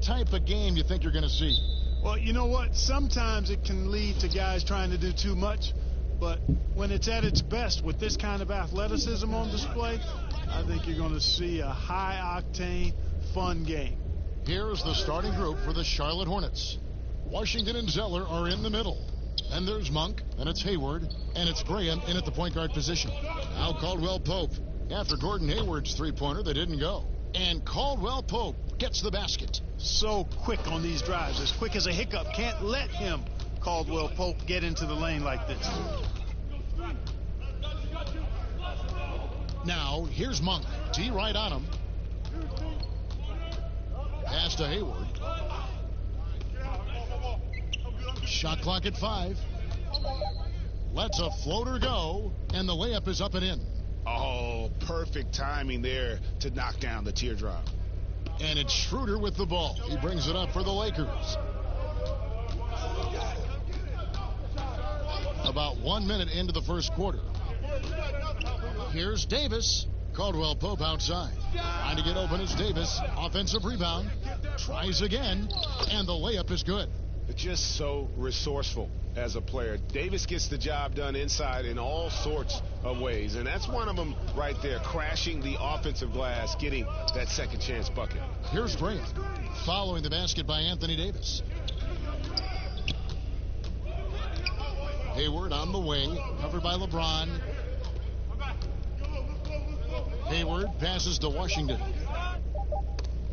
type of game you think you're going to see? Well, you know what? Sometimes it can lead to guys trying to do too much. But when it's at its best with this kind of athleticism on display, I think you're going to see a high-octane, fun game. Here's the starting group for the Charlotte Hornets. Washington and Zeller are in the middle. Then there's Monk, and it's Hayward, and it's Graham in at the point guard position. Now Caldwell Pope. After Gordon Hayward's three-pointer, they didn't go. And Caldwell Pope gets the basket. So quick on these drives, as quick as a hiccup. Can't let him, Caldwell Pope, get into the lane like this. Now, here's Monk. T right on him. Pass to Hayward. Shot clock at 5. Lets a floater go, and the layup is up and in. Oh, perfect timing there to knock down the teardrop. And it's Schroeder with the ball. He brings it up for the Lakers. About 1 minute into the first quarter. Here's Davis. Caldwell Pope outside. Trying to get open is Davis. Offensive rebound. Tries again. And the layup is good. Just so resourceful as a player. Davis gets the job done inside in all sorts of ways. And that's one of them right there. Crashing the offensive glass. Getting that second chance bucket. Here's Graham. Following the basket by Anthony Davis. Hayward on the way. Covered by LeBron. Hayward passes to Washington.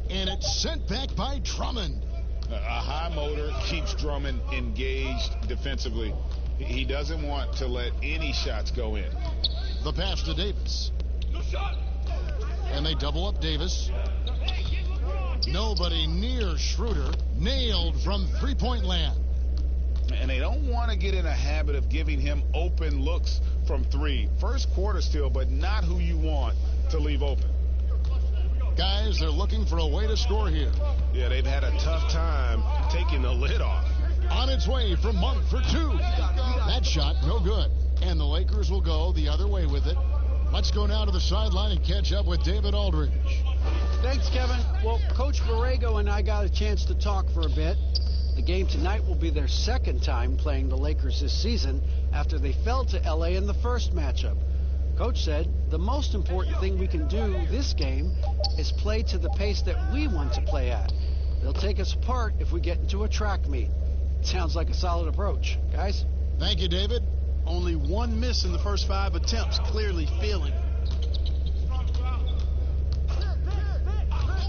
And it's sent back by Drummond. A high motor keeps Drummond engaged defensively. He doesn't want to let any shots go in. The pass to Davis. And they double up Davis. Nobody near Schroeder. Nailed from three-point land. And they don't want to get in a habit of giving him open looks from three. First quarter still, but not who you want to leave open. Guys, they're looking for a way to score here. Yeah, they've had a tough time taking the lid off. On its way from Monk for 2. That shot, no good. And the Lakers will go the other way with it. Let's go now to the sideline and catch up with David Aldridge. Thanks, Kevin. Well, Coach Borrego and I got a chance to talk for a bit. The game tonight will be their second time playing the Lakers this season after they fell to L.A. in the first matchup. Coach said the most important thing we can do this game is play to the pace that we want to play at. They'll take us apart if we get into a track meet. Sounds like a solid approach. Guys? Thank you, David. Only one miss in the first 5 attempts, clearly feeling it.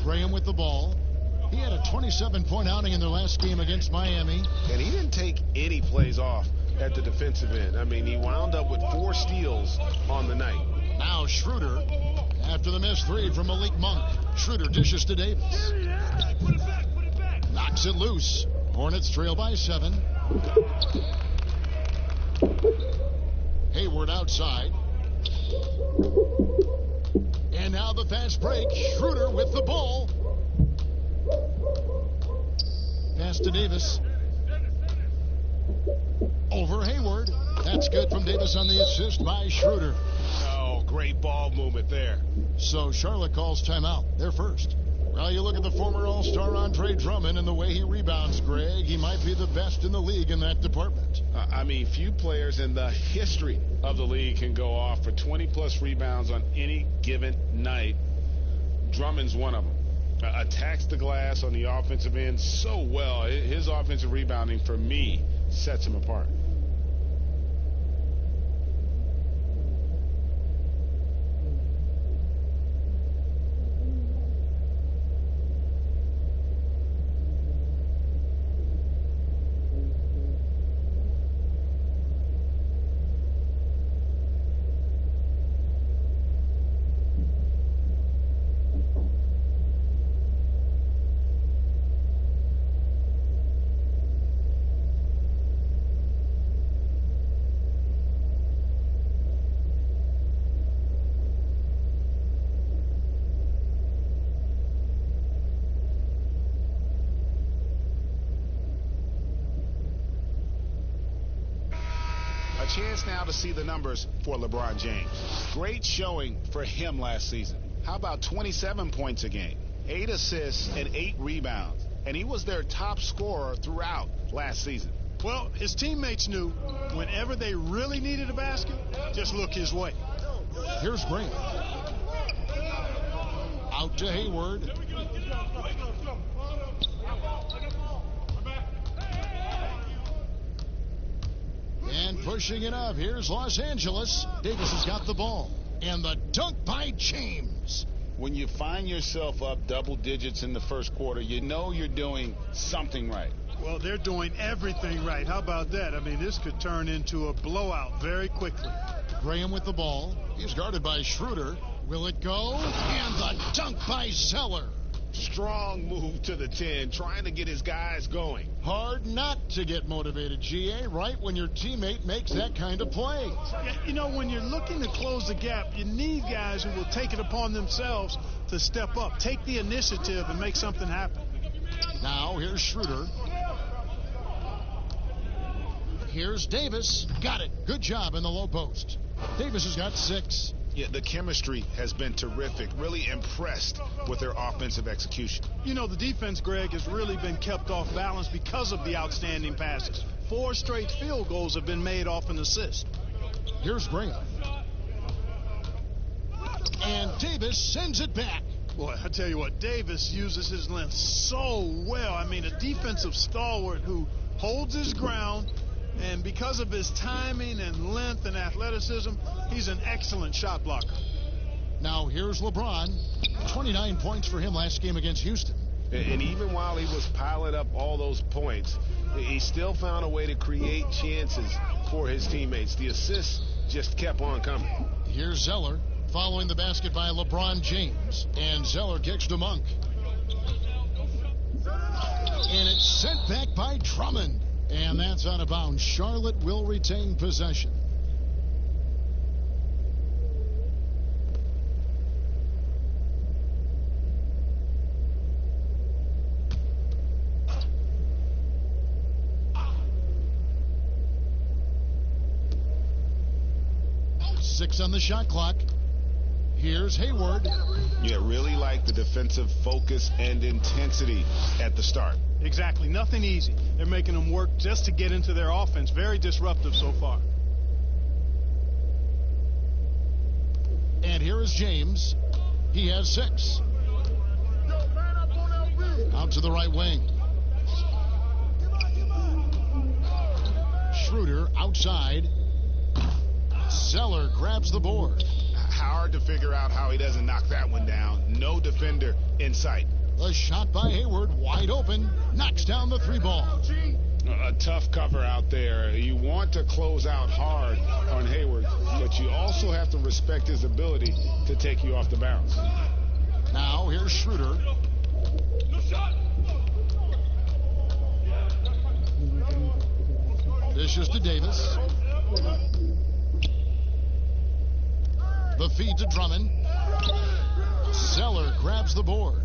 Graham with the ball. He had a 27-point outing in their last game against Miami. And he didn't take any plays off at the defensive end. I mean, he wound up with 4 steals on the night. Now Schroeder, after the missed 3 from Malik Monk. Schroeder dishes to Davis. Knocks it loose. Hornets trail by 7. Hayward outside. And now the fast break. Schroeder with the ball. Pass to Davis. Over Hayward. That's good from Davis on the assist by Schroeder. Oh, great ball movement there. So Charlotte calls timeout. They're first. Well, you look at the former All-Star Andre Drummond and the way he rebounds, Greg. He might be the best in the league in that department. I mean, few players in the history of the league can go off for 20-plus rebounds on any given night. Drummond's one of them. Attacks the glass on the offensive end so well. His offensive rebounding, for me, sets him apart. Chance now to see the numbers for LeBron James. Great showing for him last season. How about 27 points a game, 8 assists, and 8 rebounds? and he was their top scorer throughout last season. Well, his teammates knew whenever they really needed a basket, just look his way. Here's Grant. Out to Hayward. And pushing it up. Here's Los Angeles. Davis has got the ball. And the dunk by James. When you find yourself up double digits in the first quarter, you know you're doing something right. Well, they're doing everything right. How about that? I mean, this could turn into a blowout very quickly. Graham with the ball. He's guarded by Schroeder. Will it go? And the dunk by Zeller. Strong move to the 10, trying to get his guys going. Hard not to get motivated, GA, right when your teammate makes that kind of play. Yeah, you know, when you're looking to close the gap, you need guys who will take it upon themselves to step up, take the initiative, and make something happen. Now, here's Schroeder. Here's Davis. Got it. Good job in the low post. Davis has got 6. Yeah, the chemistry has been terrific. Really impressed with their offensive execution. You know, the defense, Greg, has really been kept off balance because of the outstanding passes. 4 straight field goals have been made off an assist. Here's Graham. And Davis sends it back. Boy, I tell you what, Davis uses his length so well. I mean, a defensive stalwart who holds his ground, and because of his timing and length and athleticism, he's an excellent shot blocker. Now here's LeBron. 29 points for him last game against Houston. And even while he was piling up all those points, he still found a way to create chances for his teammates. The assists just kept on coming. Here's Zeller following the basket by LeBron James. And Zeller kicks to Monk. And it's sent back by Drummond. And that's out of bounds. Charlotte will retain possession. Six on the shot clock. Here's Hayward. Yeah, really like the defensive focus and intensity at the start. Exactly. Nothing easy. They're making them work just to get into their offense. Very disruptive so far. And here is James. He has 6. Out to the right wing. Schroeder outside. Zeller grabs the board. Hard to figure out how he doesn't knock that one down. No defender in sight. The shot by Hayward, wide open, knocks down the 3 ball. A tough cover out there. You want to close out hard on Hayward, but you also have to respect his ability to take you off the bounce. Now here's Schroeder. Dishes to Davis. The feed to Drummond. Zeller grabs the board.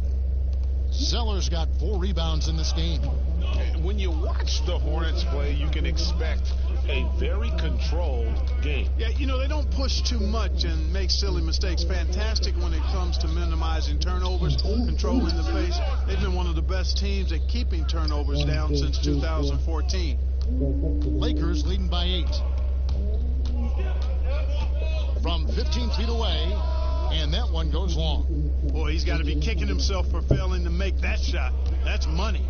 Zeller's got 4 rebounds in this game. When you watch the Hornets play, you can expect a very controlled game. Yeah, you know, they don't push too much and make silly mistakes. Fantastic when it comes to minimizing turnovers, controlling the pace. They've been one of the best teams at keeping turnovers down since 2014. Lakers leading by 8. From 15 feet away, and that one goes long. Boy, he's got to be kicking himself for failing to make that shot. That's money.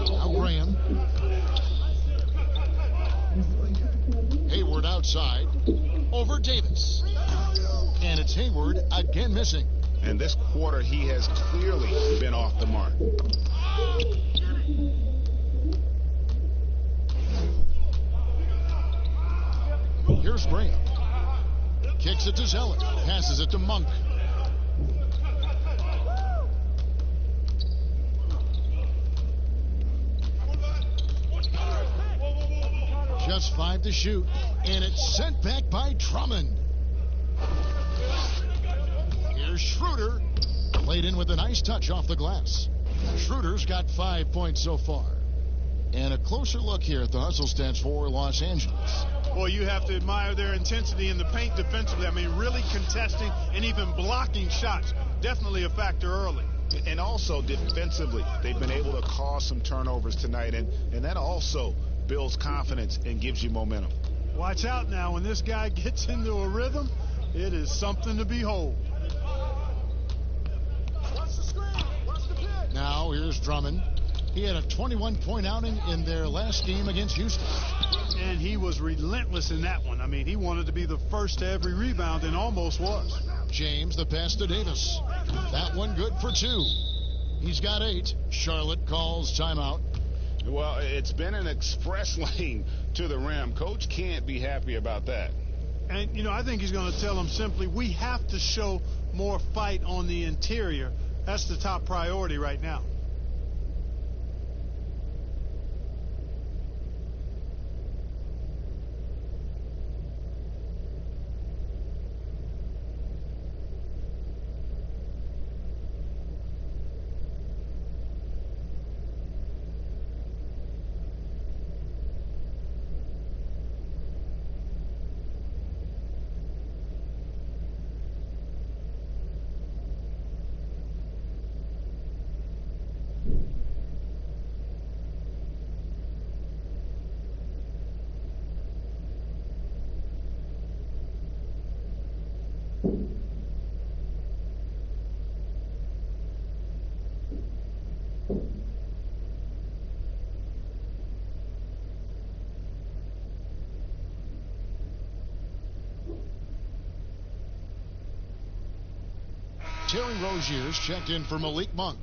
Now Graham. Hayward outside. Over Davis. And it's Hayward again missing. And this quarter, he has clearly been off the mark. Here's Graham. Kicks it to Zeller. Passes it to Monk. Just 5 to shoot. And it's sent back by Drummond. Here's Schroeder. Played in with a nice touch off the glass. Schroeder's got 5 points so far. And a closer look here at the hustle stats for Los Angeles. Boy, you have to admire their intensity in the paint defensively. I mean, really contesting and even blocking shots. Definitely a factor early. And also defensively, they've been able to cause some turnovers tonight, and that also builds confidence and gives you momentum. Watch out now. When this guy gets into a rhythm, it is something to behold. Now here's Drummond. He had a 21-point outing in their last game against Houston. And he was relentless in that one. I mean, he wanted to be the first to every rebound and almost was. James, the pass to Davis. That one good for 2. He's got 8. Charlotte calls timeout. Well, it's been an express lane to the rim. Coach can't be happy about that. And, you know, I think he's going to tell them simply, we have to show more fight on the interior. That's the top priority right now. Terry Rozier's checked in for Malik Monk.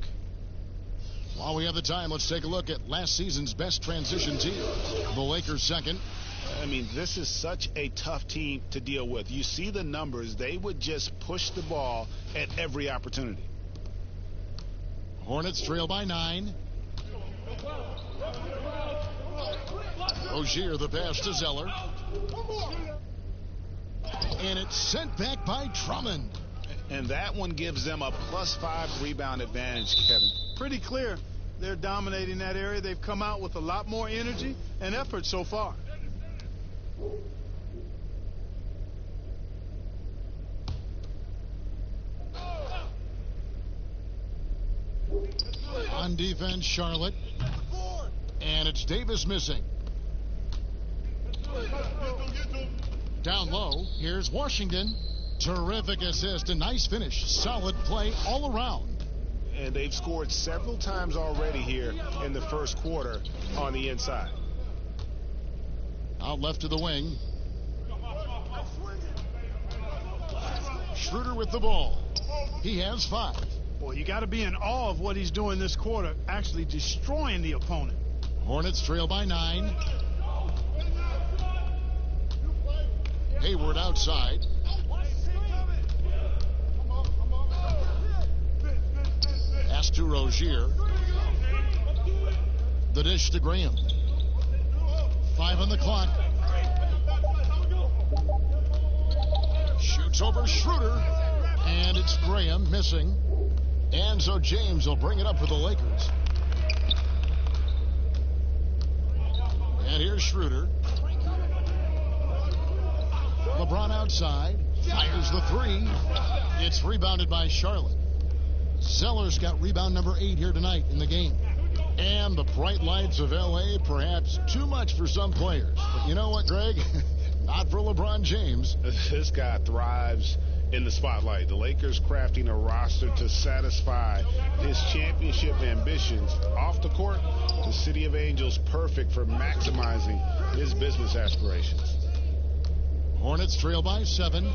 While we have the time, let's take a look at last season's best transition team. The Lakers second. I mean, this is such a tough team to deal with. You see the numbers. They would just push the ball at every opportunity. Hornets trail by 9. Rozier, the pass to Zeller. And it's sent back by Drummond. And that one gives them a +5 rebound advantage, Kevin. Pretty clear. They're dominating that area. They've come out with a lot more energy and effort so far. On defense, Charlotte. And it's Davis missing. Down low, here's Washington. Terrific assist, a nice finish. Solid play all around. And they've scored several times already here in the first quarter on the inside. Out left to the wing. Schroeder with the ball. He has 5. Boy, you got to be in awe of what he's doing this quarter, actually destroying the opponent. Hornets trail by 9. Hayward outside. Pass to Rozier. The dish to Graham. 5 on the clock. Shoots over Schroeder. And it's Graham missing. And so James will bring it up for the Lakers. And here's Schroeder. LeBron outside. Fires the 3. It's rebounded by Charlotte. Zeller's got rebound number 8 here tonight in the game. And the bright lights of L.A. perhaps too much for some players. But you know what, Greg? Not for LeBron James. This guy thrives in the spotlight. The Lakers crafting a roster to satisfy his championship ambitions. Off the court, the City of Angels perfect for maximizing his business aspirations. Hornets trail by 7.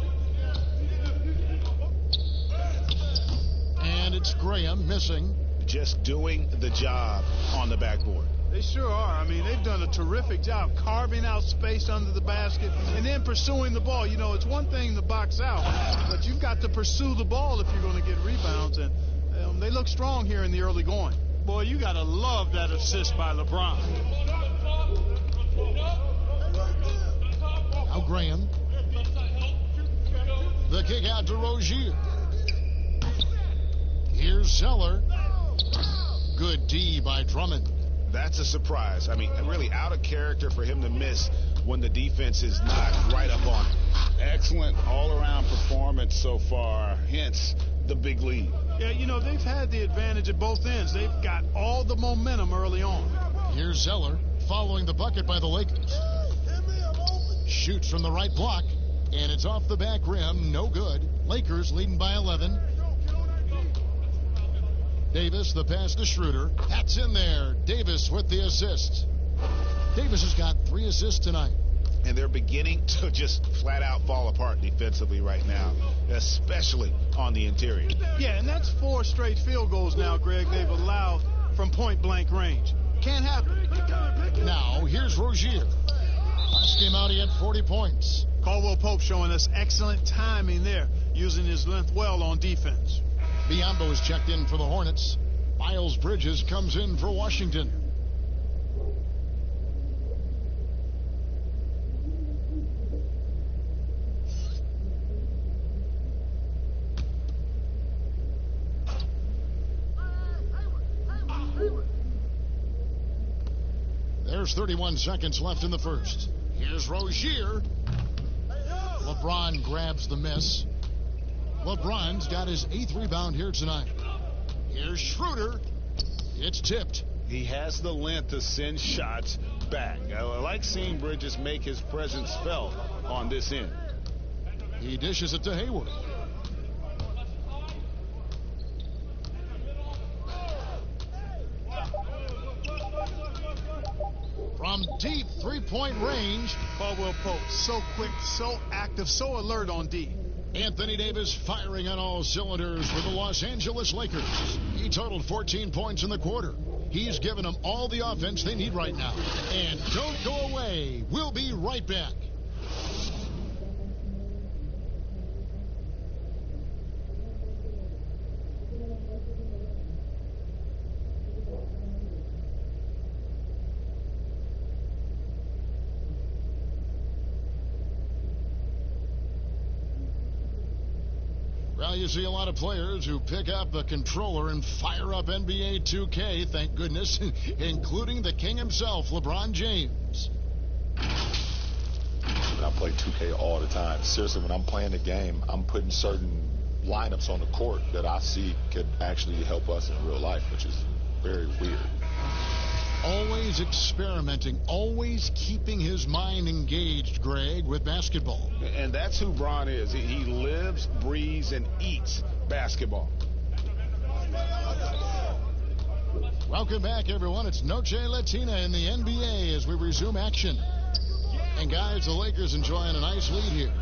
And it's Graham missing. Just doing the job on the backboard. They sure are. I mean, they've done a terrific job carving out space under the basket and then pursuing the ball. You know, it's one thing to box out, but you've got to pursue the ball if you're going to get rebounds. And they look strong here in the early going. Boy, you got to love that assist by LeBron. Now Graham. The kick out to Rozier. Here's Zeller. Good D by Drummond. That's a surprise. I mean, really out of character for him to miss when the defense is not right up on it. Excellent all-around performance so far, hence the big lead. Yeah, you know, they've had the advantage at both ends. They've got all the momentum early on. Here's Zeller following the bucket by the Lakers. Shoots from the right block, and it's off the back rim. No good. Lakers leading by 11. Davis, the pass to Schroeder. That's in there. Davis with the assist. Davis has got 3 assists tonight. And they're beginning to just flat out fall apart defensively right now, especially on the interior. Yeah, and that's 4 straight field goals now, Greg, they've allowed from point-blank range. Can't happen. Now, here's Rozier. Last game out, he had 40 points. Caldwell Pope showing us excellent timing there, using his length well on defense. Biyombo is checked in for the Hornets. Miles Bridges comes in for Washington. There's 31 seconds left in the first. Here's Rozier. LeBron grabs the miss. LeBron's got his 8th rebound here tonight. Here's Schroeder. It's tipped. He has the length to send shots back. I like seeing Bridges make his presence felt on this end. He dishes it to Hayward. From deep three-point range, Caldwell Pope, so quick, so active, so alert on D. Anthony Davis firing on all cylinders for the Los Angeles Lakers. He totaled 14 points in the quarter. He's given them all the offense they need right now. And don't go away. We'll be right back. Well, you see a lot of players who pick up a controller and fire up NBA2K, thank goodness, including the king himself, LeBron James. I play 2K all the time. Seriously, when I'm playing the game, I'm putting certain lineups on the court that I see could actually help us in real life, which is very weird. Always experimenting, always keeping his mind engaged, Greg, with basketball. And that's who Bron is. He lives, breathes, and eats basketball. Welcome back, everyone. It's Noche Latina in the NBA as we resume action. And, guys, the Lakers enjoying a nice lead here.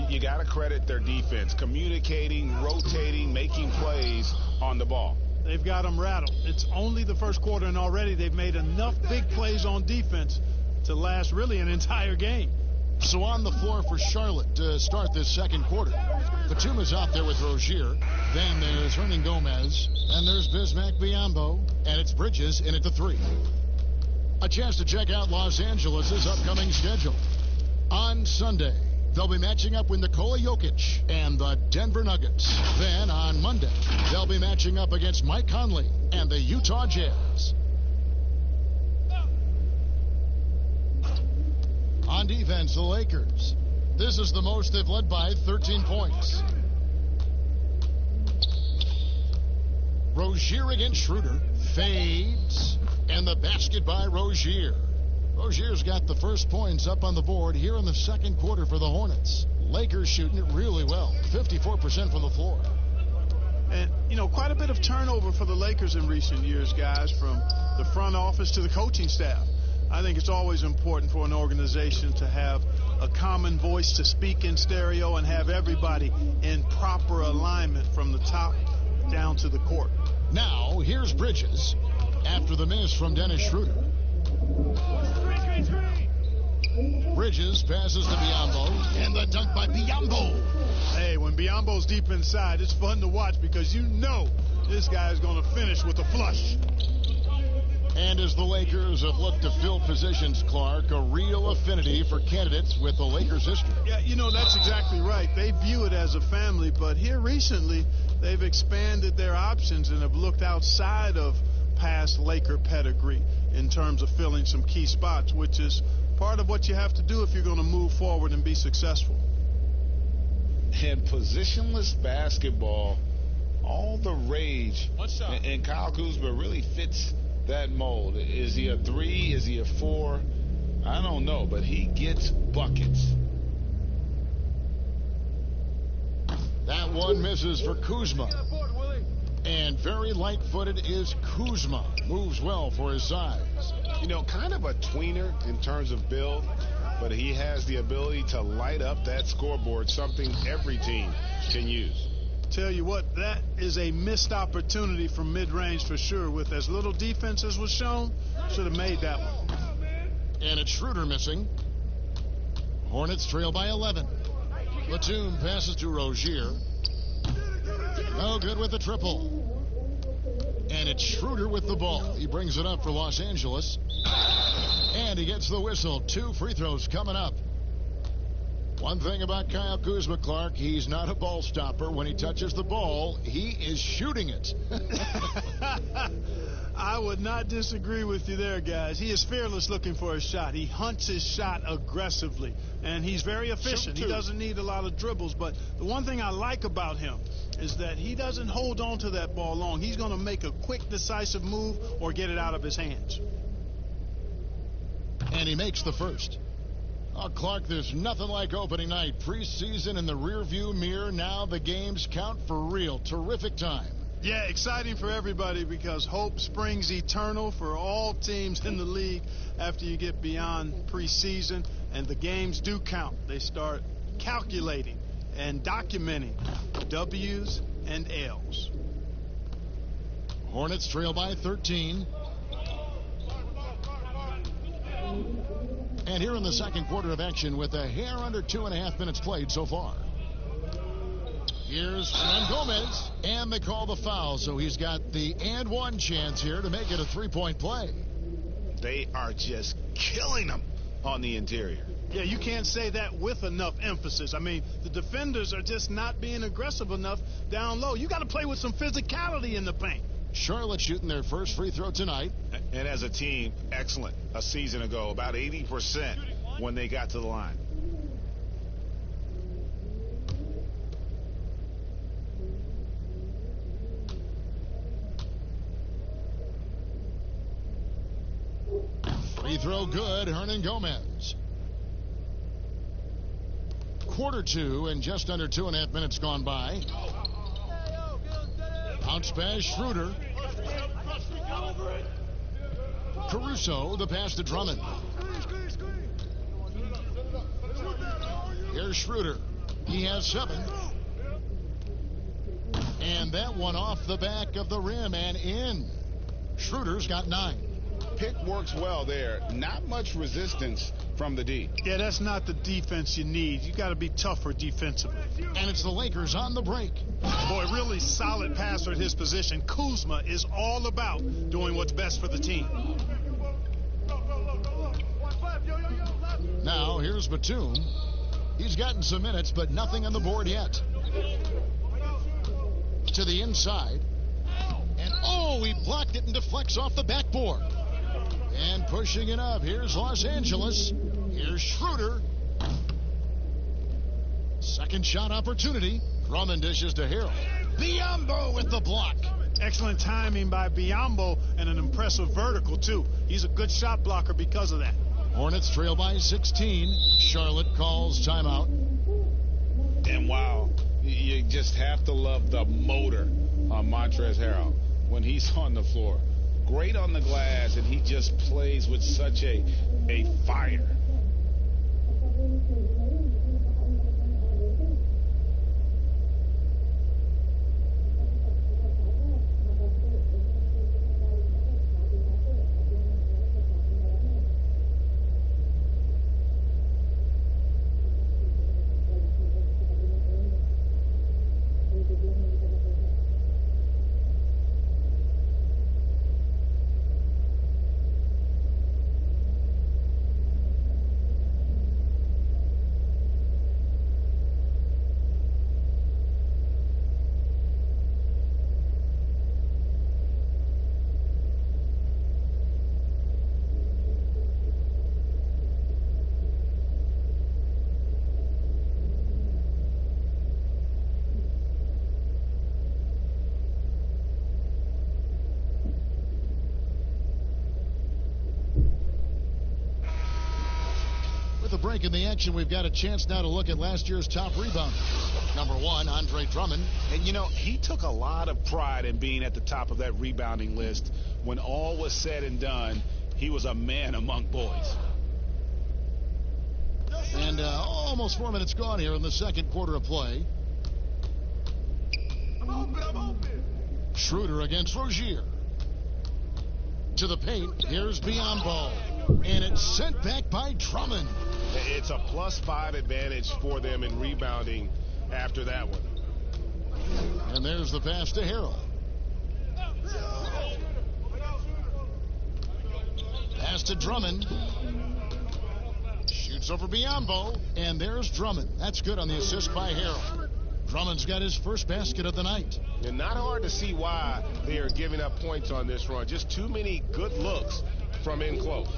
You got to credit their defense, communicating, rotating, making plays on the ball. They've got them rattled. It's only the first quarter, and already they've made enough big plays on defense to last really an entire game. So on the floor for Charlotte to start this second quarter. Batuma's out there with Rozier. Then there's Hernan Gomez. And there's Bismack Biyombo. And it's Bridges in at the 3. A chance to check out Los Angeles' upcoming schedule. On Sunday, they'll be matching up with Nikola Jokic and the Denver Nuggets. Then on Monday, they'll be matching up against Mike Conley and the Utah Jazz. On defense, the Lakers. This is the most they've led by 13 points. Rozier against Schroeder. Fades. And the basket by Rozier. Rozier's got the first points up on the board here in the second quarter for the Hornets. Lakers shooting it really well. 54% from the floor. And, you know, quite a bit of turnover for the Lakers in recent years, guys, from the front office to the coaching staff. I think it's always important for an organization to have a common voice to speak in stereo and have everybody in proper alignment from the top down to the court. Now, here's Bridges after the miss from Dennis Schroeder. Bridges passes to Biyombo, and the dunk by Biyombo. Hey, when Biyombo's deep inside, it's fun to watch because you know this guy is going to finish with a flush. And as the Lakers have looked to fill positions, Clark, a real affinity for candidates with the Lakers history. Yeah, you know, that's exactly right. They view it as a family, but here recently, they've expanded their options and have looked outside of past Laker pedigree in terms of filling some key spots, which is part of what you have to do if you're going to move forward and be successful. And positionless basketball, all the rage, and Kyle Kuzma really fits that mold. Is he a 3? Is he a 4? I don't know, but he gets buckets. That one misses for Kuzma. And very light-footed is Kuzma. Moves well for his size. You know, kind of a tweener in terms of build, but he has the ability to light up that scoreboard, something every team can use. Tell you what, that is a missed opportunity from mid-range for sure. With as little defense as was shown, should have made that one. And it's Schroeder missing. Hornets trail by 11. Batum passes to Rozier. No good with the triple. And it's Schroeder with the ball. He brings it up for Los Angeles. And he gets the whistle. 2 free throws coming up. One thing about Kyle Kuzma, Clark, he's not a ball stopper. When he touches the ball, he is shooting it. I would not disagree with you there, guys. He is fearless looking for a shot. He hunts his shot aggressively, and he's very efficient. He doesn't need a lot of dribbles, but the one thing I like about him is that he doesn't hold on to that ball long. He's going to make a quick, decisive move or get it out of his hands. And he makes the first. Oh, Clark, there's nothing like opening night. Preseason in the rearview mirror. Now the games count for real. Terrific time. Yeah, exciting for everybody because hope springs eternal for all teams in the league after you get beyond preseason, and the games do count. They start calculating and documenting W's and L's. Hornets trail by 13. And here in the second quarter of action with a hair under 2.5 minutes played so far. Here's Hernan Gomez, and they call the foul, so he's got the and one chance here to make it a three-point play. They are just killing them on the interior. Yeah, you can't say that with enough emphasis. I mean, the defenders are just not being aggressive enough down low. You got to play with some physicality in the paint. Charlotte shooting their first free throw tonight. And as a team, excellent. A season ago, about 80% when they got to the line. Free throw good, Hernan Gomez. Quarter 2 and just under 2.5 minutes gone by. Bounce pass, Schroeder. Caruso, the pass to Drummond. Here's Schroeder. He has 7. And that one off the back of the rim and in. Schroeder's got 9. Pick works well there. Not much resistance from the D. Yeah, that's not the defense you need. You got to be tougher defensively. And it's the Lakers on the break. Boy, really solid passer at his position. Kuzma is all about doing what's best for the team. Now, here's Batum. He's gotten some minutes, but nothing on the board yet. To the inside. And, oh, he blocked it and deflects off the backboard. And pushing it up. Here's Los Angeles. Here's Schroeder. Second shot opportunity. Drummond dishes to Harold. Biyombo with the block. Excellent timing by Biyombo and an impressive vertical, too. He's a good shot blocker because of that. Hornets trail by 16. Charlotte calls timeout. And wow, you just have to love the motor on Montrezl Harrell when he's on the floor. Great on the glass, and he just plays with such a fire. break in the action, we've got a chance now to look at last year's top rebounders. Number 1, Andre Drummond. And, you know, he took a lot of pride in being at the top of that rebounding list. When all was said and done, he was a man among boys. And almost 4 minutes gone here in the second quarter of play. Schroeder against Rozier. To the paint. Here's Biyombo. And it's sent back by Drummond. It's a +5 advantage for them in rebounding after that one. And there's the pass to Harrell. Pass to Drummond. Shoots over Biyombo. And there's Drummond. That's good on the assist by Harrell. Drummond's got his first basket of the night. And not hard to see why they are giving up points on this run. Just too many good looks from in close.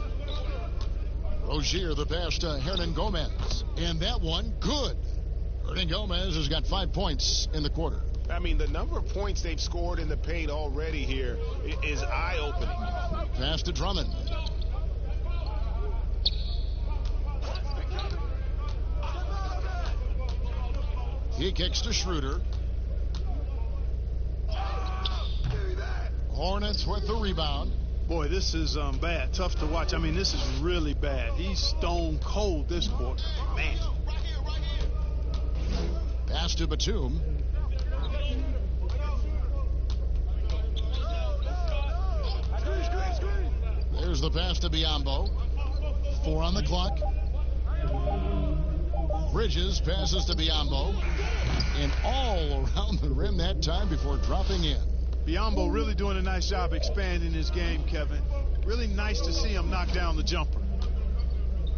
Rozier, the pass to Hernan Gomez. And that one, good. Hernan Gomez has got 5 points in the quarter. I mean, the number of points they've scored in the paint already here is eye-opening. Pass to Drummond. He kicks to Schroeder. Hornets with the rebound. Boy, this is bad. Tough to watch. I mean, this is really bad. He's stone cold this quarter. Man. Pass to Batum. There's the pass to Biyombo. 4 on the clock. Bridges passes to Biyombo. And all around the rim that time before dropping in. Biyombo really doing a nice job expanding his game, Kevin. Really nice to see him knock down the jumper.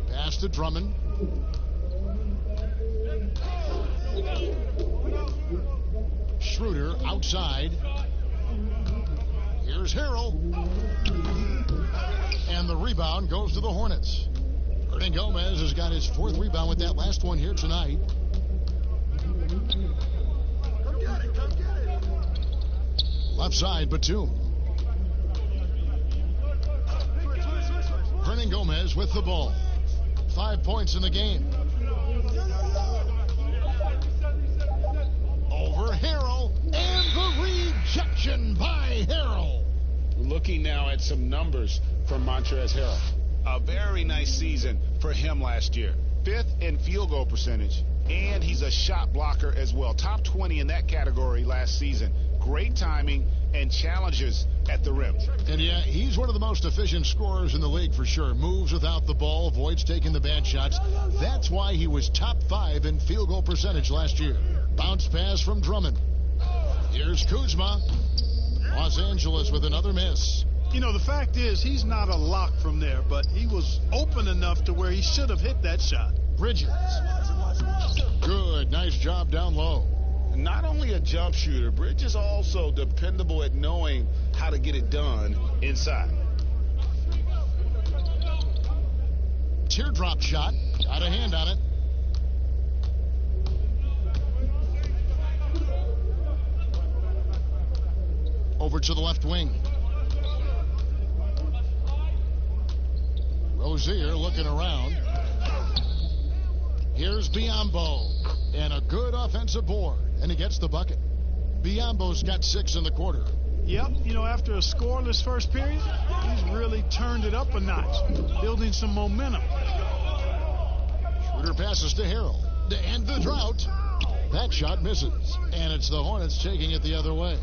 Pass to Drummond. Schroeder outside. Here's Harrell. And the rebound goes to the Hornets. Hernan Gomez has got his 4th rebound with that last one here tonight. Left side, Batum. Hernan Gomez with the ball. 5 points in the game. Over Harrell. And the rejection by Harrell. Looking now at some numbers from Montrezl Harrell. A very nice season for him last year. 5th in field goal percentage. And he's a shot blocker as well. Top 20 in that category last season. Great timing and challenges at the rim. And yeah, he's one of the most efficient scorers in the league for sure. Moves without the ball, avoids taking the bad shots. That's why he was top 5 in field goal percentage last year. Bounce pass from Drummond. Here's Kuzma. Los Angeles with another miss. You know, the fact is he's not a lock from there, but he was open enough to where he should have hit that shot. Bridges. Good. Nice job down low. Not only a jump shooter, Bridges also dependable at knowing how to get it done inside. Teardrop shot. Got a hand on it. Over to the left wing. Rozier looking around. Here's Biyombo. And a good offensive board. And he gets the bucket. Biyombo's got 6 in the quarter. Yep, you know, after a scoreless first period, he's really turned it up a notch, building some momentum. Schroeder passes to Harrell. To end the drought. That shot misses. And it's the Hornets taking it the other way.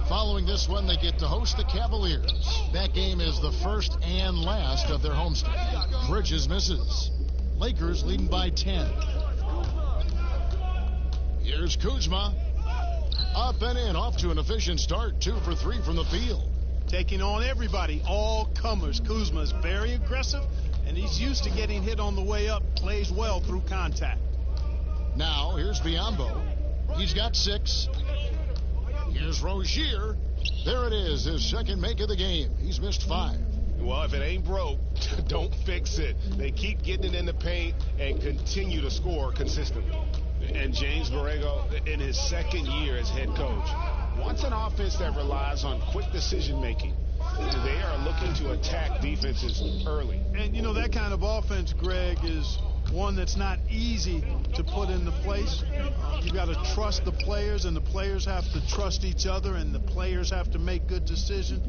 Following this one, they get to host the Cavaliers. That game is the first and last of their homestand. Bridges misses. Lakers leading by 10. Here's Kuzma. Up and in, off to an efficient start. 2 for 3 from the field. Taking on everybody, all comers. Kuzma's very aggressive, and he's used to getting hit on the way up. Plays well through contact. Now, here's Biyombo. He's got 6. Here's Rozier. There it is, his second make of the game. He's missed 5. Well, if it ain't broke, don't fix it. They keep getting it in the paint and continue to score consistently. And James Borrego, in his second year as head coach, wants an offense that relies on quick decision-making. They are looking to attack defenses early. And, you know, that kind of offense, Greg, is one that's not easy to put into place. You got to trust the players, and the players have to trust each other, and the players have to make good decisions.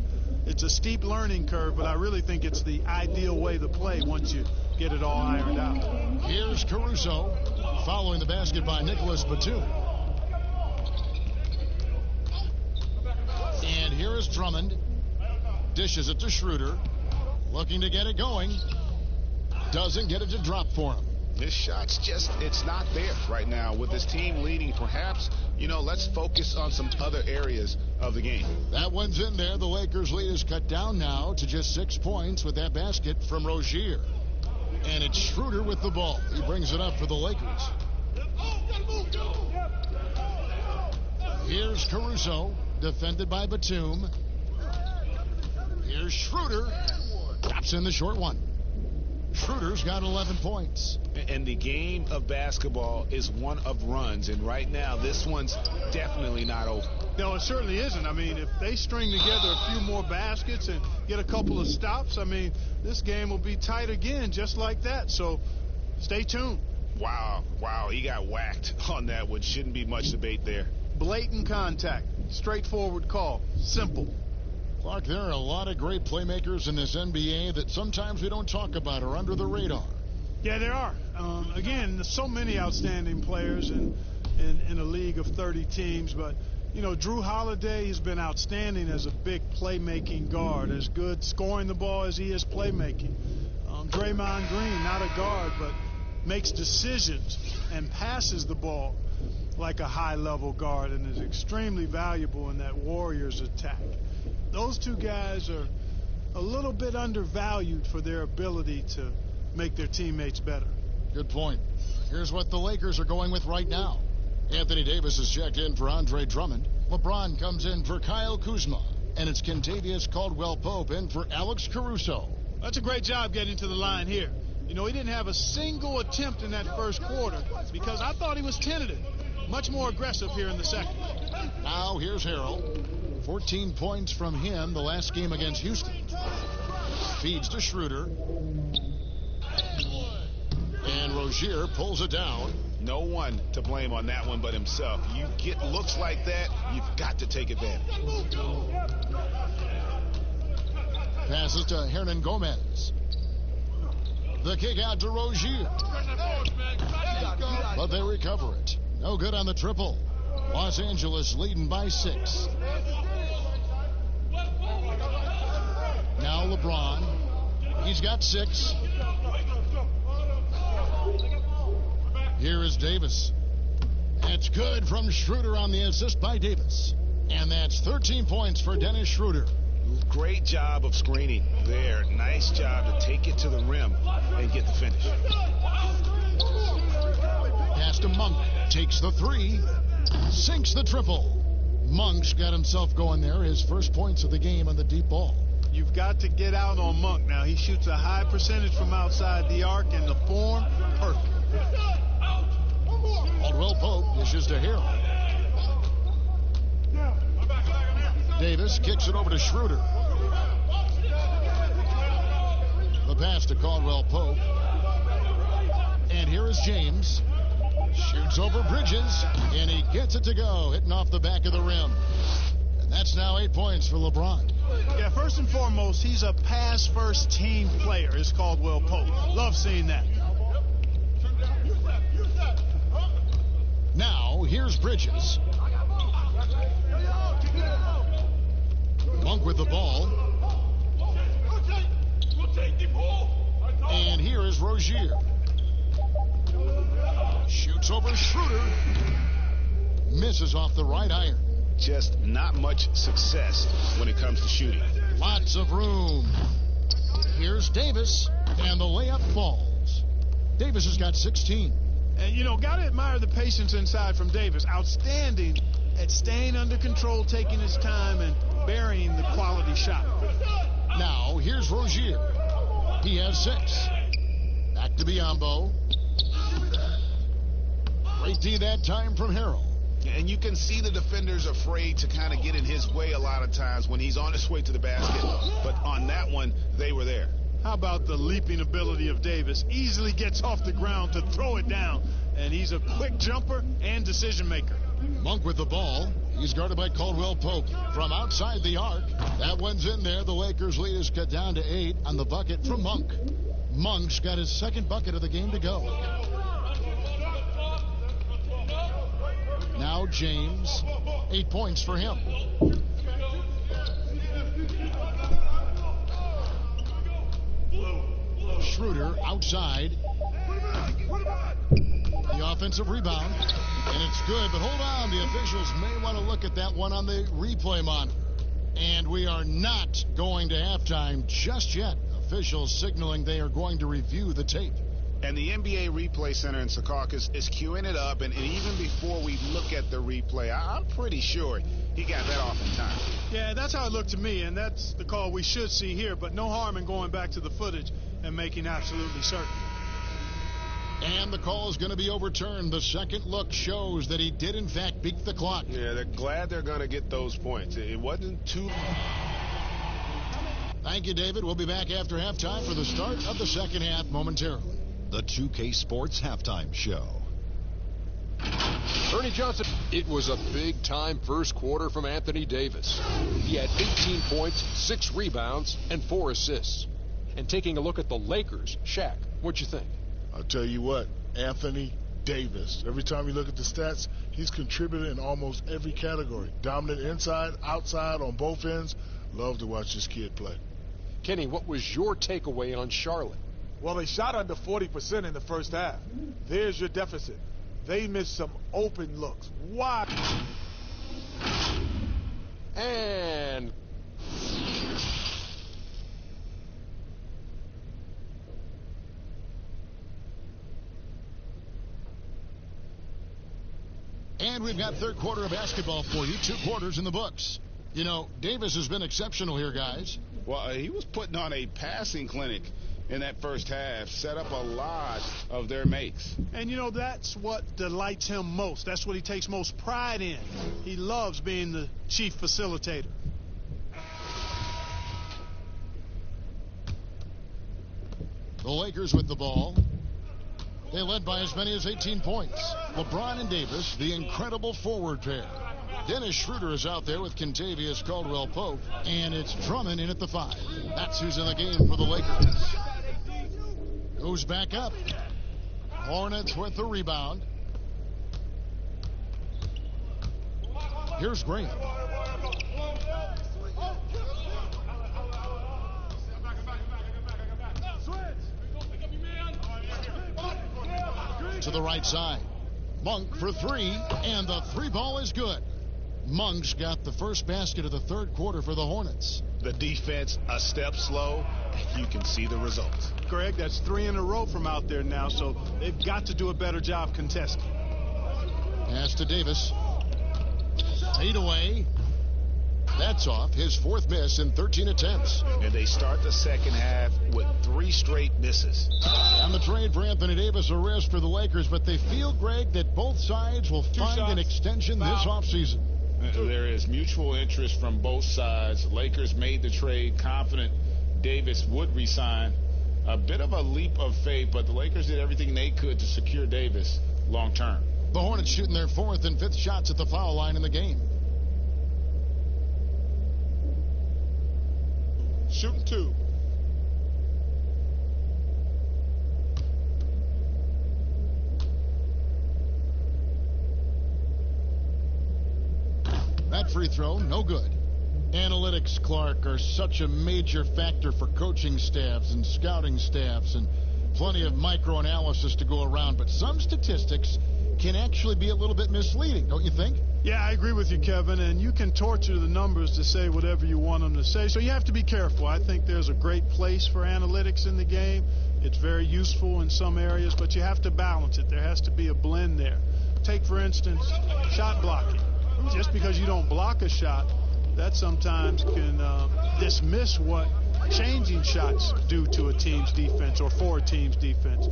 It's a steep learning curve, but I really think it's the ideal way to play once you get it all ironed out. Here's Caruso following the basket by Nicholas Batum. And here is Drummond. Dishes it to Schroeder. Looking to get it going. Doesn't get it to drop for him. His shot's just, it's not there right now. With his team leading, perhaps, let's focus on some other areas of the game. That one's in there. The Lakers lead is cut down now to just 6 points with that basket from Rozier. And it's Schroeder with the ball. He brings it up for the Lakers. Here's Caruso, defended by Batum. Here's Schroeder. Drops in the short one. Schroeder's got 11 points. And the game of basketball is one of runs. And right now, this one's definitely not over. No, it certainly isn't. I mean, if they string together a few more baskets and get a couple of stops, I mean, this game will be tight again just like that. So stay tuned. Wow, he got whacked on that one. Shouldn't be much debate there. Blatant contact. Straightforward call. Simple. Clark, there are a lot of great playmakers in this NBA that sometimes we don't talk about or under the radar. Yeah, there are. Again, there's so many outstanding players in a league of 30 teams. But, Drew Holiday has been outstanding as a big playmaking guard, as good scoring the ball as he is playmaking. Draymond Green, not a guard, but makes decisions and passes the ball like a high-level guard and is extremely valuable in that Warriors attack. Those two guys are a little bit undervalued for their ability to make their teammates better. Good point. Here's what the Lakers are going with right now. Anthony Davis is checked in for Andre Drummond. LeBron comes in for Kyle Kuzma. And it's Kentavious Caldwell Pope in for Alex Caruso. That's a great job getting to the line here. He didn't have a single attempt in that first quarter because I thought he was tentative. Much more aggressive here in the second. Now here's Harrell. 14 points from him the last game against Houston. Feeds to Schroeder. And Rozier pulls it down. No one to blame on that one but himself. You get looks like that, you've got to take advantage. Passes to Hernan Gomez. The kick out to Rozier. But they recover it. No good on the triple. Los Angeles leading by 6. Now LeBron. He's got 6. Here is Davis. That's good from Schroeder on the assist by Davis. And that's 13 points for Dennis Schroeder. Great job of screening there. Nice job to take it to the rim and get the finish. Pass to Monk. Takes the 3. Sinks the triple. Monk's got himself going there. His first points of the game on the deep ball. You've got to get out on Monk now. He shoots a high percentage from outside the arc, and the form, perfect. Caldwell Pope dishes to Harrell. Davis kicks it over to Schroeder. The pass to Caldwell Pope. And here is James. Shoots over Bridges, and he gets it to go, hitting off the back of the rim. And that's now 8 points for LeBron. Yeah, first and foremost, he's a pass-first team player, is Caldwell Pope. Love seeing that. Now, here's Bridges. Monk with the ball. And here is Rozier. Shoots over Schroeder. Misses off the right iron. Just not much success when it comes to shooting. Lots of room. Here's Davis, and the layup falls. Davis has got 16. And, got to admire the patience inside from Davis. Outstanding at staying under control, taking his time, and burying the quality shot. Now, here's Rozier. He has 6. Back to Biyombo. Great D that time from Harrell. And you can see the defenders afraid to kind of get in his way a lot of times when he's on his way to the basket. But on that one, they were there. How about the leaping ability of Davis? Easily gets off the ground to throw it down. And he's a quick jumper and decision maker. Monk with the ball. He's guarded by Caldwell Pope. From outside the arc, that one's in there. The Lakers lead is cut down to 8 on the bucket from Monk. Monk's got his second bucket of the game to go. Now James, 8 points for him. Schroeder outside. The offensive rebound. And it's good, but hold on. The officials may want to look at that one on the replay monitor. And we are not going to halftime just yet. Officials signaling they are going to review the tape. And the NBA Replay Center in Secaucus is queuing it up. And even before we look at the replay, I'm pretty sure he got that off in time. Yeah, that's how it looked to me, and that's the call we should see here. But no harm in going back to the footage and making absolutely certain. And the call is going to be overturned. The second look shows that he did, in fact, beat the clock. Yeah, they're glad they're going to get those points. It wasn't too... Thank you, David. We'll be back after halftime for the start of the second half momentarily. The 2K Sports Halftime Show. Ernie Johnson. It was a big-time first quarter from Anthony Davis. He had 18 points, 6 rebounds, and 4 assists. And taking a look at the Lakers, Shaq, what'd you think? I'll tell you what, Anthony Davis. Every time you look at the stats, he's contributed in almost every category. Dominant inside, outside, on both ends. Love to watch this kid play. Kenny, what was your takeaway on Charlotte? Well, they shot under 40% in the first half. There's your deficit. They missed some open looks. Why? And... And we've got third quarter of basketball for you. 2 quarters in the books. You know, Davis has been exceptional here, guys. Well, he was putting on a passing clinic in that first half, set up a lot of their makes. And, you know, that's what delights him most. That's what he takes most pride in. He loves being the chief facilitator. The Lakers with the ball. They led by as many as 18 points. LeBron and Davis, the incredible forward pair. Dennis Schroeder is out there with Kentavious Caldwell Pope, and it's Drummond in at the 5. That's who's in the game for the Lakers. Goes back up. Hornets with the rebound. Here's Graham. To the right side. Monk for 3, and the 3 ball is good. Monk's got the first basket of the third quarter for the Hornets. The defense a step slow, and you can see the results. Greg, that's 3 in a row from out there now, so they've got to do a better job contesting. Pass to Davis. Fade away. That's off. His 4th miss in 13 attempts. And they start the second half with 3 straight misses. On the trade for Anthony Davis, a risk for the Lakers, but they feel, Greg, that both sides will find an extension this offseason. There is mutual interest from both sides. Lakers made the trade confident Davis would resign. A bit of a leap of faith, but the Lakers did everything they could to secure Davis long term. The Hornets shooting their 4th and 5th shots at the foul line in the game. Shooting 2. That free throw, no good. Analytics, Clark, are such a major factor for coaching staffs and scouting staffs, and plenty of micro-analysis to go around. But some statistics can actually be a little bit misleading, don't you think? Yeah, I agree with you, Kevin, and you can torture the numbers to say whatever you want them to say, so you have to be careful. I think there's a great place for analytics in the game. It's very useful in some areas, but you have to balance it. There has to be a blend there. Take, for instance, shot blocking. Just because you don't block a shot, that sometimes can dismiss what changing shots do to a team's defense or for a team's defense.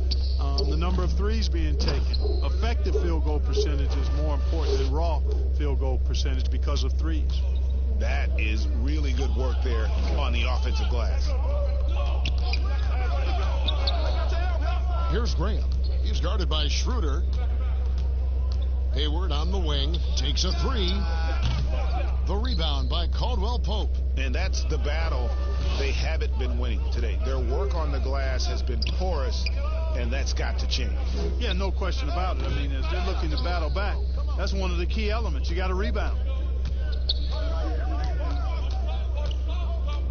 The number of threes being taken. Effective field goal percentage is more important than raw field goal percentage because of threes. That is really good work there on the offensive glass. Here's Graham. He's guarded by Schroeder. Hayward on the wing, takes a three. The rebound by Caldwell Pope. And that's the battle they haven't been winning today. Their work on the glass has been porous, and that's got to change. Yeah, no question about it. I mean, as they're looking to battle back, that's one of the key elements. You got to rebound.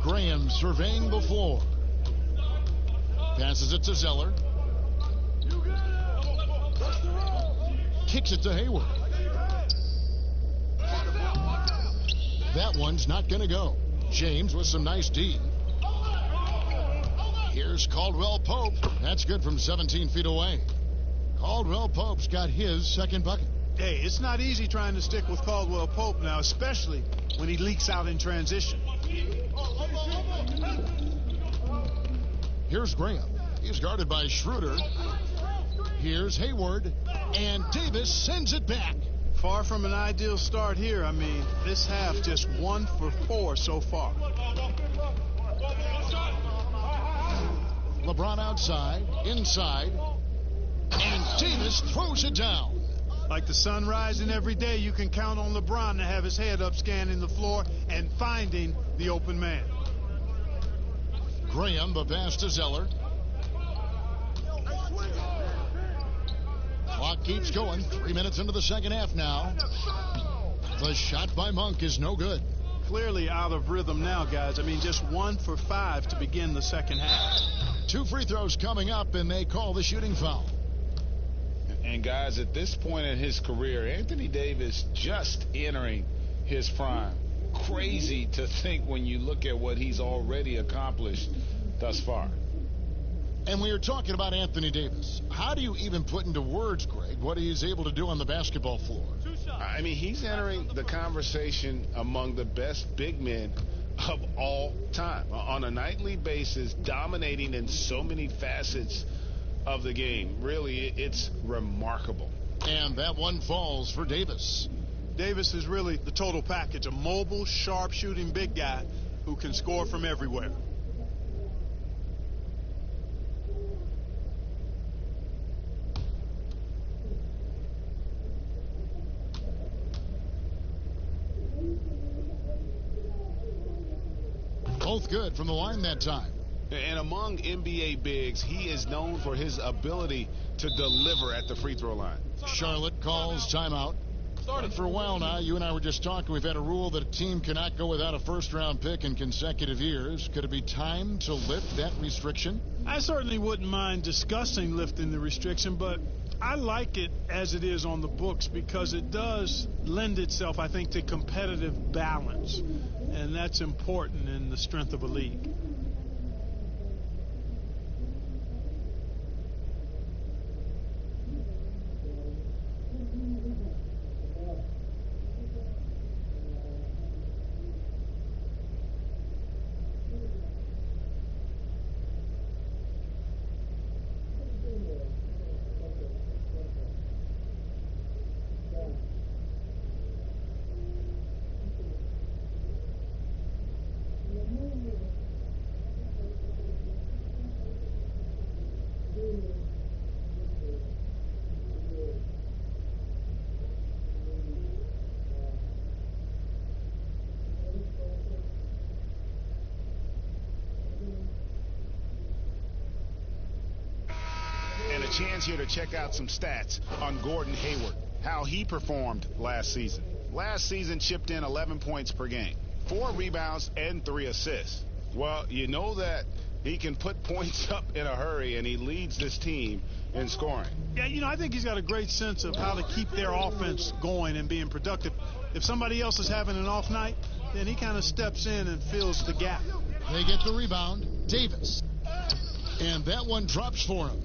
Graham surveying the floor. Passes it to Zeller. Kicks it to Hayward. That one's not going to go. James with some nice D. Here's Caldwell Pope. That's good from 17 feet away. Caldwell Pope's got his second bucket. Hey, it's not easy trying to stick with Caldwell Pope now, especially when he leaks out in transition. Here's Graham. He's guarded by Schroeder. Here's Hayward. And Davis sends it back. Far from an ideal start here. I mean, this half just 1 for 4 so far. LeBron outside, inside, and Davis throws it down. Like the sun rising every day, you can count on LeBron to have his head up scanning the floor and finding the open man. Graham, the pass to Zeller. Clock keeps going. 3 minutes into the second half now. The shot by Monk is no good. Clearly out of rhythm now, guys. I mean, just 1 for 5 to begin the second half. 2 free throws coming up, and they call the shooting foul. And, guys, at this point in his career, Anthony Davis just entering his prime. Crazy to think when you look at what he's already accomplished thus far. And we are talking about Anthony Davis. How do you even put into words, Greg, what he is able to do on the basketball floor? I mean, he's entering the conversation among the best big men of all time. On a nightly basis, dominating in so many facets of the game. Really, it's remarkable. And that one falls for Davis. Davis is really the total package. A mobile, sharp-shooting big guy who can score from everywhere. Both good from the line that time. And among NBA bigs, he is known for his ability to deliver at the free throw line. Charlotte calls timeout. Started for a while now. You and I were just talking. We've had a rule that a team cannot go without a first-round pick in consecutive years. Could it be time to lift that restriction? I certainly wouldn't mind discussing lifting the restriction, but I like it as it is on the books because it does lend itself, I think, to competitive balance. And that's important in the strength of a league. And a chance here to check out some stats on Gordon Hayward, how he performed last season. Last season chipped in 11 points per game, 4 rebounds and 3 assists. Well, you know that he can put points up in a hurry, and he leads this team in scoring. Yeah, you know, I think he's got a great sense of how to keep their offense going and being productive. If somebody else is having an off night, then he kind of steps in and fills the gap. They get the rebound. Davis. And that one drops for him.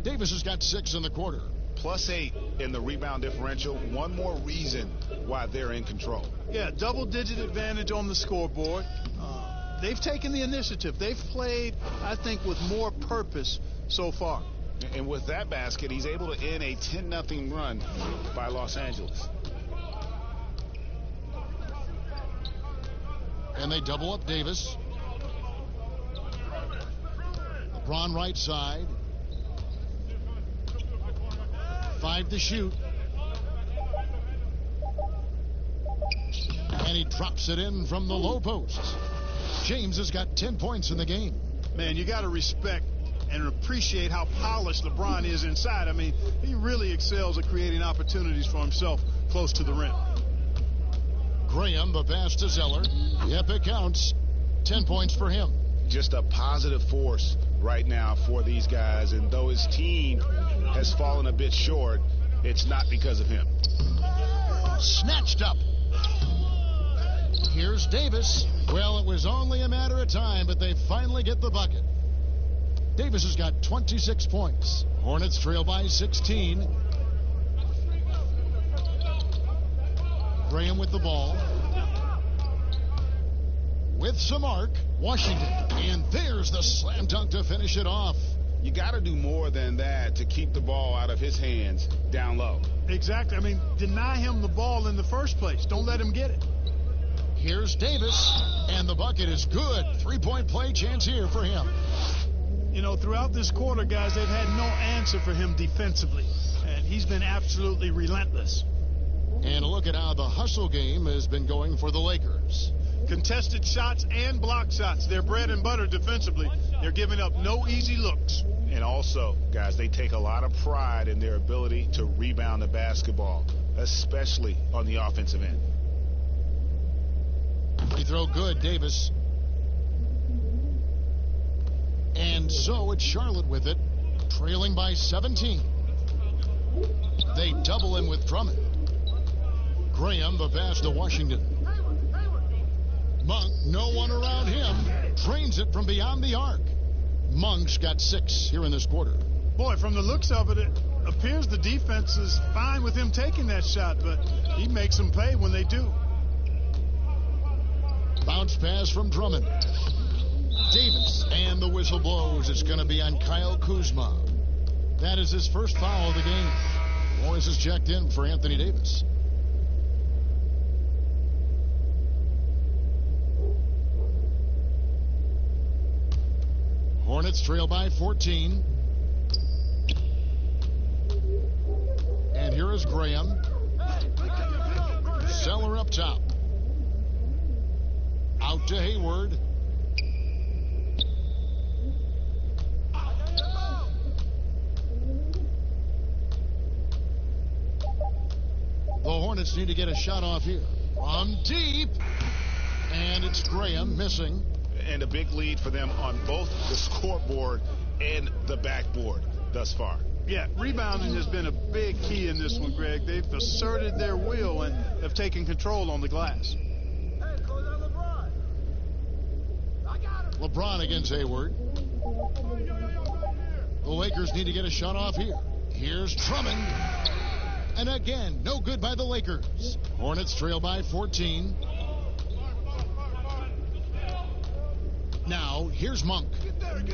Davis has got 6 in the quarter. +8 in the rebound differential. One more reason why they're in control. Yeah, double-digit advantage on the scoreboard. They've taken the initiative. They've played, I think, with more purpose so far. And with that basket, he's able to end a 10-0 run by Los Angeles. And they double up Davis. LeBron right side. 5 to shoot. And he drops it in from the low post. James has got 10 points in the game. Man, you got to respect and appreciate how polished LeBron is inside. I mean, he really excels at creating opportunities for himself close to the rim. Graham, the pass to Zeller. Yep, it counts. 10 points for him. Just a positive force right now for these guys. And though his team has fallen a bit short, it's not because of him. Snatched up. Here's Davis. Well, it was only a matter of time, but they finally get the bucket. Davis has got 26 points. Hornets trail by 16. Graham with the ball. With some arc, Washington. And there's the slam dunk to finish it off. You got to do more than that to keep the ball out of his hands down low. Exactly. I mean, deny him the ball in the first place. Don't let him get it. Here's Davis, and the bucket is good. 3-point play chance here for him. You know, throughout this quarter, guys, they've had no answer for him defensively, and he's been absolutely relentless. And a look at how the hustle game has been going for the Lakers. Contested shots and block shots. They're bread and butter defensively. They're giving up no easy looks. And also, guys, they take a lot of pride in their ability to rebound the basketball, especially on the offensive end. Free throw good, Davis. And so it's Charlotte with it, trailing by 17. They double him with Drummond. Graham, the pass to Washington. Monk, no one around him, drains it from beyond the arc. Monk's got 6 here in this quarter. Boy, from the looks of it, it appears the defense is fine with him taking that shot, but he makes them pay when they do. Bounce pass from Drummond. Davis, and the whistle blows. It's going to be on Kyle Kuzma. That is his first foul of the game. Morris is checked in for Anthony Davis. Hornets trail by 14. And here is Graham. Zeller up top. Out to Hayward. The Hornets need to get a shot off here. From deep. And it's Graham missing. And a big lead for them on both the scoreboard and the backboard thus far. Yeah, rebounding has been a big key in this one, Greg. They've asserted their will and have taken control on the glass. LeBron against Hayward. The Lakers need to get a shot off here. Here's Drummond. And again, no good by the Lakers. Hornets trail by 14. Now, here's Monk.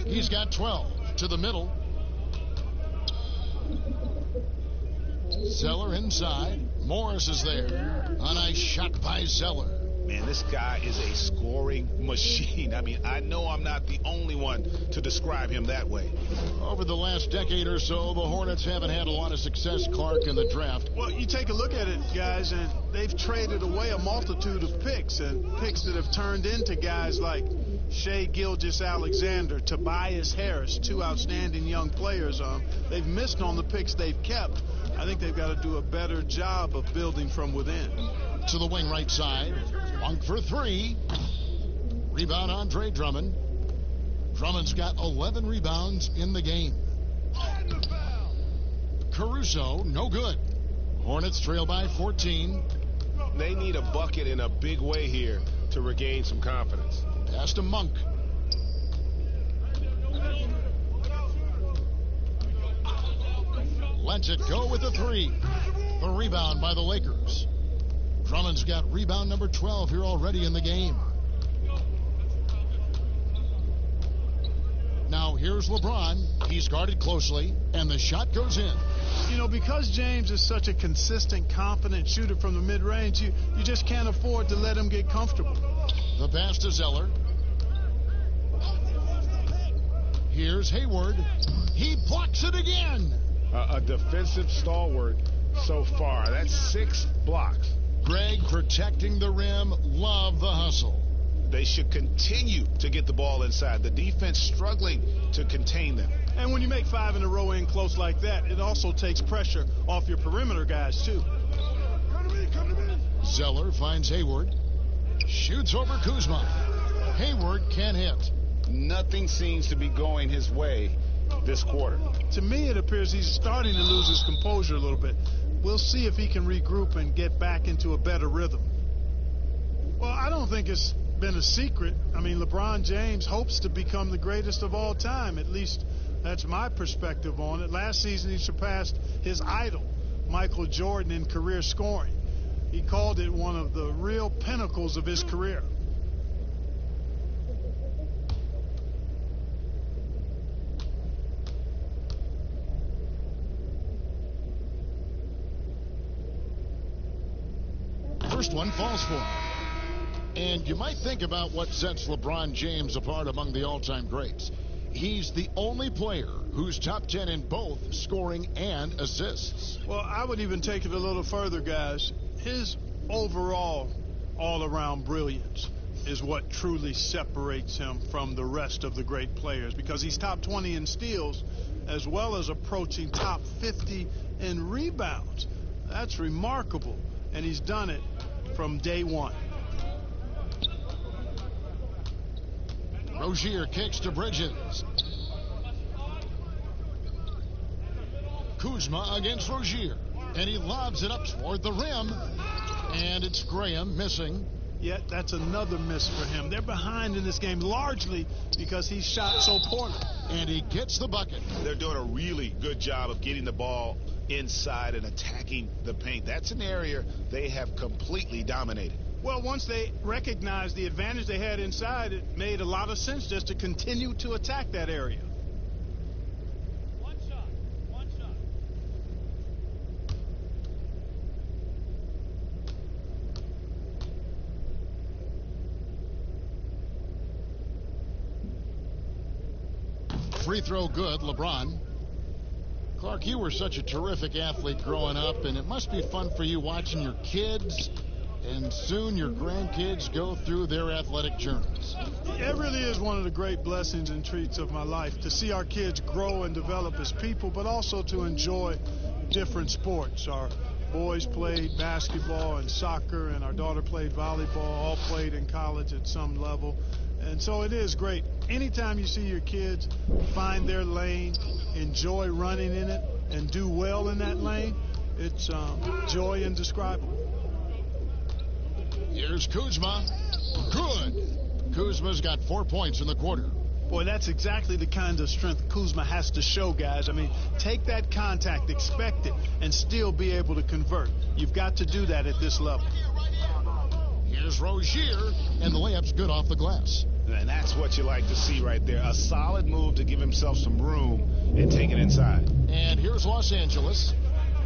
He's got 12 to the middle. Zeller inside. Morris is there. A nice shot by Zeller. Man, this guy is a scoring machine. I mean, I know I'm not the only one to describe him that way. Over the last decade or so, the Hornets haven't had a lot of success, Clark, in the draft. Well, you take a look at it, guys, and they've traded away a multitude of picks, and picks that have turned into guys like Shai Gilgeous-Alexander, Tobias Harris, 2 outstanding young players. They've missed on the picks they've kept. I think they've got to do a better job of building from within. To the wing right side. Monk for 3. Rebound Andre Drummond. Drummond's got 11 rebounds in the game. Caruso, no good. Hornets trail by 14. They need a bucket in a big way here to regain some confidence. Pass to Monk. Lets it go with the 3. The rebound by the Lakers. Drummond's got rebound number 12 here already in the game. Now here's LeBron. He's guarded closely, and the shot goes in. You know, because James is such a consistent, confident shooter from the mid-range, you just can't afford to let him get comfortable. The pass to Zeller. Here's Hayward. He blocks it again. A defensive stalwart so far. That's 6 blocks. Greg protecting the rim. Love the hustle. They should continue to get the ball inside. The defense struggling to contain them. And when you make 5 in a row in close like that, it also takes pressure off your perimeter guys, too. Come to me. Zeller finds Hayward. Shoots over Kuzma. Hayward can't hit. Nothing seems to be going his way this quarter. To me, it appears he's starting to lose his composure a little bit. We'll see if he can regroup and get back into a better rhythm. Well, I don't think it's been a secret. I mean, LeBron James hopes to become the greatest of all time. At least that's my perspective on it. Last season, he surpassed his idol, Michael Jordan, in career scoring. He called it one of the real pinnacles of his career. First one falls for him. And you might think about what sets LeBron James apart among the all-time greats. He's the only player who's top 10 in both scoring and assists. Well, I would even take it a little further, guys. His overall all-around brilliance is what truly separates him from the rest of the great players, because he's top 20 in steals as well as approaching top 50 in rebounds. That's remarkable, and he's done it from day one. Rozier kicks to Bridges. Kuzma against Rozier, and he lobs it up toward the rim, and it's Graham missing. Yet that's another miss for him. They're behind in this game largely because he shot so poorly. And he gets the bucket. They're doing a really good job of getting the ball inside and attacking the paint. That's an area they have completely dominated. Well, once they recognized the advantage they had inside, it made a lot of sense just to continue to attack that area. One shot. Free throw good, LeBron. Clark, you were such a terrific athlete growing up, and it must be fun for you watching your kids and soon your grandkids go through their athletic journeys. It really is one of the great blessings and treats of my life to see our kids grow and develop as people, but also to enjoy different sports. Our boys played basketball and soccer, and our daughter played volleyball, all played in college at some level. And so it is great. Anytime you see your kids find their lane, enjoy running in it, and do well in that lane, it's joy indescribable. Here's Kuzma. Good. Kuzma's got 4 points in the quarter. Boy, that's exactly the kind of strength Kuzma has to show, guys. I mean, take that contact, expect it, and still be able to convert. You've got to do that at this level. Here's Rozier, and the layup's good off the glass. And that's what you like to see right there. A solid move to give himself some room and take it inside. And here's Los Angeles.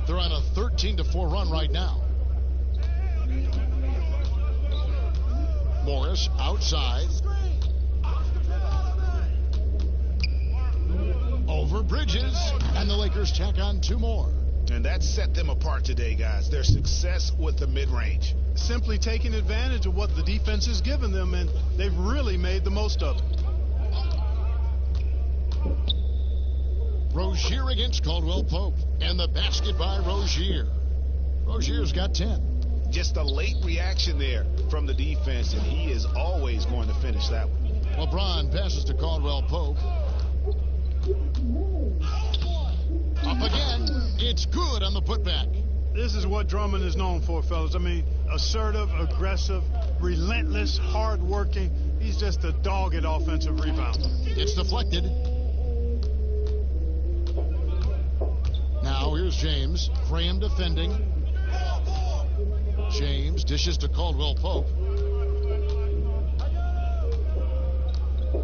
They're on a 13-4 run right now. Morris outside. Over Bridges, and the Lakers tack on 2 more. And that set them apart today, guys. Their success with the mid-range. Simply taking advantage of what the defense has given them, and they've really made the most of it. Rozier against Caldwell Pope, and the basket by Rozier. Rozier's got 10. Just a late reaction there from the defense, and he is always going to finish that one. LeBron passes to Caldwell Pope. Up again. It's good on the putback. This is what Drummond is known for, fellas. I mean, assertive, aggressive, relentless, hard-working. He's just a dogged offensive rebounder. It's deflected. Now here's James. Graham defending. James dishes to Caldwell Pope.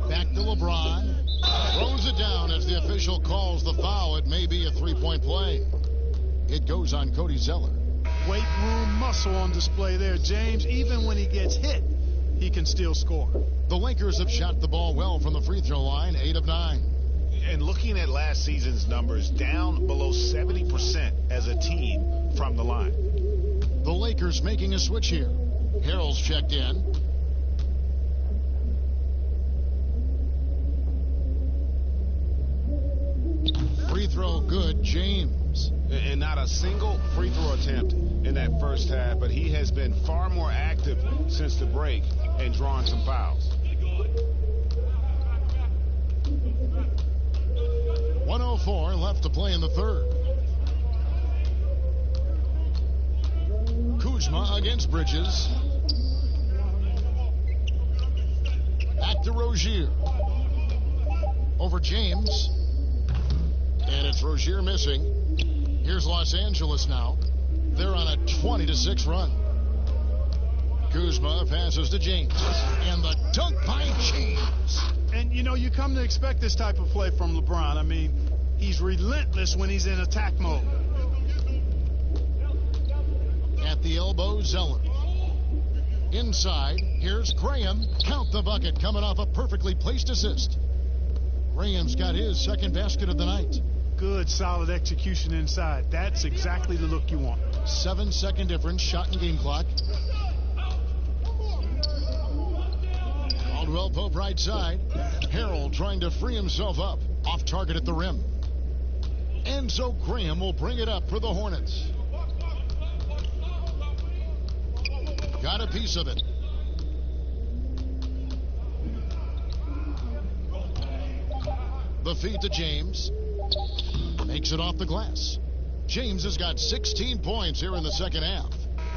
Back to LeBron. Throws it down as the official calls the foul. It may be a three-point play. It goes on Cody Zeller. Weight room muscle on display there. James, even when he gets hit, he can still score. The Lakers have shot the ball well from the free throw line, 8 of 9. And looking at last season's numbers, down below 70% as a team from the line. The Lakers making a switch here. Harrell's checked in. Free throw good, James. And not a single free throw attempt in that first half, but he has been far more active since the break and drawing some fouls. 1:04 left to play in the third. Kuzma against Bridges. Back to Rozier. Over James. And it's Rozier missing. Here's Los Angeles now. They're on a 20-6 run. Kuzma passes to James. And the dunk by James. And, you know, you come to expect this type of play from LeBron. I mean, he's relentless when he's in attack mode. At the elbow, Zeller. Inside, here's Graham. Count the bucket, coming off a perfectly placed assist. Graham's got his second basket of the night. Good, solid execution inside. That's exactly the look you want. 7-second difference, shot and game clock. Caldwell Pope right side. Harrell trying to free himself up. Off target at the rim. And so Graham will bring it up for the Hornets. Got a piece of it. The feed to James. Makes it off the glass. James has got 16 points here in the second half.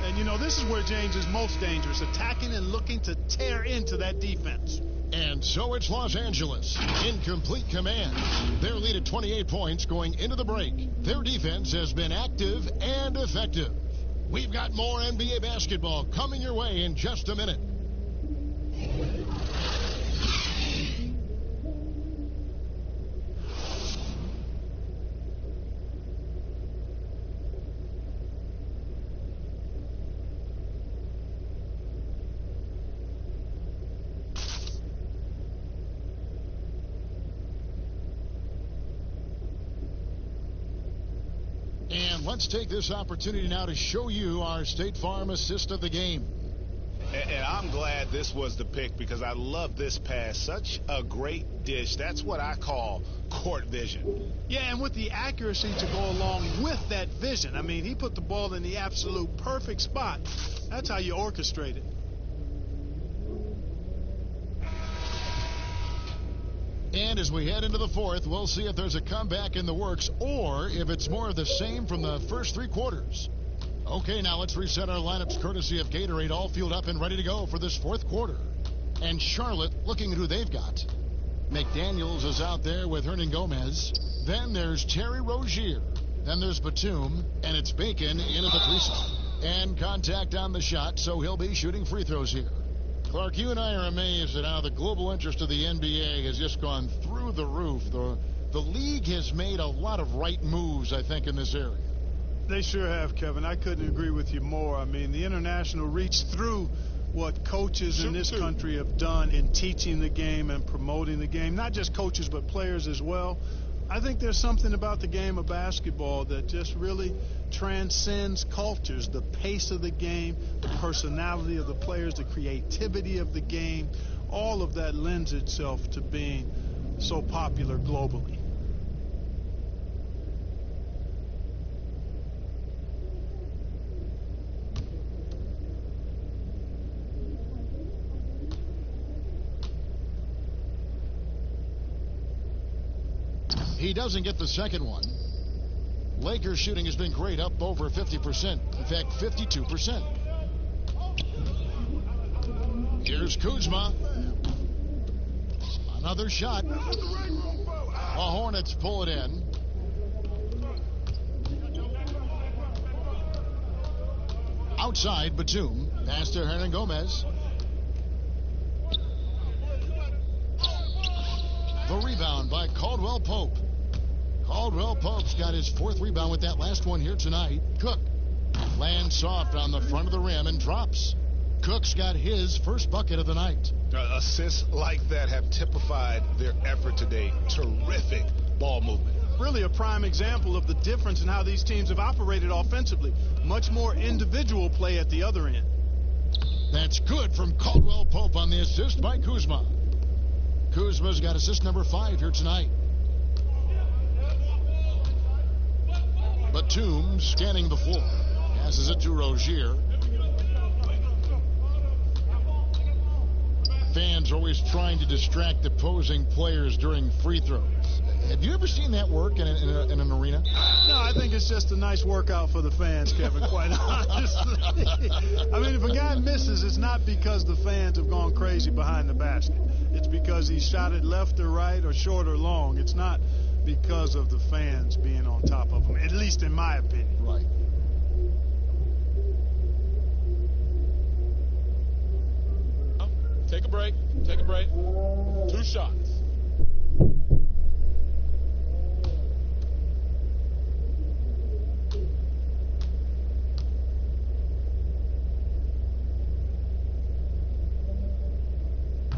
And, you know, this is where James is most dangerous, attacking and looking to tear into that defense. And so it's Los Angeles in complete command. Their lead at 28 points going into the break. Their defense has been active and effective. We've got more NBA basketball coming your way in just a minute. Let's take this opportunity now to show you our State Farm assist of the game. And I'm glad this was the pick because I love this pass. Such a great dish. That's what I call court vision. Yeah, and with the accuracy to go along with that vision. I mean, he put the ball in the absolute perfect spot. That's how you orchestrate it. And as we head into the fourth, we'll see if there's a comeback in the works or if it's more of the same from the first three quarters. Okay, now let's reset our lineups courtesy of Gatorade, all fueled up and ready to go for this fourth quarter. And Charlotte, looking at who they've got. McDaniels is out there with Hernan Gomez. Then there's Terry Rozier. Then there's Batum, and it's Bacon into the threesome. And contact on the shot, so he'll be shooting free throws here. Clark, you and I are amazed at how the global interest of the NBA has just gone through the roof. The league has made a lot of right moves, I think, in this area. They sure have, Kevin. I couldn't agree with you more. I mean, the international reach through what coaches in this country have done in teaching the game and promoting the game. Not just coaches, but players as well. I think there's something about the game of basketball that just really transcends cultures. The pace of the game, the personality of the players, the creativity of the game, all of that lends itself to being so popular globally. He doesn't get the second one. Lakers shooting has been great, up over 50%. In fact, 52%. Here's Kuzma. Another shot. The Hornets pull it in. Outside, Batum. Pass to Hernan Gomez. The rebound by Caldwell Pope. Caldwell Pope's got his fourth rebound with that last one here tonight. Cook lands soft on the front of the rim and drops. Cook's got his first bucket of the night. Assists like that have typified their effort today. Terrific ball movement. Really a prime example of the difference in how these teams have operated offensively. Much more individual play at the other end. That's good from Caldwell Pope on the assist by Kuzma. Kuzma's got assist number 5 here tonight. Batum scanning the floor. Passes it to Rozier. Fans always trying to distract opposing players during free throws. Have you ever seen that work in an arena? No, I think it's just a nice workout for the fans, Kevin, quite honestly. I mean, if a guy misses, it's not because the fans have gone crazy behind the basket. It's because he shot it left or right or short or long. It's not because of the fans being on top of him, at least in my opinion. Right. Take a break. Take a break. 2 shots.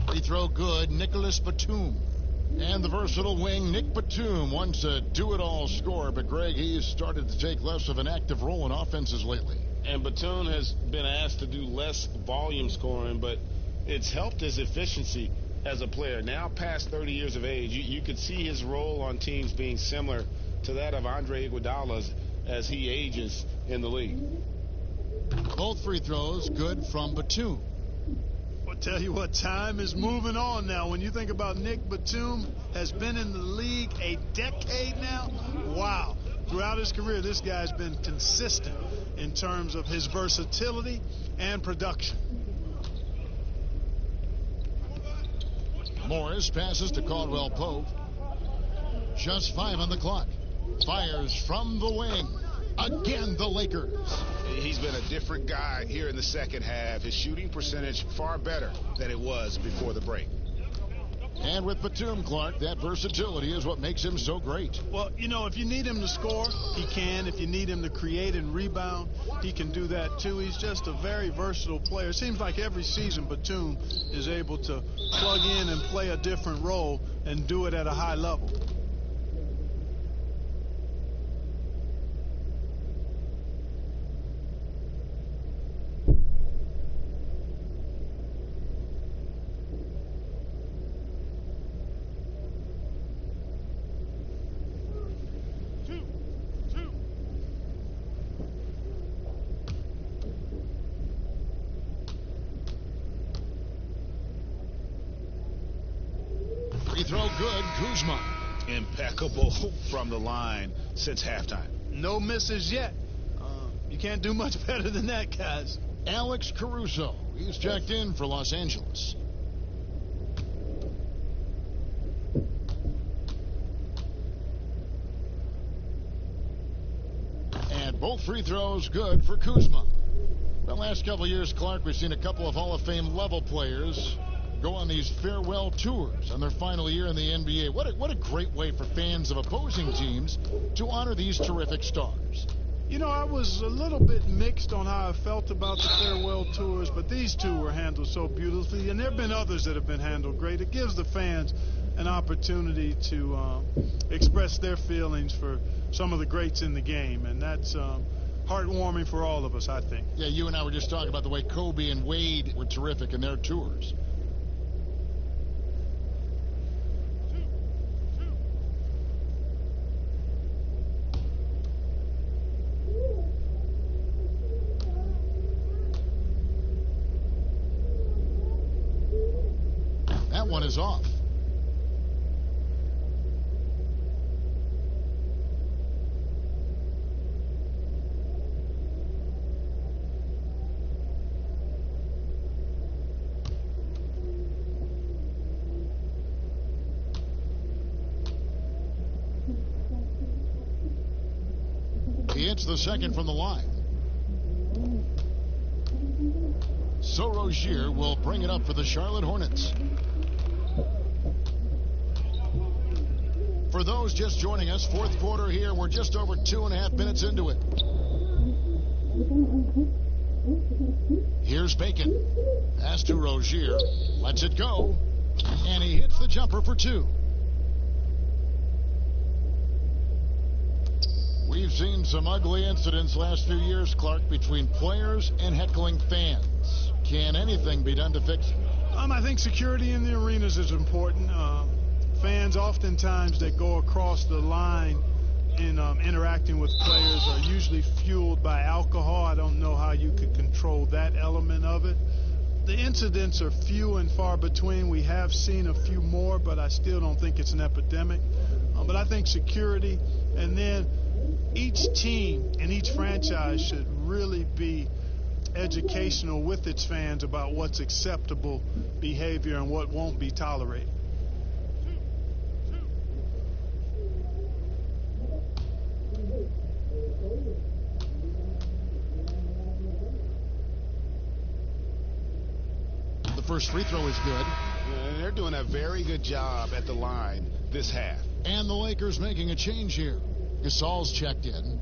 Free throw good, Nicholas Batum. And the versatile wing, Nick Batum, wants a do-it-all scorer, but Greg, he's started to take less of an active role in offenses lately. And Batum has been asked to do less volume scoring, but it's helped his efficiency as a player. Now past 30 years of age, you could see his role on teams being similar to that of Andre Iguodala's as he ages in the league. Both free throws good from Batum. I'll tell you what, time is moving on now. When you think about Nick Batum, has been in the league a decade now. Wow. Throughout his career, this guy's been consistent in terms of his versatility and production. Morris passes to Caldwell Pope. Just 5 on the clock. Fires from the wing. Again, the Lakers. He's been a different guy here in the second half. His shooting percentage far better than it was before the break. And with Batum, Clark, that versatility is what makes him so great. Well, you know, if you need him to score, he can. If you need him to create and rebound, he can do that too. He's just a very versatile player. It seems like every season Batum is able to plug in and play a different role and do it at a high level. Free throw good, Kuzma. Impeccable from the line since halftime. No misses yet. You can't do much better than that, guys. Alex Caruso. He's checked in for Los Angeles. And both free throws good for Kuzma. The last couple of years, Clark, we've seen a couple of Hall of Fame level players go on these farewell tours on their final year in the NBA. What a great way for fans of opposing teams to honor these terrific stars. You know, I was a little bit mixed on how I felt about the farewell tours, but these two were handled so beautifully, and there have been others that have been handled great. It gives the fans an opportunity to express their feelings for some of the greats in the game, and that's heartwarming for all of us, I think. Yeah, you and I were just talking about the way Kobe and Wade were terrific in their tours. That one is off. He hits the second from the line. So Rozier will bring it up for the Charlotte Hornets. For those just joining us, fourth quarter here. We're just over 2.5 minutes into it. Here's Bacon. Pass to Rozier. Lets it go. And he hits the jumper for 2. We've seen some ugly incidents last few years, Clark, between players and heckling fans. Can anything be done to fix it? I think security in the arenas is important. Fans oftentimes that go across the line in interacting with players are usually fueled by alcohol. I don't know how you could control that element of it. The incidents are few and far between. We have seen a few more, but I still don't think it's an epidemic. But I think security, and then each team and each franchise should really be educational with its fans about what's acceptable behavior and what won't be tolerated. The first free throw is good. They're doing a very good job at the line this half. And the Lakers making a change here. Gasol's checked in.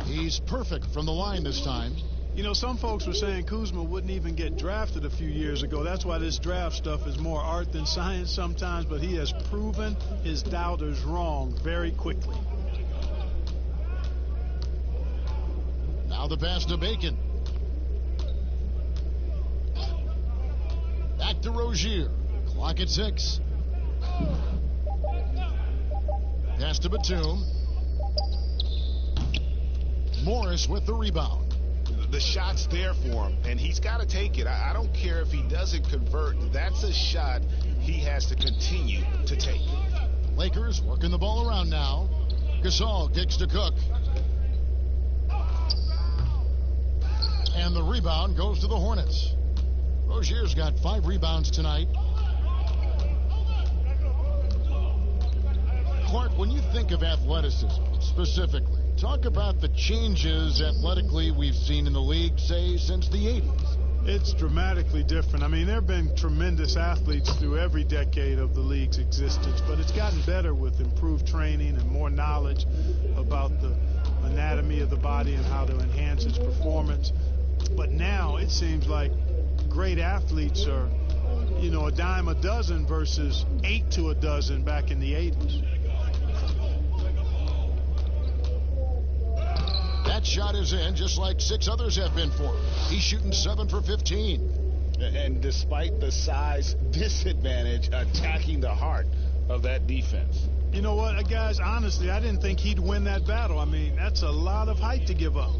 He's perfect from the line this time. You know, some folks were saying Kuzma wouldn't even get drafted a few years ago. That's why this draft stuff is more art than science sometimes, but he has proven his doubters wrong very quickly. Now the pass to Bacon. Back to Rozier. Clock at 6. Pass to Batum. Morris with the rebound. The shot's there for him, and he's got to take it. I don't care if he doesn't convert. That's a shot he has to continue to take. Lakers working the ball around now. Gasol kicks to Cook. And the rebound goes to the Hornets. Rozier's got 5 rebounds tonight. Clark, when you think of athleticism specifically, talk about the changes athletically we've seen in the league, say, since the 80s. It's dramatically different. I mean, there have been tremendous athletes through every decade of the league's existence, but it's gotten better with improved training and more knowledge about the anatomy of the body and how to enhance its performance. But now it seems like great athletes are, you know, a dime a dozen versus 8 to a dozen back in the 80s. That shot is in, just like 6 others have been for him. He's shooting 7 for 15. And despite the size disadvantage, attacking the heart of that defense. You know what, guys, honestly, I didn't think he'd win that battle. I mean, that's a lot of height to give up.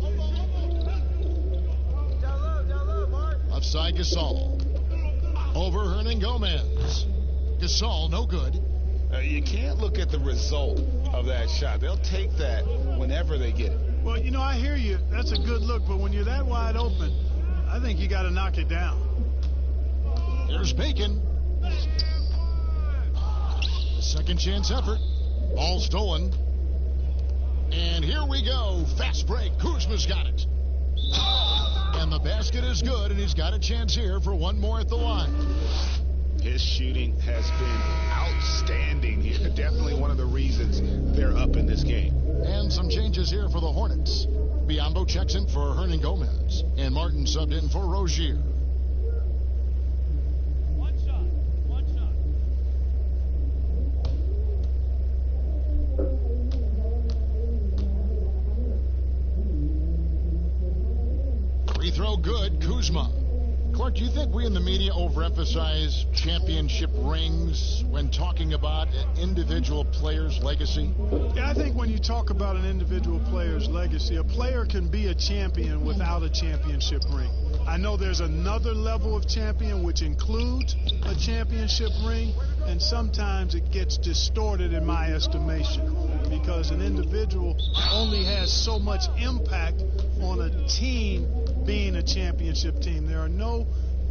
Offside Gasol. Over Hernangomez. Gasol, no good. You can't look at the result of that shot. They'll take that whenever they get it. Well, you know, I hear you. That's a good look, but when you're that wide open, I think you got to knock it down. Here's Bacon. Second chance effort. Ball stolen. And here we go. Fast break. Kuzma's got it. And the basket is good, and he's got a chance here for one more at the line. His shooting has been outstanding here. Definitely one of the reasons they're up in this game. And some changes here for the Hornets. Biyombo checks in for Hernangomez. And Martin subbed in for Rozier. One shot. Free throw good. Kuzma. Clark, do you think we in the media overemphasize championship rings when talking about an individual player's legacy? Yeah, I think when you talk about an individual player's legacy, a player can be a champion without a championship ring. I know there's another level of champion which includes a championship ring, and sometimes it gets distorted in my estimation because an individual only has so much impact on a team being a championship team. There are no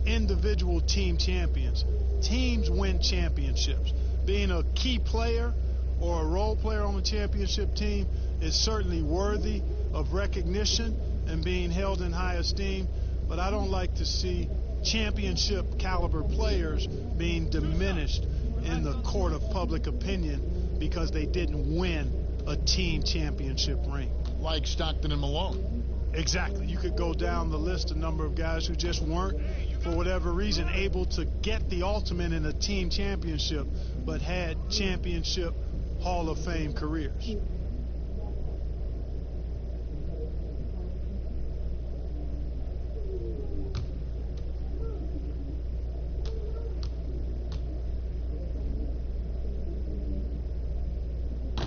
individual team champions. Teams win championships. Being a key player or a role player on a championship team is certainly worthy of recognition and being held in high esteem, but I don't like to see championship caliber players being diminished in the court of public opinion because they didn't win a team championship ring. Like Stockton and Malone. Exactly. You could go down the list, a number of guys who just weren't, for whatever reason, able to get the ultimate in a team championship, but had championship Hall of Fame careers.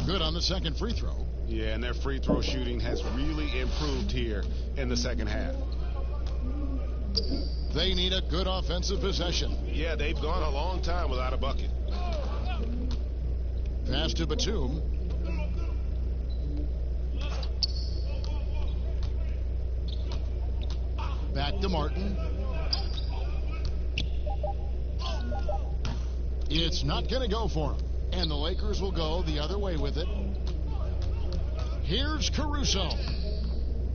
Good on the second free throw. Yeah, and their free throw shooting has really improved here in the second half. They need a good offensive possession. Yeah, they've gone a long time without a bucket. Pass to Batum. Back to Martin. It's not going to go for him. And the Lakers will go the other way with it. Here's Caruso.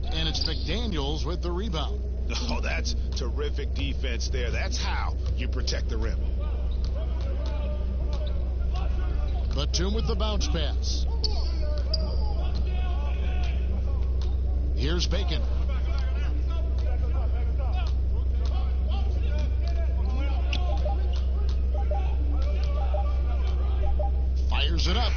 And it's McDaniels with the rebound. Oh, that's terrific defense there. That's how you protect the rim. Batum with the bounce pass. Here's Bacon. Fires it up.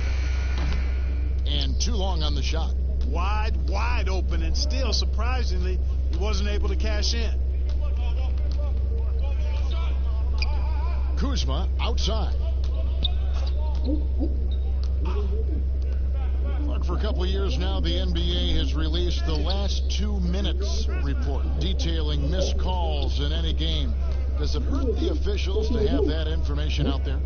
And too long on the shot. Wide open, and still, surprisingly, he wasn't able to cash in. Kuzma outside. For a couple of years now, the NBA has released the last 2 minutes report detailing missed calls in any game. Does it hurt the officials to have that information out there?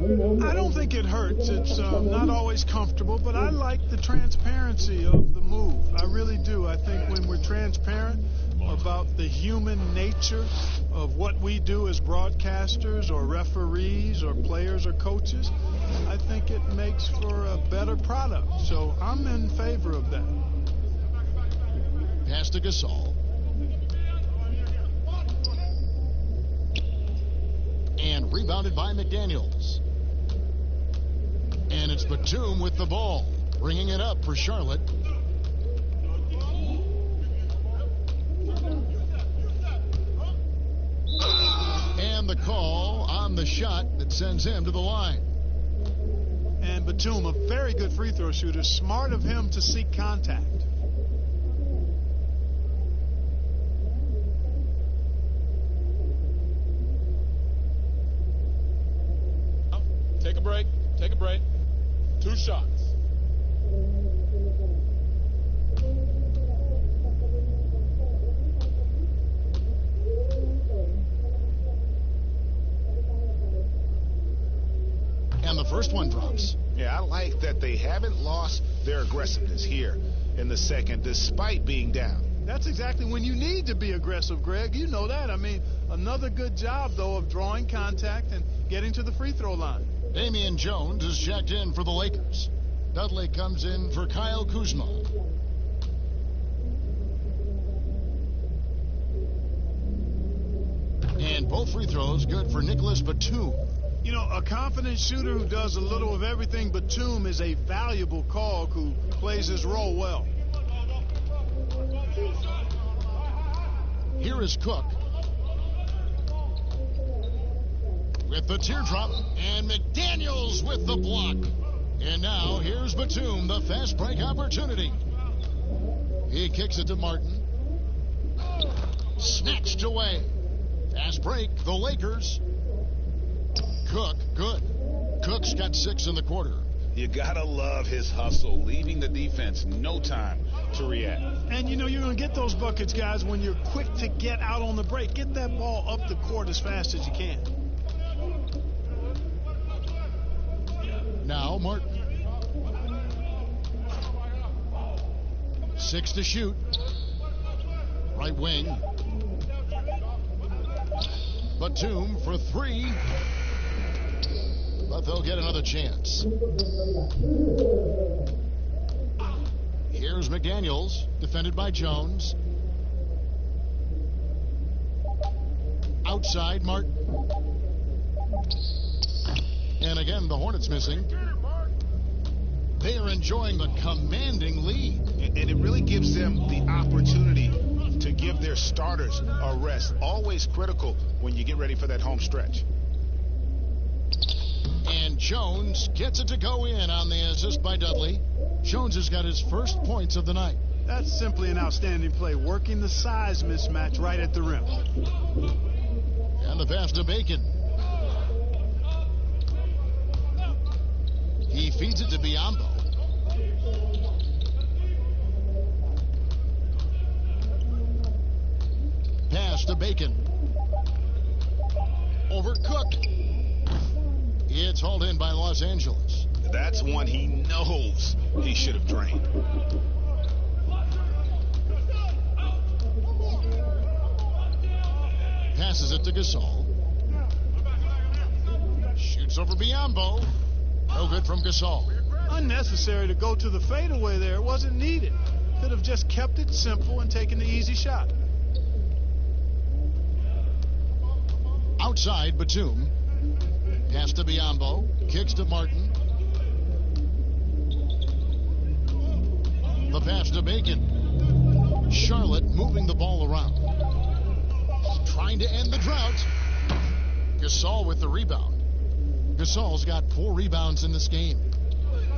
I don't think it hurts. It's not always comfortable, but I like the transparency of the move. I really do. I think when we're transparent about the human nature of what we do as broadcasters or referees or players or coaches, I think it makes for a better product. So I'm in favor of that. Pass to Gasol. And rebounded by McDaniels. And it's Batum with the ball, bringing it up for Charlotte. And the call on the shot that sends him to the line. And Batum, a very good free throw shooter. Smart of him to seek contact. Take a break. Take a break. 2 shots. And the first one drops. Yeah, I like that they haven't lost their aggressiveness here in the second, despite being down. That's exactly when you need to be aggressive, Greg. You know that. I mean, another good job, though, of drawing contact and getting to the free throw line. Damian Jones is checked in for the Lakers. Dudley comes in for Kyle Kuzma. And both free throws good for Nicholas Batum. You know, a confident shooter who does a little of everything. Batum is a valuable cog who plays his role well. Here is Cook. With the teardrop, and McDaniels with the block. And now here's Batum, the fast break opportunity. He kicks it to Martin. Snatched away. Fast break, the Lakers. Cook, good. Cook's got 6 in the quarter. You gotta love his hustle, leaving the defense no time to react. And you know you're going to get those buckets, guys, when you're quick to get out on the break. Get that ball up the court as fast as you can. Now Martin. 6 to shoot. Right wing. Batum for 3. But they'll get another chance. Here's McDaniels, defended by Jones. Outside, Martin. And again, the Hornets missing. They are enjoying the commanding lead. And it really gives them the opportunity to give their starters a rest. Always critical when you get ready for that home stretch. And Jones gets it to go in on the assist by Dudley. Jones has got his first points of the night. That's simply an outstanding play, working the size mismatch right at the rim. And the pass to Bacon. He feeds it to Biyombo. Pass to Bacon. Over Cook. It's hauled in by Los Angeles. That's one he knows he should have drained. Passes it to Gasol. Shoots over Biyombo. No good from Gasol. Unnecessary to go to the fadeaway there. It wasn't needed. Could have just kept it simple and taken the easy shot. Outside, Batum. Pass to Biyombo. Kicks to Martin. The pass to Bacon. Charlotte moving the ball around. Trying to end the drought. Gasol with the rebound. Gasol's got 4 rebounds in this game.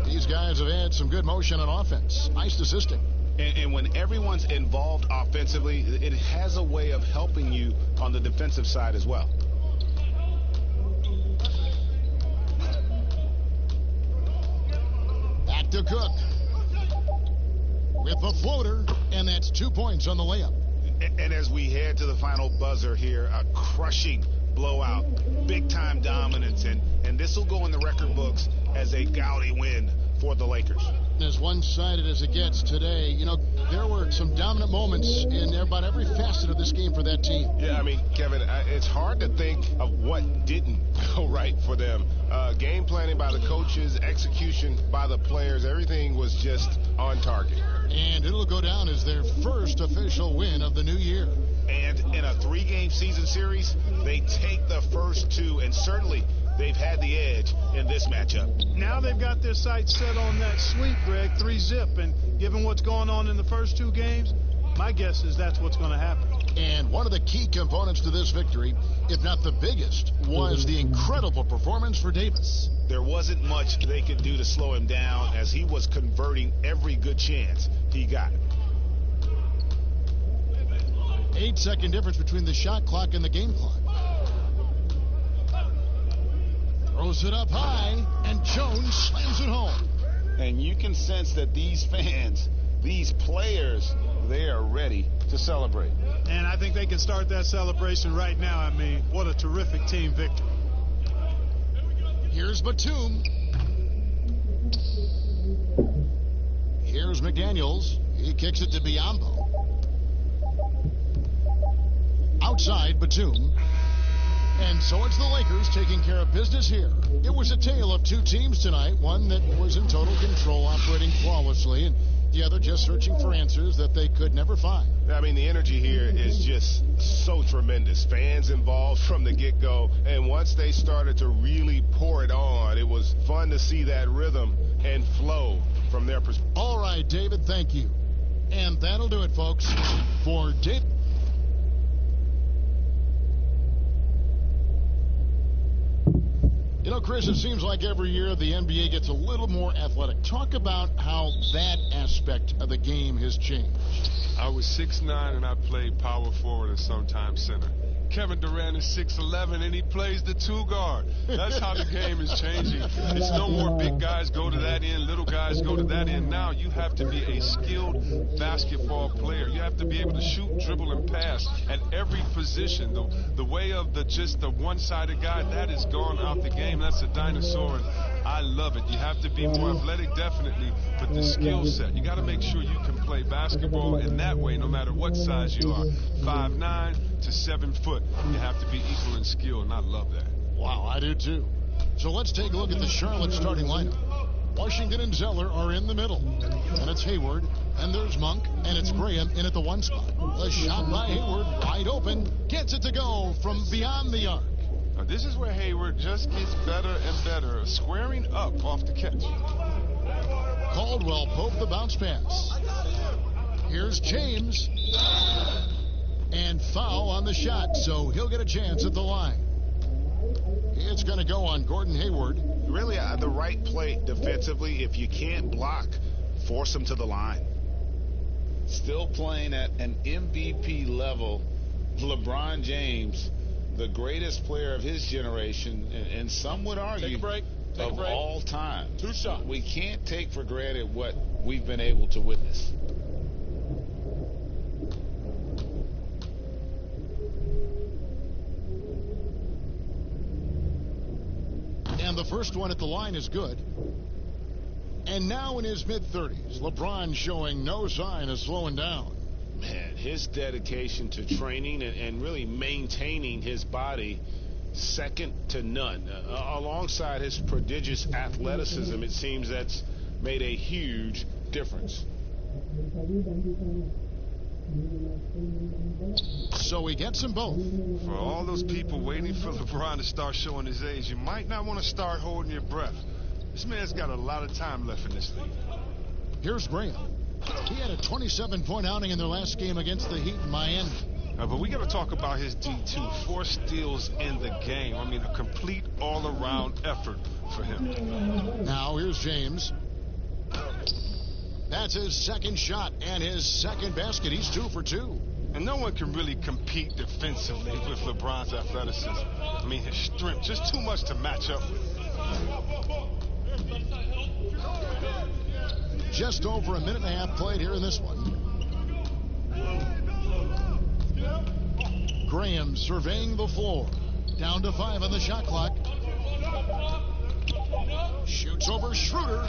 These guys have had some good motion on offense. Nice assisting. And when everyone's involved offensively, it has a way of helping you on the defensive side as well. Back to Cook. With the floater, and that's 2 points on the layup. And as we head to the final buzzer here, a crushing blowout, big-time dominance, and this will go in the record books as a gaudy win for the Lakers. As one-sided as it gets today, you know, there were some dominant moments in about every facet of this game for that team. Yeah, I mean, Kevin, it's hard to think of what didn't go right for them. Game planning by the coaches, execution by the players, everything was just on target. And it'll go down as their first official win of the new year. And in a 3-game season series, they take the first 2, and certainly they've had the edge in this matchup. Now they've got their sights set on that sweep, Greg, 3-zip, and given what's going on in the first 2 games, my guess is that's what's going to happen. And one of the key components to this victory, if not the biggest, was the incredible performance for Davis. There wasn't much they could do to slow him down as he was converting every good chance he got. 8-second difference between the shot clock and the game clock. Throws it up high, and Jones slams it home. And you can sense that these fans, these players, they are ready to celebrate. And I think they can start that celebration right now. I mean, what a terrific team victory. Here's Batum. Here's McDaniels. He kicks it to Biyombo. Outside, Batum. And so it's the Lakers taking care of business here. It was a tale of 2 teams tonight. One that was in total control, operating flawlessly, and the other just searching for answers that they could never find. I mean, the energy here is just so tremendous. Fans involved from the get-go, and once they started to really pour it on, it was fun to see that rhythm and flow from their perspective. All right, David, thank you. And that'll do it, folks, for David. You know, Chris, it seems like every year the NBA gets a little more athletic. Talk about how that aspect of the game has changed. I was 6'9", and I played power forward and sometimes center. Kevin Durant is 6'11", and he plays the 2 guard. That's how the game is changing. It's no more big guys go to that end, little guys go to that end. Now you have to be a skilled basketball player. You have to be able to shoot, dribble, and pass at every position. The way of just the one-sided guy, that has gone out the game. That's a dinosaur, and I love it. You have to be more athletic, definitely, but the skill set. You got to make sure you can play basketball in that way, no matter what size you are. 5'9" to 7 foot. You have to be equal in skill, and I love that. Wow, I do too. So let's take a look at the Charlotte starting lineup. Washington and Zeller are in the middle. And it's Hayward, And there's Monk, and it's Graham in at the 1 spot. The shot by Hayward, wide open, gets it to go from beyond the arc. Now, this is where Hayward just gets better and better, squaring up off the catch. Caldwell Pope the bounce pass. Here's James. And foul on the shot, so he'll get a chance at the line. It's going to go on Gordon Hayward. Really the right play defensively. If you can't block, force him to the line. Still playing at an MVP level, LeBron James, the greatest player of his generation, and some would argue of all time. 2 shots. We can't take for granted what we've been able to witness. And the first one at the line is good. And now in his mid-30s, LeBron showing no sign of slowing down. Man, his dedication to training and really maintaining his body, second to none. Alongside his prodigious athleticism, it seems that's made a huge difference. So he gets them both. For all those people waiting for LeBron to start showing his age, you might not want to start holding your breath. This man's got a lot of time left in this league. Here's Graham. He had a 27-point outing in their last game against the Heat in Miami. But we got to talk about his D2. 4 steals in the game. I mean, a complete all-around effort for him. Now here's James. That's his second shot and his second basket. He's 2 for 2. And no one can really compete defensively with LeBron's athleticism. I mean, his strength, just too much to match up with. Just over a minute and a half played here in this one. Graham surveying the floor. Down to 5 on the shot clock. Shoots over Schroeder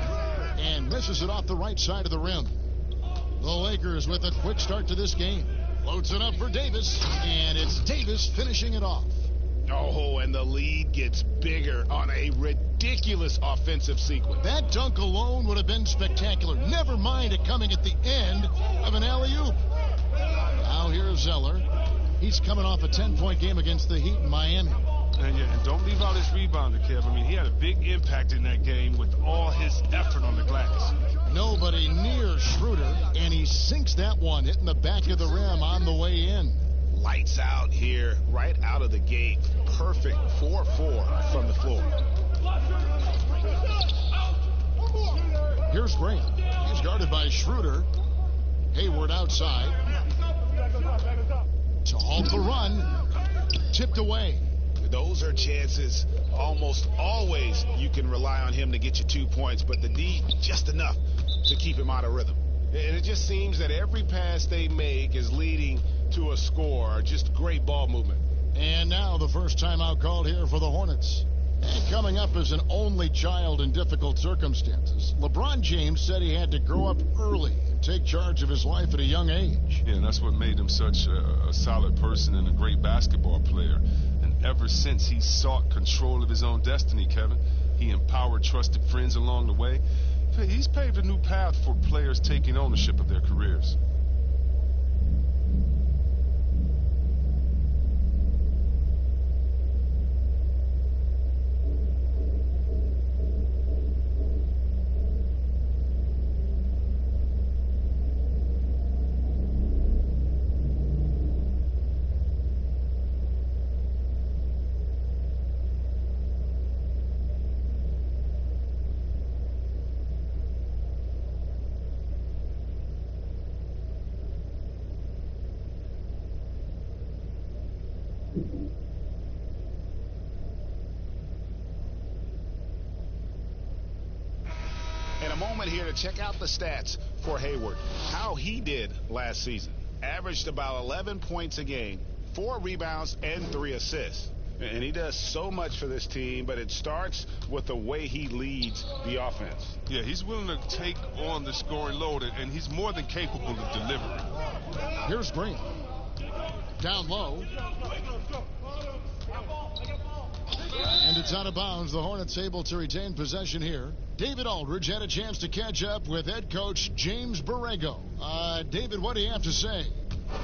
and misses it off the right side of the rim. The Lakers with a quick start to this game. Floats it up for Davis, and it's Davis finishing it off. Oh, and the lead gets bigger on a ridiculous offensive sequence. That dunk alone would have been spectacular. Never mind it coming at the end of an alley-oop. Now here's Zeller. He's coming off a 10-point game against the Heat in Miami. And don't leave out his rebounder, Kev. I mean, he had a big impact in that game with all his effort on the glass. Nobody near Schroeder, and he sinks that one, hitting the back of the rim on the way in. Lights out here, right out of the gate. Perfect 4-4 from the floor. Here's Graham. He's guarded by Schroeder. Hayward outside. To halt the run. Tipped away. Those are chances. Almost always you can rely on him to get you 2 points, but the D, just enough to keep him out of rhythm. And it just seems that every pass they make is leading to a score. Just great ball movement. And now the first timeout called here for the Hornets. And coming up as an only child in difficult circumstances, LeBron James said he had to grow up early and take charge of his life at a young age. Yeah, and that's what made him such a solid person and a great basketball player. And ever since he sought control of his own destiny, Kevin, he empowered trusted friends along the way. He's paved a new path for players taking ownership of their careers. And a moment here to check out the stats for Hayward. How he did last season. Averaged about 11 points a game, 4 rebounds, and 3 assists. And he does so much for this team, but it starts with the way he leads the offense. Yeah, he's willing to take on the scoring load, and he's more than capable of delivering. Here's Graham. Down low. And it's out of bounds. The Hornets able to retain possession here. David Aldridge had a chance to catch up with head coach James Borrego. David, what do you have to say?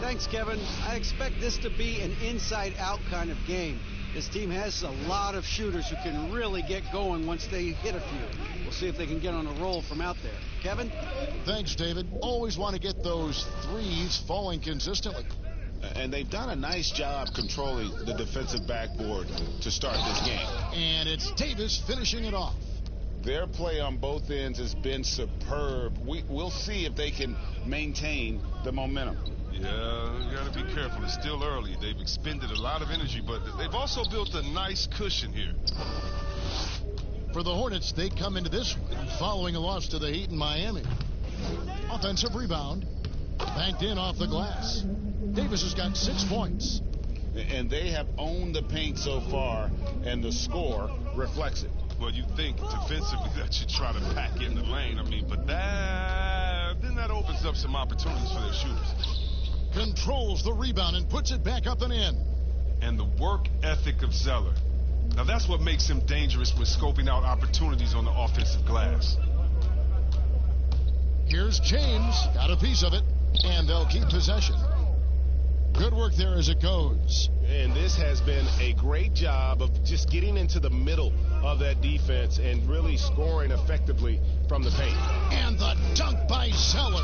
Thanks, Kevin. I expect this to be an inside-out kind of game. This team has a lot of shooters who can really get going once they hit a few. We'll see if they can get on a roll from out there. Kevin? Thanks, David. Always want to get those threes falling consistently. And they've done a nice job controlling the defensive backboard to start this game. And it's Davis finishing it off. Their play on both ends has been superb. We'll see if they can maintain the momentum. Yeah, you got to be careful. It's still early. They've expended a lot of energy, but they've also built a nice cushion here. For the Hornets, they come into this one following a loss to the Heat in Miami. Offensive rebound. Banked in off the glass. Davis has got 6 points. And they have owned the paint so far, and the score reflects it. Well, you think defensively that you try to pack in the lane. But then that opens up some opportunities for their shooters. Controls the rebound and puts it back up and in. And the work ethic of Zeller. Now, that's what makes him dangerous with scoping out opportunities on the offensive glass. Here's James. Got a piece of it. And they'll keep possession. Good work there as it goes. And this has been a great job of just getting into the middle of that defense and really scoring effectively from the paint. And the dunk by Zeller.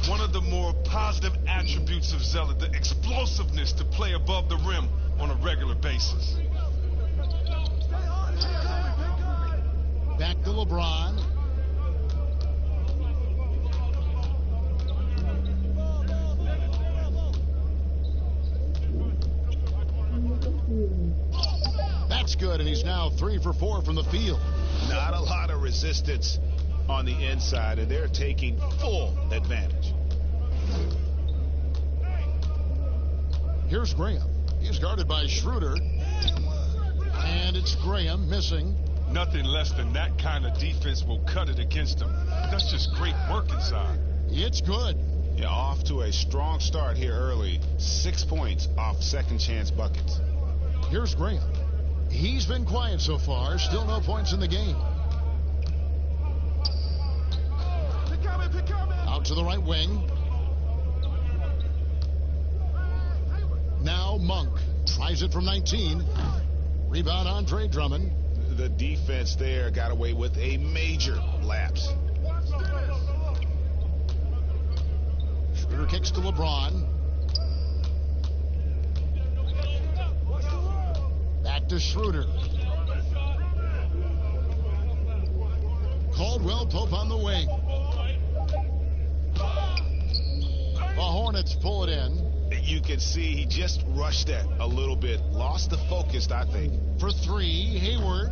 One of the more positive attributes of Zeller, the explosiveness to play above the rim on a regular basis. Back to LeBron. That's good, and he's now 3 for 4 from the field. Not a lot of resistance on the inside, and they're taking full advantage. Here's Graham. He's guarded by Schroeder. And it's Graham missing. Nothing less than that kind of defense will cut it against them. That's just great work inside. It's good. Yeah, off to a strong start here early. 6 points off second chance buckets. Here's Graham. He's been quiet so far. Still no points in the game. Out to the right wing. Now Monk tries it from 19. Rebound Andre Drummond. The defense there got away with a major lapse. Schroeder kicks to LeBron. Back to Schroeder. Caldwell Pope on the wing. The Hornets pull it in. You can see he just rushed that a little bit. Lost the focus, I think. For 3, Hayward.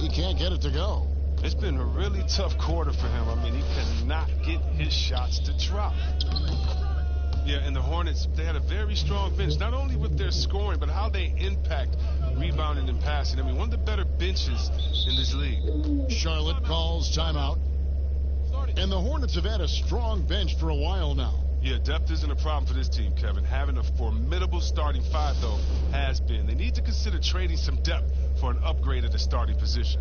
He can't get it to go. It's been a really tough quarter for him. He cannot get his shots to drop. Yeah, and the Hornets, they had a very strong bench, not only with their scoring, but how they impact rebounding and passing. One of the better benches in this league. Charlotte calls timeout. And the Hornets have had a strong bench for a while now. Yeah, depth isn't a problem for this team, Kevin. Having a formidable starting 5, though, has been. They need to consider trading some depth for an upgrade at the starting position.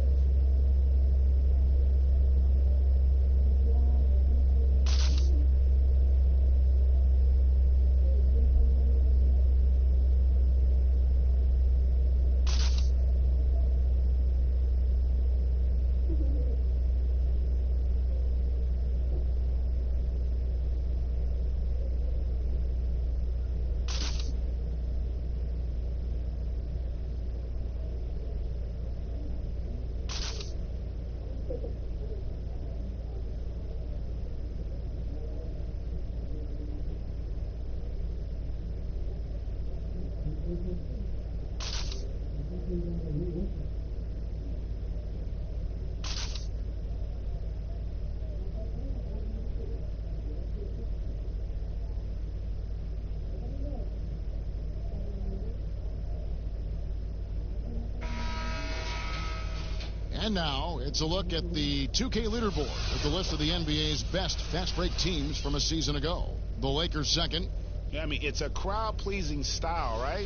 And now it's a look at the 2K leaderboard with the list of the NBA's best fast break teams from a season ago. The Lakers second. Yeah, it's a crowd-pleasing style, right?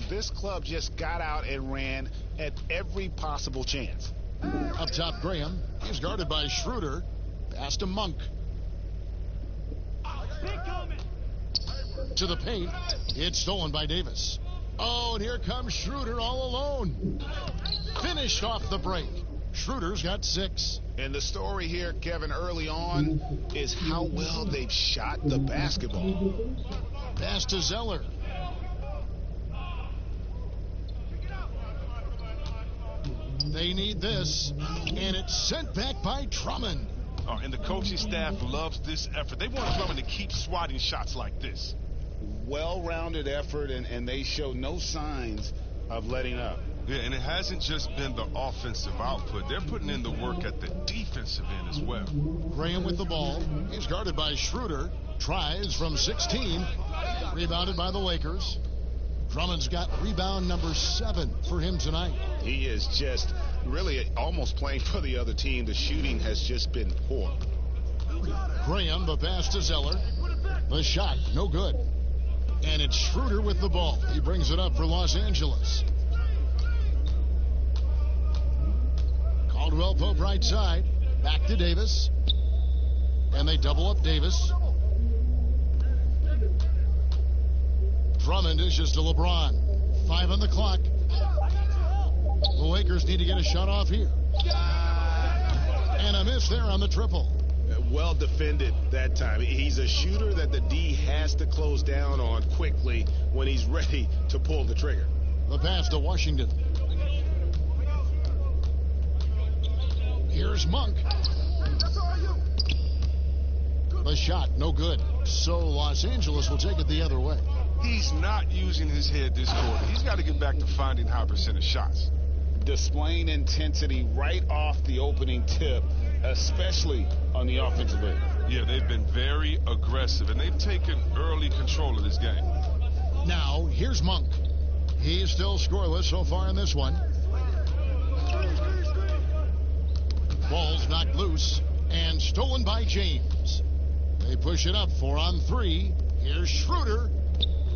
This club just got out and ran at every possible chance. Up top, Graham. He's guarded by Schroeder. Pass to Monk. To the paint. It's stolen by Davis. Oh, and here comes Schroeder all alone. Finished off the break. Schroeder's got 6. And the story here, Kevin, early on is how well they've shot the basketball. Pass to Zeller. They need this, and it's sent back by Drummond. And the coaching staff loves this effort. They want Drummond to keep swatting shots like this. Well-rounded effort, and they show no signs of letting up. Yeah, and it hasn't just been the offensive output. They're putting in the work at the defensive end as well. Graham with the ball. He's guarded by Schroeder. Tries from 16. Rebounded by the Lakers. Drummond's got rebound number 7 for him tonight. He is just really almost playing for the other team. The shooting has just been poor. Graham, the pass to Zeller. The shot, no good. And it's Schroeder with the ball. He brings it up for Los Angeles. Caldwell Pope right side. Back to Davis. And they double up Davis. Drummond dishes to LeBron. 5 on the clock. The Lakers need to get a shot off here. And a miss there on the triple. Well defended that time. He's a shooter that the D has to close down on quickly when he's ready to pull the trigger. The pass to Washington. Here's Monk. The shot, no good. So Los Angeles will take it the other way. He's not using his head this quarter. He's got to get back to finding high percentage shots. Displaying intensity right off the opening tip, especially on the offensive end. Yeah, they've been very aggressive, and they've taken early control of this game. Now, here's Monk. He's still scoreless so far in this one. Ball's knocked loose and stolen by James. They push it up 4 on 3. Here's Schroeder.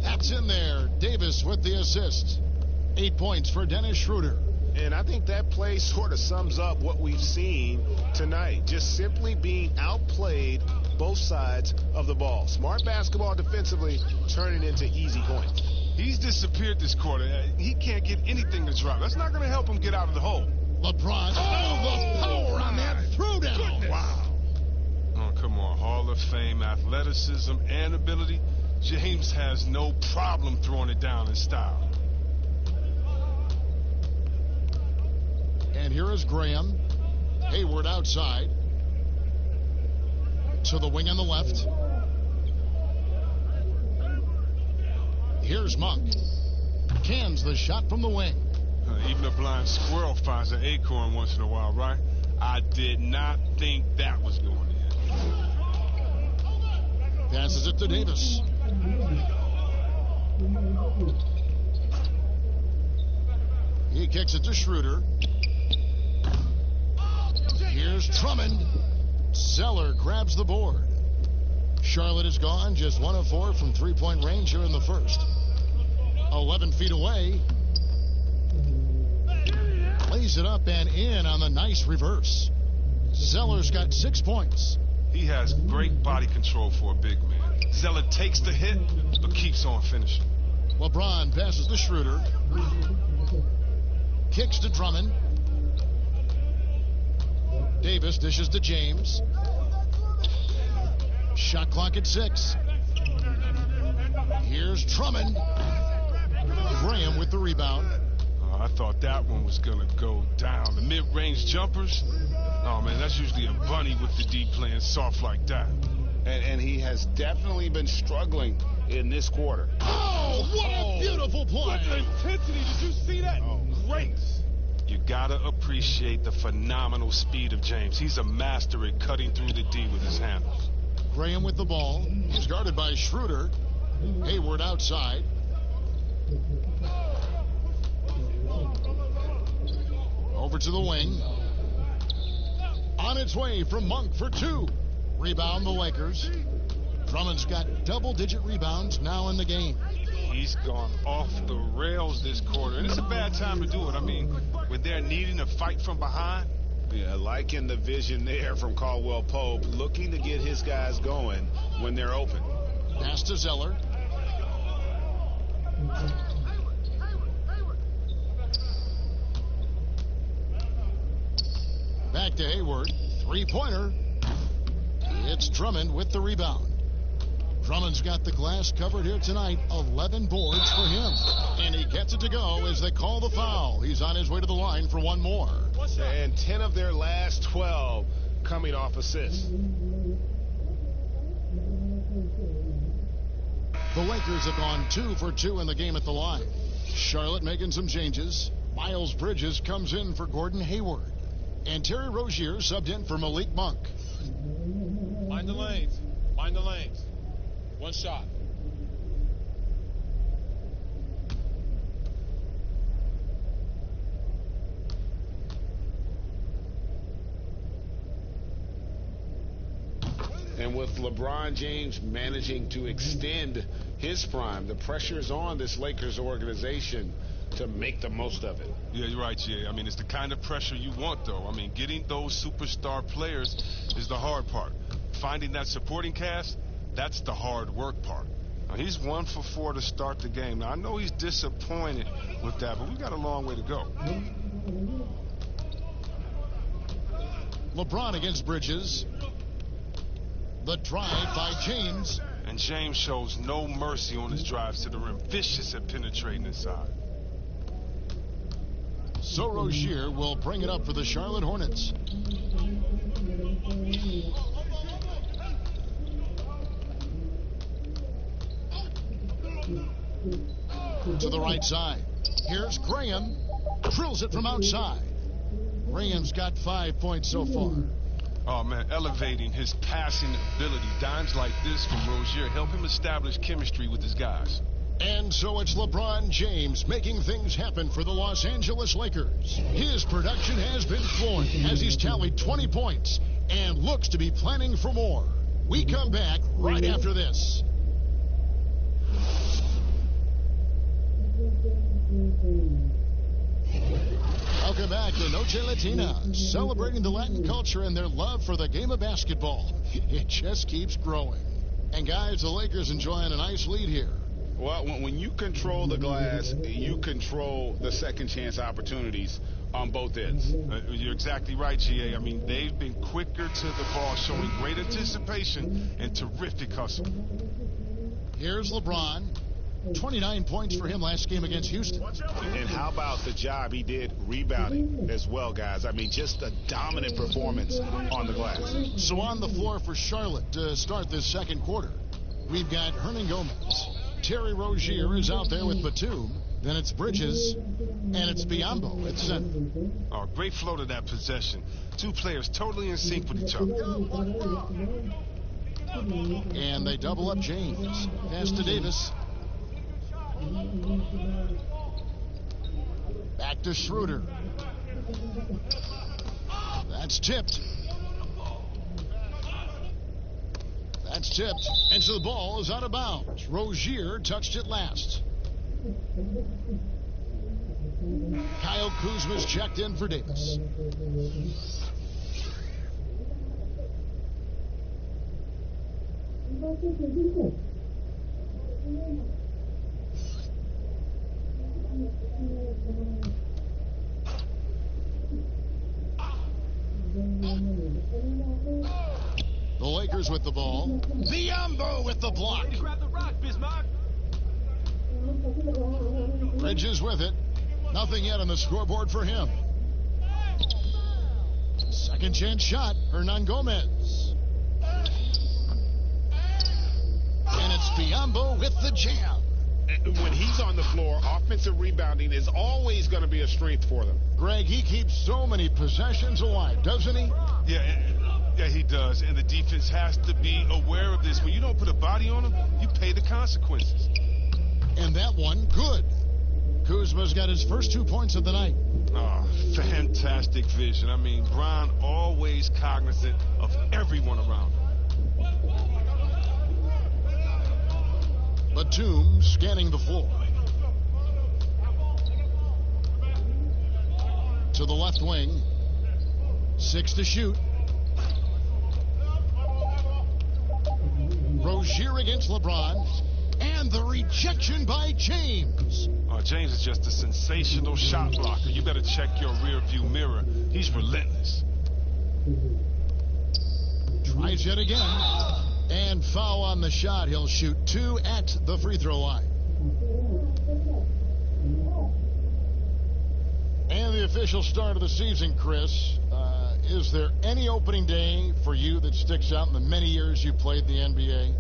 That's in there. Davis with the assist. 8 points for Dennis Schroeder. And I think that play sort of sums up what we've seen tonight. Just simply being outplayed both sides of the ball. Smart basketball defensively turning into easy points. He's disappeared this quarter. He can't get anything to drop. That's not going to help him get out of the hole. LeBron. Oh, the power on that throwdown. Wow. Oh, come on. Hall of Fame athleticism and ability. James has no problem throwing it down in style. And here is Graham. Hayward outside. To the wing on the left. Here's Monk. Cans the shot from the wing. Even a blind squirrel finds an acorn once in a while, right? I did not think that was going in. Passes it to Davis. He kicks it to Schroeder. Here's Drummond. Zeller grabs the board. Charlotte is gone, just 1 of 4 from three-point range here in the first. 11 feet away. Lays it up and in on the nice reverse. Zeller's got 6 points. He has great body control for a big man. Zeller takes the hit, but keeps on finishing. LeBron passes to Schroeder. Kicks to Drummond. Davis dishes to James. Shot clock at 6. Here's Drummond. Graham with the rebound. I thought that one was going to go down. The mid-range jumpers, oh, man, that's usually a bunny with the D playing soft like that. And he has definitely been struggling in this quarter. Oh, what a beautiful play. What intensity. Did you see that? Oh, great. You got to appreciate the phenomenal speed of James. He's a master at cutting through the D with his handles. Graham with the ball. He's guarded by Schroeder. Hayward outside. Over to the wing. On its way from Monk for 2. Rebound the Lakers. Drummond's got double-digit rebounds now in the game. He's gone off the rails this quarter, and it's a bad time to do it. I mean, when they're needing a fight from behind. Yeah, liking the vision there from Caldwell Pope, looking to get his guys going when they're open. Pass to Zeller. Back to Hayward. Three-pointer. It's Drummond with the rebound. Drummond's got the glass covered here tonight. 11 boards for him. And he gets it to go as they call the foul. He's on his way to the line for one more. And 10 of their last 12 coming off assists. The Lakers have gone 2 for 2 in the game at the line. Charlotte making some changes. Miles Bridges comes in for Gordon Hayward. And Terry Rozier subbed in for Malik Monk. Mind the lanes. Mind the lanes. One shot. And with LeBron James managing to extend his prime, the pressure is on this Lakers organization to make the most of it. Yeah, you're right, Jay. I mean, it's the kind of pressure you want, though. I mean, getting those superstar players is the hard part. Finding that supporting cast, that's the hard work part. Now, he's 1 for 4 to start the game. Now, I know he's disappointed with that, but we've got a long way to go. LeBron against Bridges. The drive by James. And James shows no mercy on his drives to the rim. Vicious at penetrating inside. So Rozier will bring it up for the Charlotte Hornets. To the right side. Here's Graham. Drills it from outside. Graham's got 5 points so far. Oh, man, elevating his passing ability. Dimes like this from Rozier help him establish chemistry with his guys. And so it's LeBron James making things happen for the Los Angeles Lakers. His production has been flowing as he's tallied 20 points and looks to be planning for more. We come back right after this. Welcome back to Noche Latina, celebrating the Latin culture and their love for the game of basketball. It just keeps growing. And guys, the Lakers enjoying a nice lead here. Well, when you control the glass, you control the second chance opportunities on both ends. You're exactly right, G.A. I mean, they've been quicker to the ball, showing great anticipation and terrific hustle. Here's LeBron. 29 points for him last game against Houston. And how about the job he did rebounding as well, guys? I mean, just a dominant performance on the glass. So on the floor for Charlotte to start this second quarter, we've got Hernan Gomez. Terry Rozier is out there with Batum. Then it's Bridges, and it's Biyombo at center. Oh, great flow to that possession. Two players totally in sync with each other. And they double up James. Pass to Davis. Back to Schroeder. That's tipped. That's tipped. And so the ball is out of bounds. Rozier touched it last. Kyle Kuzma's checked in for Davis. The Lakers with the ball. Biyombo with the block. Grab the rock, Bismarck. Bridges with it. Nothing yet on the scoreboard for him. Second chance shot. Hernan Gomez. And it's Biyombo with the jam. When he's on the floor, offensive rebounding is always going to be a strength for them. Greg, he keeps so many possessions alive, doesn't he? Yeah, he does. And the defense has to be aware of this. When you don't put a body on him, you pay the consequences. And that one, good. Kuzma's got his first 2 points of the night. Oh, fantastic vision. I mean, Bron always cognizant of everyone around him. Batum scanning the floor. To the left wing. 6 to shoot. Rozier against LeBron. And the rejection by James. James is just a sensational shot blocker. You better check your rear view mirror. He's relentless. Tries yet again. And foul on the shot. He'll shoot 2 at the free throw line. And the official start of the season, Chris. Is there any opening day for you that sticks out in the many years you played in the NBA?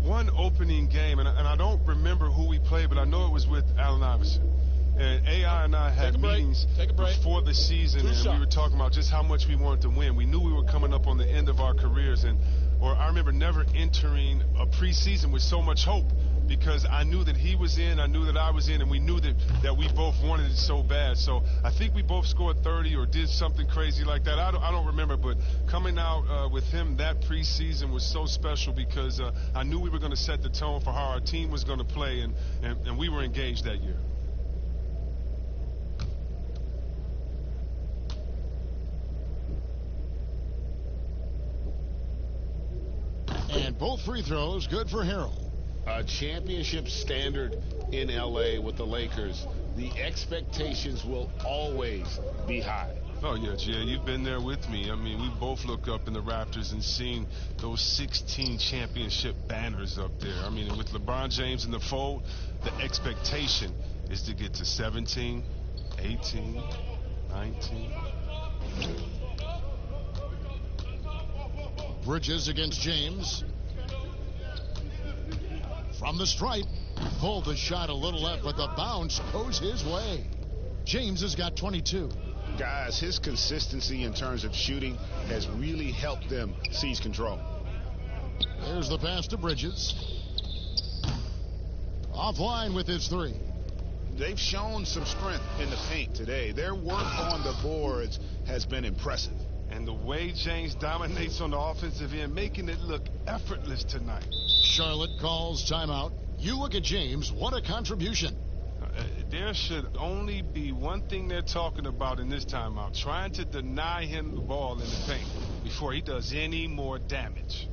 One opening game, and I don't remember who we played, but I know it was with Allen Iverson. And AI and I had meetings before the season, and we were talking about just how much we wanted to win. We knew we were coming up on the end of our careers, or I remember never entering a preseason with so much hope, because I knew that he was in, I knew that I was in, and we knew that we both wanted it so bad. So I think we both scored 30 or did something crazy like that. I don't remember, but coming out with him that preseason was so special, because I knew we were going to set the tone for how our team was going to play, and we were engaged that year. And both free throws good for Harrell. A championship standard in LA with the Lakers. The expectations will always be high. Oh, yeah, Jay, you've been there with me. I mean, we both look up in the rafters and seen those 16 championship banners up there. I mean, with LeBron James in the fold, the expectation is to get to 17, 18, 19. Bridges against James. From the stripe. Pulled the shot a little left, but the bounce goes his way. James has got 22. Guys, his consistency in terms of shooting has really helped them seize control. There's the pass to Bridges. Offline with his 3. They've shown some strength in the paint today. Their work on the boards has been impressive. And the way James dominates on the offensive end, making it look effortless tonight. Charlotte calls timeout. You look at James, what a contribution. There should only be one thing they're talking about in this timeout, trying to deny him the ball in the paint before he does any more damage.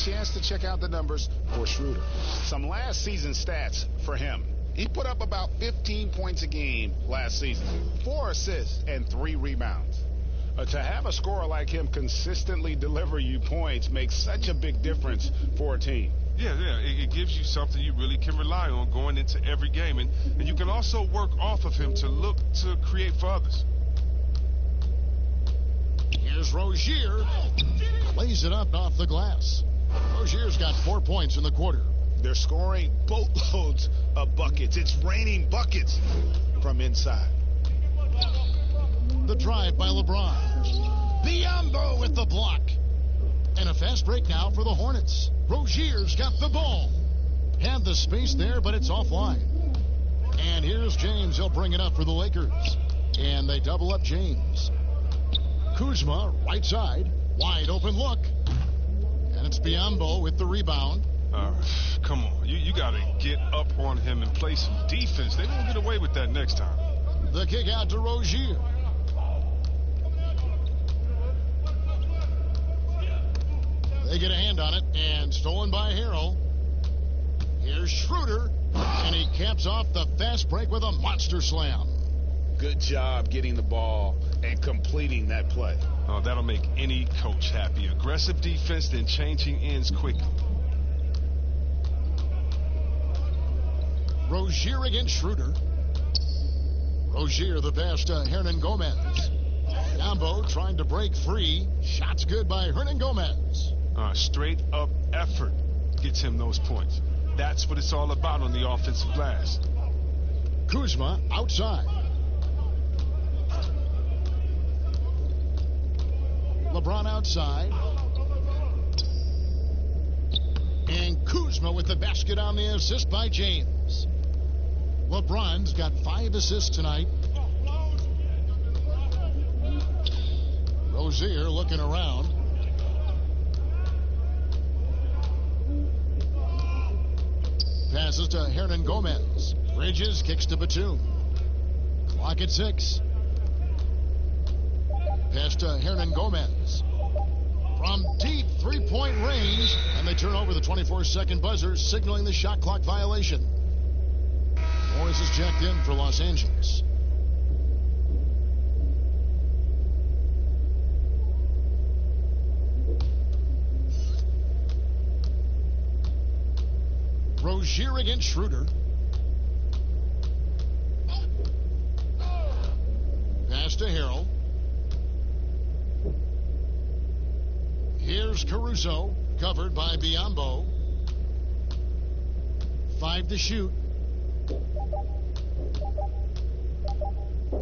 Chance to check out the numbers for Schroeder. Some last season stats for him. He put up about 15 points a game last season, 4 assists and 3 rebounds. To have a scorer like him consistently deliver you points makes such a big difference for a team. Yeah, it gives you something you really can rely on going into every game, and you can also work off of him to look to create for others. Here's Rozier. Lays it up off the glass. Rozier's got 4 points in the quarter. They're scoring boatloads of buckets. It's raining buckets from inside. The drive by LeBron. Biombo with the block. And a fast break now for the Hornets. Rozier's got the ball. Had the space there, but it's offline. And here's James. He'll bring it up for the Lakers. And they double up James. Kuzma, right side. Wide open look. And it's Biombo with the rebound. Come on. You got to get up on him and play some defense. They won't get away with that next time. The kick out to Rozier. They get a hand on it, and stolen by Harrell. Here's Schroeder, and he caps off the fast break with a monster slam. Good job getting the ball and completing that play. Oh, that'll make any coach happy. Aggressive defense, then changing ends quickly. Rozier against Schroeder. Rozier the pass to Hernan Gomez. Yambo trying to break free. Shots good by Hernan Gomez. Straight up effort gets him those points. That's what it's all about on the offensive glass. Kuzma outside. LeBron outside. And Kuzma with the basket on the assist by James. LeBron's got 5 assists tonight. Rozier looking around. Passes to Hernan Gomez. Bridges kicks to Batum. Clock at 6. Pass to Hernan Gomez. From deep three-point range. And they turn over the 24-second buzzer, signaling the shot clock violation. Morris is checked in for Los Angeles. Rozier against Schroeder. Pass to Harrell. Here's Caruso, covered by Biyombo. 5 to shoot.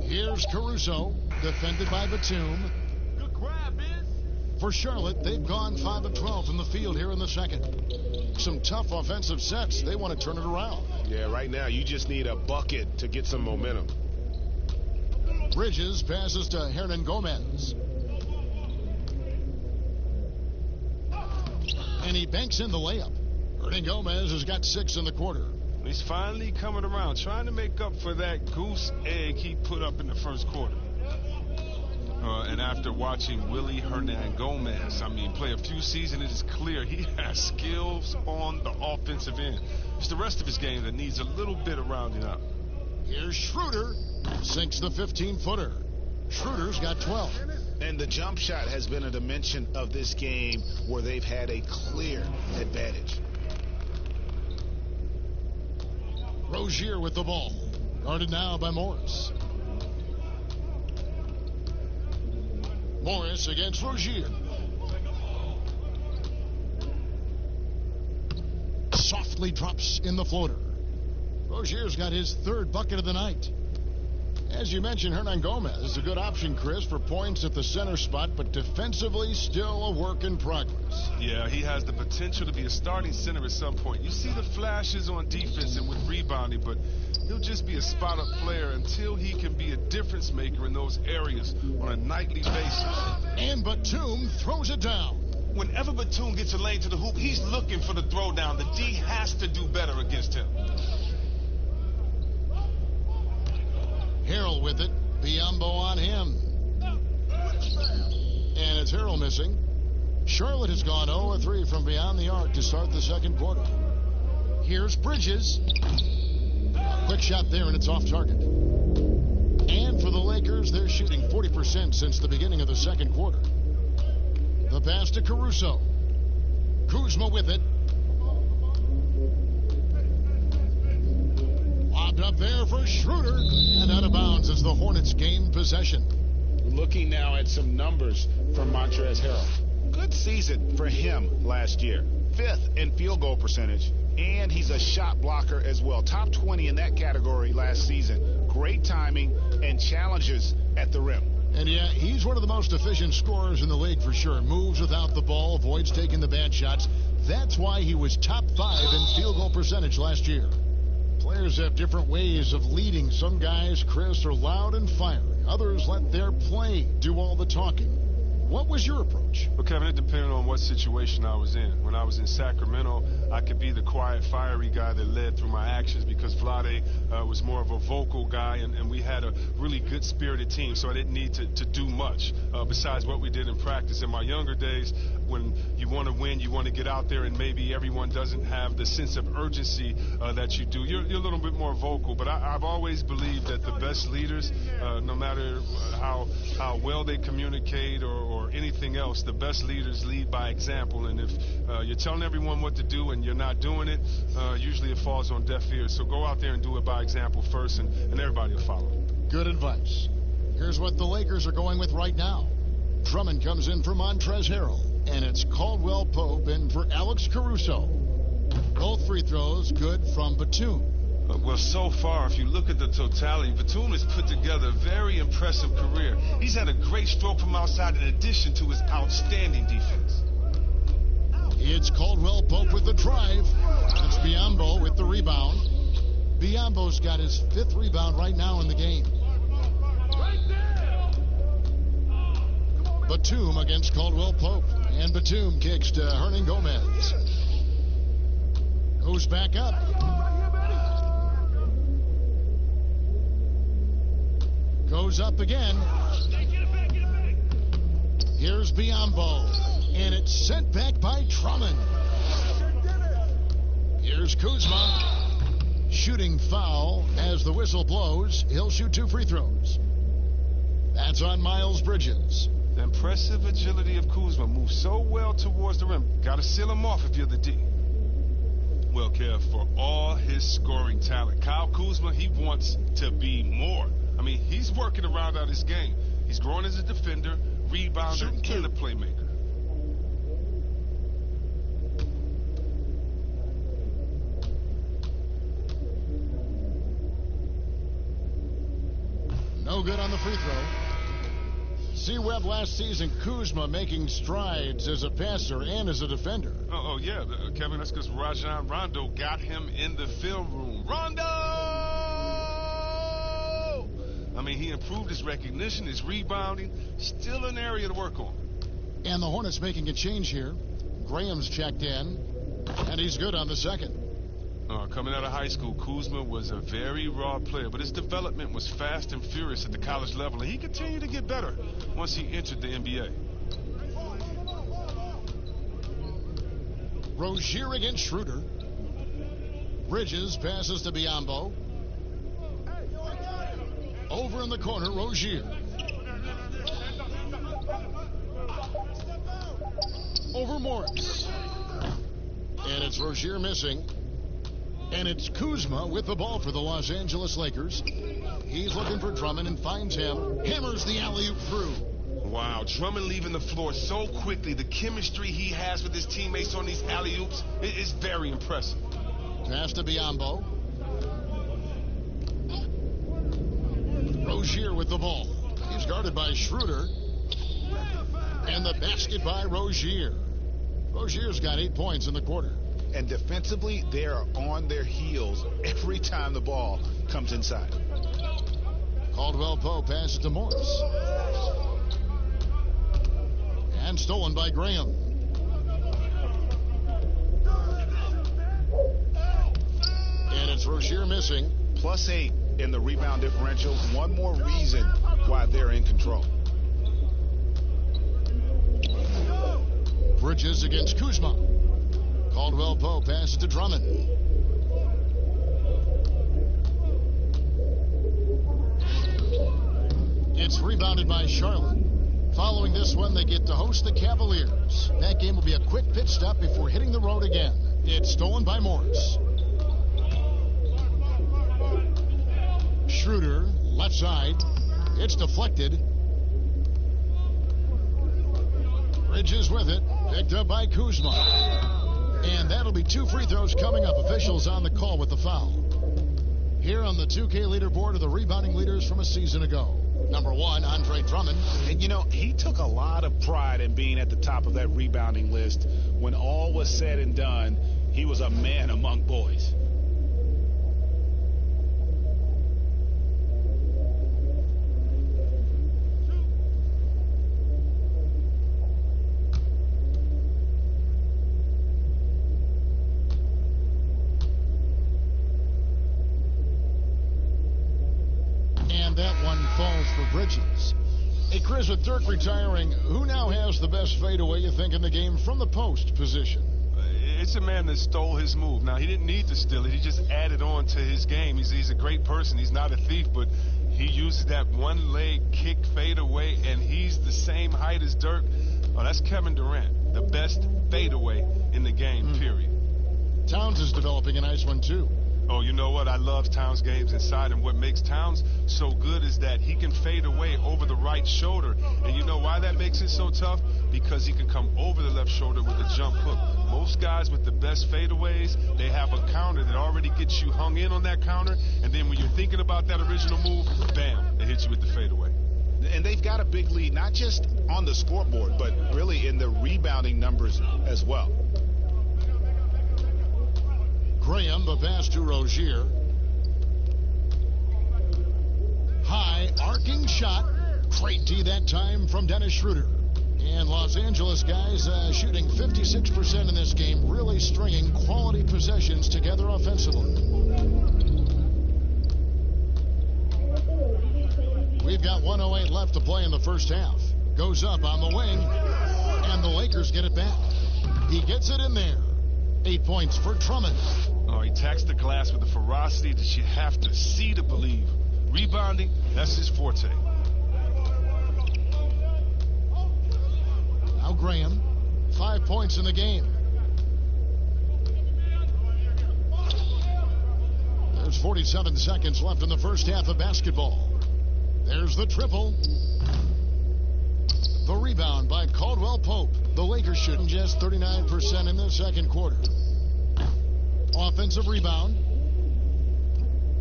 Here's Caruso, defended by Batum. Good grab, Biz. For Charlotte, they've gone 5 of 12 from the field here in the second. Some tough offensive sets. They want to turn it around. Yeah, right now you just need a bucket to get some momentum. Bridges passes to Hernan Gomez. And he banks in the layup. Hernan Gomez has got 6 in the quarter. He's finally coming around, trying to make up for that goose egg he put up in the first quarter. And after watching Willie Hernan Gomez, play a few seasons, it is clear he has skills on the offensive end. It's the rest of his game that needs a little bit of rounding up. Here's Schroeder. Sinks the 15-footer. Schroeder's got 12. And the jump shot has been a dimension of this game where they've had a clear advantage. Rozier with the ball. Guarded now by Morris. Morris against Rozier. Softly drops in the floater. Rozier's got his 3rd bucket of the night. As you mentioned, Hernan Gomez is a good option, Chris, for points at the center spot, but defensively still a work in progress. Yeah, he has the potential to be a starting center at some point. You see the flashes on defense and with rebounding, but he'll just be a spot-up player until he can be a difference maker in those areas on a nightly basis. And Batum throws it down. Whenever Batum gets a lane to the hoop, he's looking for the throwdown. The D has to do better against him. Harrell with it. Biyombo on him. And it's Harrell missing. Charlotte has gone 0-3 from beyond the arc to start the second quarter. Here's Bridges. A quick shot there, and it's off target. And for the Lakers, they're shooting 40% since the beginning of the second quarter. The pass to Caruso. Kuzma with it. Lobbed up there for Schroeder. And out of bounds as the Hornets gain possession. Looking now at some numbers from Montrezl Harrell. Good season for him last year. 5th in field goal percentage. And he's a shot blocker as well. Top 20 in that category last season. Great timing and challenges at the rim. And yeah, he's one of the most efficient scorers in the league for sure. Moves without the ball, avoids taking the bad shots. That's why he was top 5 in field goal percentage last year. Players have different ways of leading. Some guys, Chris, are loud and fiery. Others let their play do all the talking. What was your approach? coach. Well, Kevin, it depended on what situation I was in. When I was in Sacramento, I could be the quiet, fiery guy that led through my actions because Vlade was more of a vocal guy, and we had a really good-spirited team, so I didn't need to do much besides what we did in practice. In my younger days, when you want to win, you want to get out there, and maybe everyone doesn't have the sense of urgency that you do. You're a little bit more vocal, but I've always believed that the best leaders, no matter how well they communicate or anything else, the best leaders lead by example. And if you're telling everyone what to do and you're not doing it, usually it falls on deaf ears. So go out there and do it by example first, and everybody will follow. Good advice. Here's what the Lakers are going with right now. Drummond comes in for Montrezl Harrell, and it's Caldwell Pope in for Alex Caruso. Both free throws good from Batum. Well, so far, if you look at the totality, Batum has put together a very impressive career. He's had a great stroke from outside in addition to his outstanding defense. It's Caldwell Pope with the drive. It's Biyombo with the rebound. Biyombo's got his 5th rebound right now in the game. Batum against Caldwell Pope. And Batum kicks to Hernan Gomez. Goes back up. Goes up again. Here's Biyombo. And it's sent back by Drummond. Here's Kuzma. Shooting foul as the whistle blows. He'll shoot 2 free throws. That's on Miles Bridges. The impressive agility of Kuzma moves so well towards the rim. Got to seal him off if you're the D. Well, Kev, for all his scoring talent, Kyle Kuzma, he wants to be more. I mean, he's working around out his game. He's growing as a defender, rebounder, and a playmaker. No good on the free throw. See Webb last season, Kuzma making strides as a passer and as a defender. Oh yeah, Kevin, that's because Rajon Rondo got him in the film room. Rondo! I mean, he improved his recognition, his rebounding. Still an area to work on. And the Hornets making a change here. Graham's checked in, and he's good on the second. Coming out of high school, Kuzma was a very raw player, but his development was fast and furious at the college level, and he continued to get better once he entered the NBA. Rozier against Schroeder. Bridges passes to Biyombo. Over in the corner, Rozier. Over Morris. And it's Rozier missing. And it's Kuzma with the ball for the Los Angeles Lakers. He's looking for Drummond and finds him. Hammers the alley-oop through. Wow, Drummond leaving the floor so quickly. The chemistry he has with his teammates on these alley-oops is very impressive. Pass to Biyombo. Rozier with the ball. He's guarded by Schroeder. And the basket by Rozier. Rozier's got 8 points in the quarter. And defensively, they are on their heels every time the ball comes inside. Caldwell Pope passes to Morris. And stolen by Graham. And it's Rozier missing. +8 in the rebound differential. One more reason why they're in control. Bridges against Kuzma. Caldwell Pope passes to Drummond. It's rebounded by Charlotte. Following this one, they get to host the Cavaliers. That game will be a quick pit stop before hitting the road again. It's stolen by Morris. Schroeder, left side. It's deflected. Bridges with it. Picked up by Kuzma. And that'll be 2 free throws coming up. Officials on the call with the foul. Here on the 2K leaderboard are the rebounding leaders from a season ago. Number 1, Andre Drummond. And, you know, he took a lot of pride in being at the top of that rebounding list. When all was said and done, he was a man among boys. And that one falls for Bridges. Hey, Chris, with Dirk retiring, who now has the best fadeaway, you think, in the game from the post position? It's a man that stole his move. Now, he didn't need to steal it. He just added on to his game. He's a great person. He's not a thief, but he uses that one-leg kick fadeaway, and he's the same height as Dirk. Oh, that's Kevin Durant, the best fadeaway in the game, period. Towns is developing a nice one, too. Oh, you know what? I love Towns' games inside, and what makes Towns so good is that he can fade away over the right shoulder. And you know why that makes it so tough? Because he can come over the left shoulder with a jump hook. Most guys with the best fadeaways, they have a counter that already gets you hung in on that counter, and then when you're thinking about that original move, bam, they hit you with the fadeaway. And they've got a big lead, not just on the scoreboard, but really in the rebounding numbers as well. Graham, the pass to Rozier. High, arcing shot. Great D that time from Dennis Schroeder. And Los Angeles guys shooting 56% in this game, really stringing quality possessions together offensively. We've got 1:08 left to play in the first half. Goes up on the wing, and the Lakers get it back. He gets it in there. 8 points for Drummond. Oh, he attacks the glass with a ferocity that you have to see to believe. Rebounding, that's his forte. Now Graham, 5 points in the game. There's 47 seconds left in the first half of basketball. There's the triple. The rebound by Caldwell Pope. The Lakers shooting just 39% in the second quarter. Offensive rebound.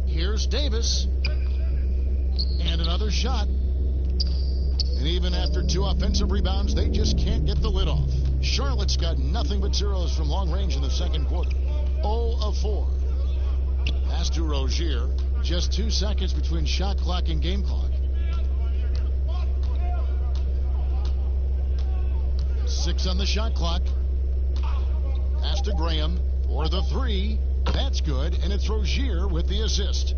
Here's Davis. And another shot. And even after 2 offensive rebounds, they just can't get the lid off. Charlotte's got nothing but zeros from long range in the second quarter. 0 of 4. Pass to Rozier. Just 2 seconds between shot clock and game clock. 6 on the shot clock. Pass to Graham for the 3. That's good, and it's Rozier with the assist.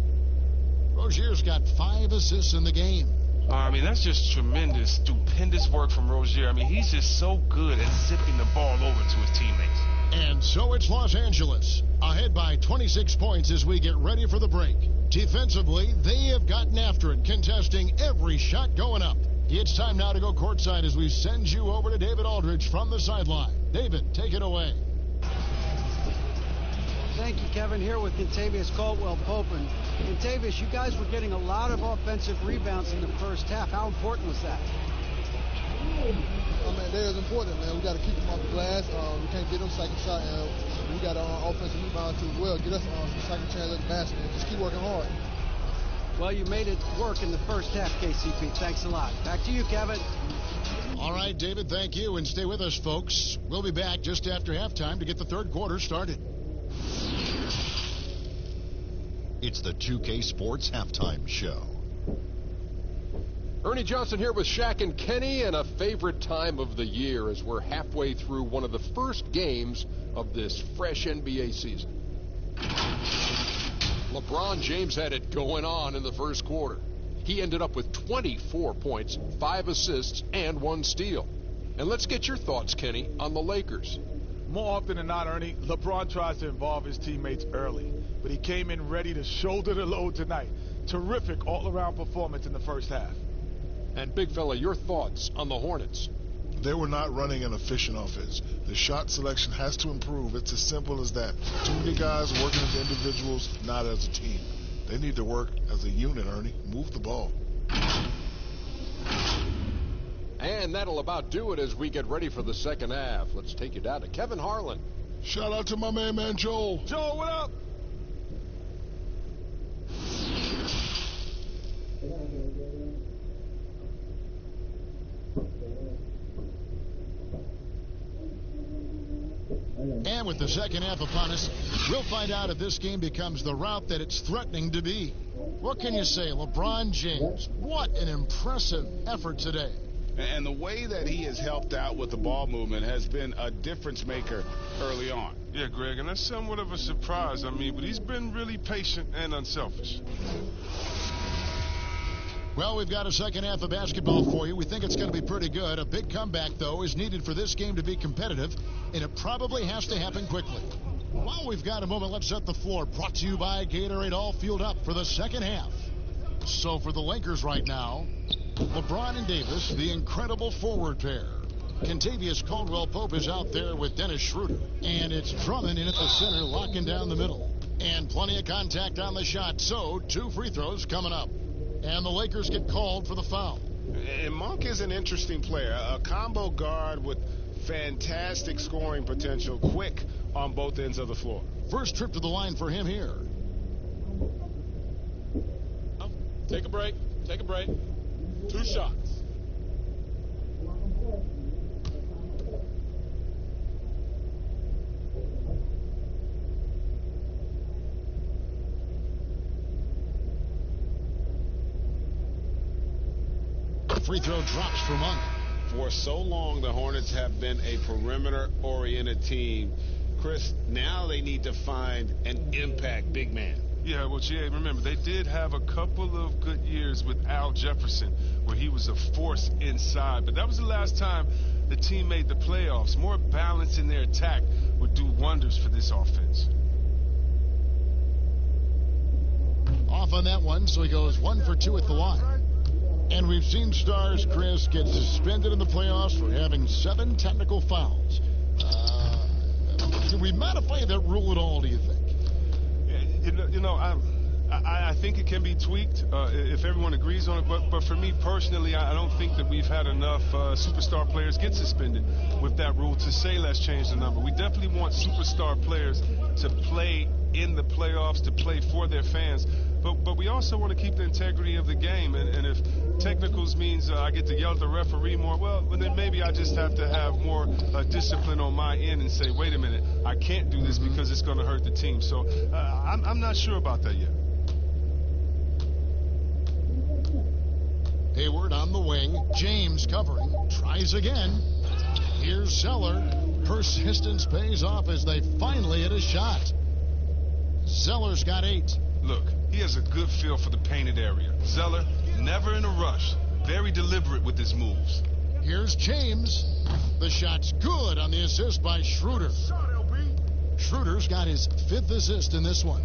Rozier's got 5 assists in the game. I mean, that's just tremendous, stupendous work from Rozier. I mean, he's just so good at zipping the ball over to his teammates. And so it's Los Angeles, ahead by 26 points as we get ready for the break. Defensively, they have gotten after it, contesting every shot going up. It's time now to go courtside as we send you over to David Aldridge from the sideline. David, take it away. Thank you, Kevin. Here with Contavious Caldwell Pope. And Contavious, you guys were getting a lot of offensive rebounds in the first half. How important was that? I mean, that is important, man. We got to keep them off the glass. We can't get them second shot. And we got offensive rebound too as well. Get us some second chance at the basket and just keep working hard. Well, you made it work in the first half, KCP. Thanks a lot. Back to you, Kevin. All right, David, thank you. And stay with us, folks. We'll be back just after halftime to get the third quarter started. It's the 2K Sports Halftime Show. Ernie Johnson here with Shaq and Kenny, and a favorite time of the year as we're halfway through one of the first games of this fresh NBA season. LeBron James had it going on in the first quarter. He ended up with 24 points, 5 assists, and 1 steal. And let's get your thoughts, Kenny, on the Lakers. More often than not, Ernie, LeBron tries to involve his teammates early, but he came in ready to shoulder the load tonight. Terrific all-around performance in the first half. And big fella, your thoughts on the Hornets? They were not running an efficient offense. The shot selection has to improve. It's as simple as that. Too many guys working as individuals, not as a team. They need to work as a unit, Ernie. Move the ball. And that'll about do it as we get ready for the second half. Let's take you down to Kevin Harlan. Shout out to my man Joel. Joel, what up? And with the second half upon us, we'll find out if this game becomes the route that it's threatening to be. What can you say? LeBron James, what an impressive effort today. And the way that he has helped out with the ball movement has been a difference maker early on. Yeah, Greg, and that's somewhat of a surprise. I mean, but he's been really patient and unselfish. Well, we've got a second half of basketball for you. We think it's going to be pretty good. A big comeback, though, is needed for this game to be competitive, and it probably has to happen quickly. While we've got a moment, let's set the floor. Brought to you by Gatorade, all fueled up for the second half. So for the Lakers right now, LeBron and Davis, the incredible forward pair. Kentavious Caldwell Pope is out there with Dennis Schroeder. And it's Drummond in at the center, locking down the middle. And plenty of contact on the shot, so 2 free throws coming up. And the Lakers get called for the foul. And Monk is an interesting player, a combo guard with fantastic scoring potential, quick on both ends of the floor. First trip to the line for him here. Take a break. Take a break. 2 shots. Free throw drops for Monk. For so long, the Hornets have been a perimeter-oriented team. Chris, now they need to find an impact big man. Yeah, well, Jay, remember, they did have a couple of good years with Al Jefferson, where he was a force inside. But that was the last time the team made the playoffs. More balance in their attack would do wonders for this offense. Off on that one, so he goes 1 for 2 at the line. And we've seen stars, Chris, get suspended in the playoffs for having 7 technical fouls. Should we modify that rule at all, do you think? I think it can be tweaked if everyone agrees on it. But for me personally, I don't think that we've had enough superstar players get suspended with that rule to say let's change the number. We definitely want superstar players to play in the playoffs, to play for their fans. But we also want to keep the integrity of the game. And if technicals means I get to yell at the referee more, well, then maybe I just have to have more discipline on my end and say, wait a minute, I can't do this because it's going to hurt the team. So I'm not sure about that yet. Hayward on the wing. James covering. Tries again. Here's Zeller. Persistence pays off as they finally hit a shot. Zeller's got 8. Look, he has a good feel for the painted area. Zeller, never in a rush. Very deliberate with his moves. Here's James. The shot's good on the assist by Schroeder. Schroeder's got his 5th assist in this one.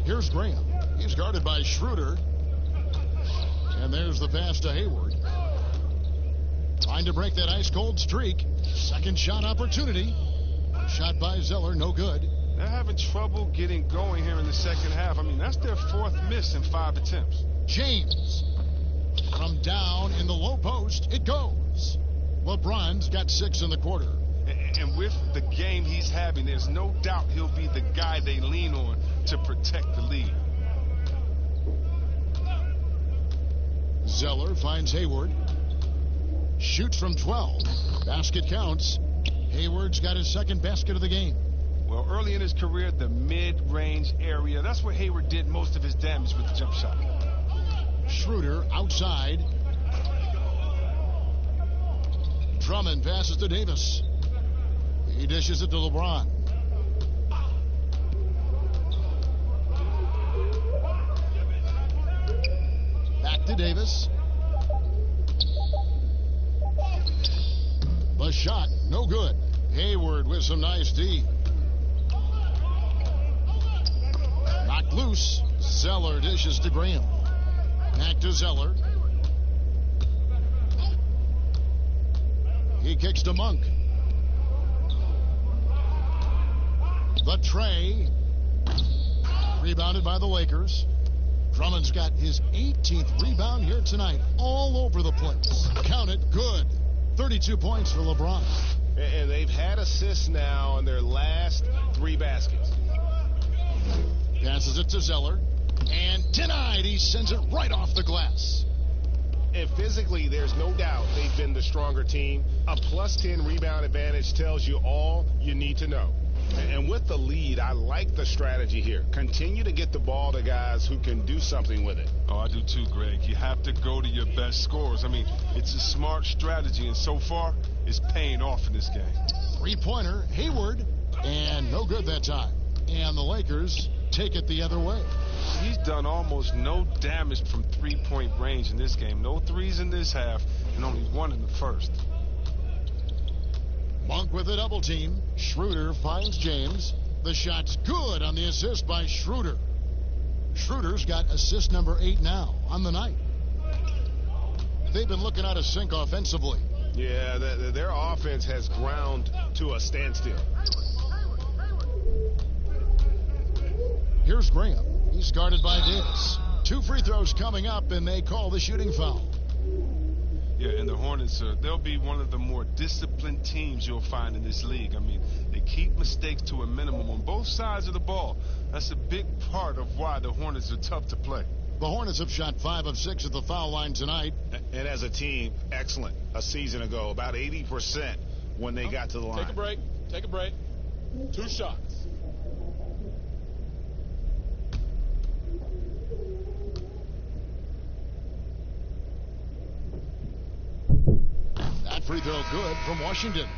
Here's Graham. He's guarded by Schroeder. And there's the pass to Hayward. Trying to break that ice-cold streak. Second shot opportunity. Shot by Zeller, no good. They're having trouble getting going here in the second half. I mean, that's their 4th miss in 5 attempts. James. From down in the low post, it goes. LeBron's got 6 in the quarter. And with the game he's having, there's no doubt he'll be the guy they lean on to protect the lead. Zeller finds Hayward. Shoots from 12. Basket counts. Hayward's got his 2nd basket of the game. Well, early in his career, the mid-range area, that's where Hayward did most of his damage with the jump shot. Schroeder outside. Drummond passes to Davis. He dishes it to LeBron. Back to Davis. The shot, no good. Hayward with some nice D. Knocked loose. Zeller dishes to Graham. Back to Zeller. He kicks to Monk. The tray. Rebounded by the Lakers. Drummond's got his 18th rebound here tonight. All over the place. Count it, good. 32 points for LeBron. And they've had assists now on their last 3 baskets. Passes it to Zeller. And denied. He sends it right off the glass. And physically, there's no doubt they've been the stronger team. A +10 rebound advantage tells you all you need to know. And with the lead, I like the strategy here. Continue to get the ball to guys who can do something with it. Oh, I do too, Greg. You have to go to your best scorers. I mean, it's a smart strategy, and so far, it's paying off in this game. 3-pointer, Hayward, and no good that time. And the Lakers take it the other way. He's done almost no damage from three-point range in this game. No threes in this half, and only one in the first. Monk with a double team. Schroeder finds James. The shot's good on the assist by Schroeder. Schroeder's got assist number 8 now on the night. They've been looking out of sync offensively. Yeah, their offense has ground to a standstill. Here's Graham. He's guarded by Davis. 2 free throws coming up, and they call the shooting foul. Yeah, and the Hornets, they'll be one of the more disciplined teams you'll find in this league. I mean, they keep mistakes to a minimum on both sides of the ball. That's a big part of why the Hornets are tough to play. The Hornets have shot 5 of 6 at the foul line tonight. And as a team, excellent. A season ago, about 80% when they got to the line. Take a break. Take a break. 2 shots. That free throw good from Washington.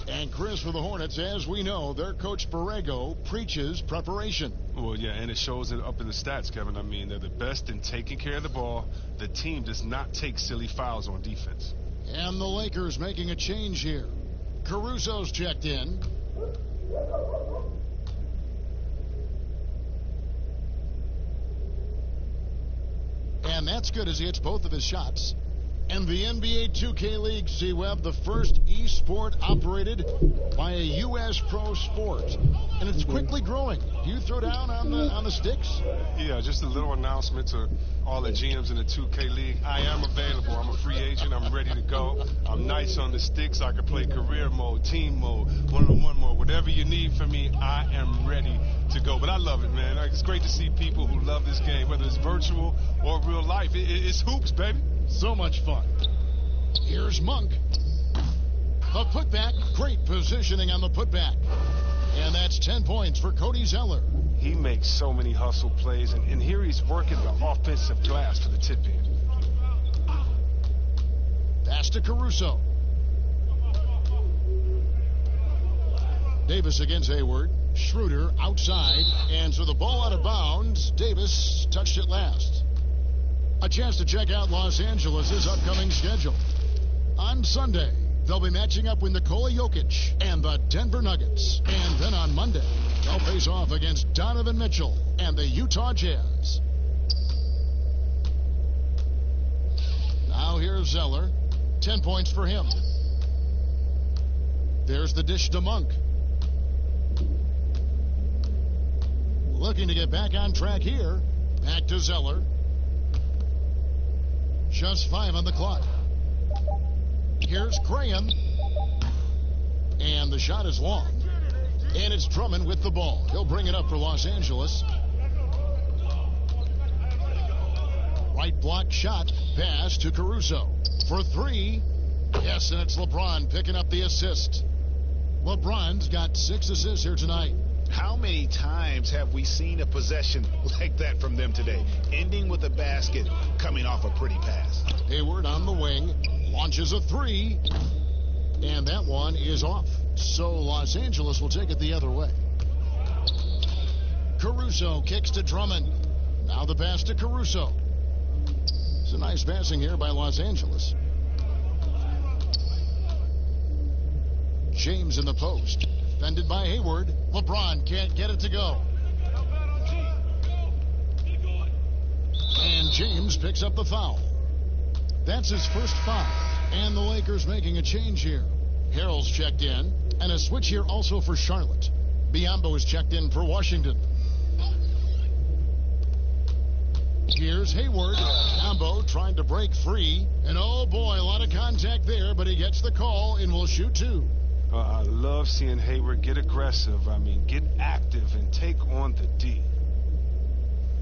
And Chris, for the Hornets, as we know, their coach Borrego preaches preparation. Well, yeah, and it shows it up in the stats, Kevin. I mean, they're the best in taking care of the ball. The team does not take silly fouls on defense. And the Lakers making a change here. Caruso's checked in. And that's good as he hits both of his shots. And the NBA2K League, C-Web, the first e-sport operated by a U.S. pro sport. And it's quickly growing. Do you throw down on the sticks? Yeah, just a little announcement to all the GMs in the 2K League. I am available. I'm a free agent. I'm ready to go. I'm nice on the sticks. I can play career mode, team mode, one-on-one mode. Whatever you need from me, I am ready to go. But I love it, man. It's great to see people who love this game, whether it's virtual or real life. It's hoops, baby. So much fun. Here's Monk. The putback. Great positioning on the putback. And that's 10 points for Cody Zeller. He makes so many hustle plays, and here he's working the offensive glass for the tip-in. Pass to Caruso. Davis against Hayward. Schroeder outside, and so the ball out of bounds. Davis touched it last. A chance to check out Los Angeles' upcoming schedule. On Sunday, they'll be matching up with Nikola Jokic and the Denver Nuggets. And then on Monday, they'll face off against Donovan Mitchell and the Utah Jazz. Now here's Zeller. 10 points for him. There's the dish to Monk. Looking to get back on track here. Back to Zeller. Just 5 on the clock. Here's Graham. And the shot is long. And it's Drummond with the ball. He'll bring it up for Los Angeles. Right block shot. Pass to Caruso. For 3. Yes, and it's LeBron picking up the assist. LeBron's got 6 assists here tonight. How many times have we seen a possession like that from them today? Ending with a basket, coming off a pretty pass. Hayward on the wing, launches a 3, and that one is off. So Los Angeles will take it the other way. Caruso kicks to Drummond. Now the pass to Caruso. It's a nice passing here by Los Angeles. James in the post. Defended by Hayward. LeBron can't get it to go. And James picks up the foul. That's his first foul. And the Lakers making a change here. Harrell's checked in. And a switch here also for Charlotte. Biyombo is checked in for Washington. Here's Hayward. Biyombo trying to break free. And oh boy, a lot of contact there, but he gets the call and will shoot 2. I love seeing Hayward get aggressive. I mean, get active and take on the D.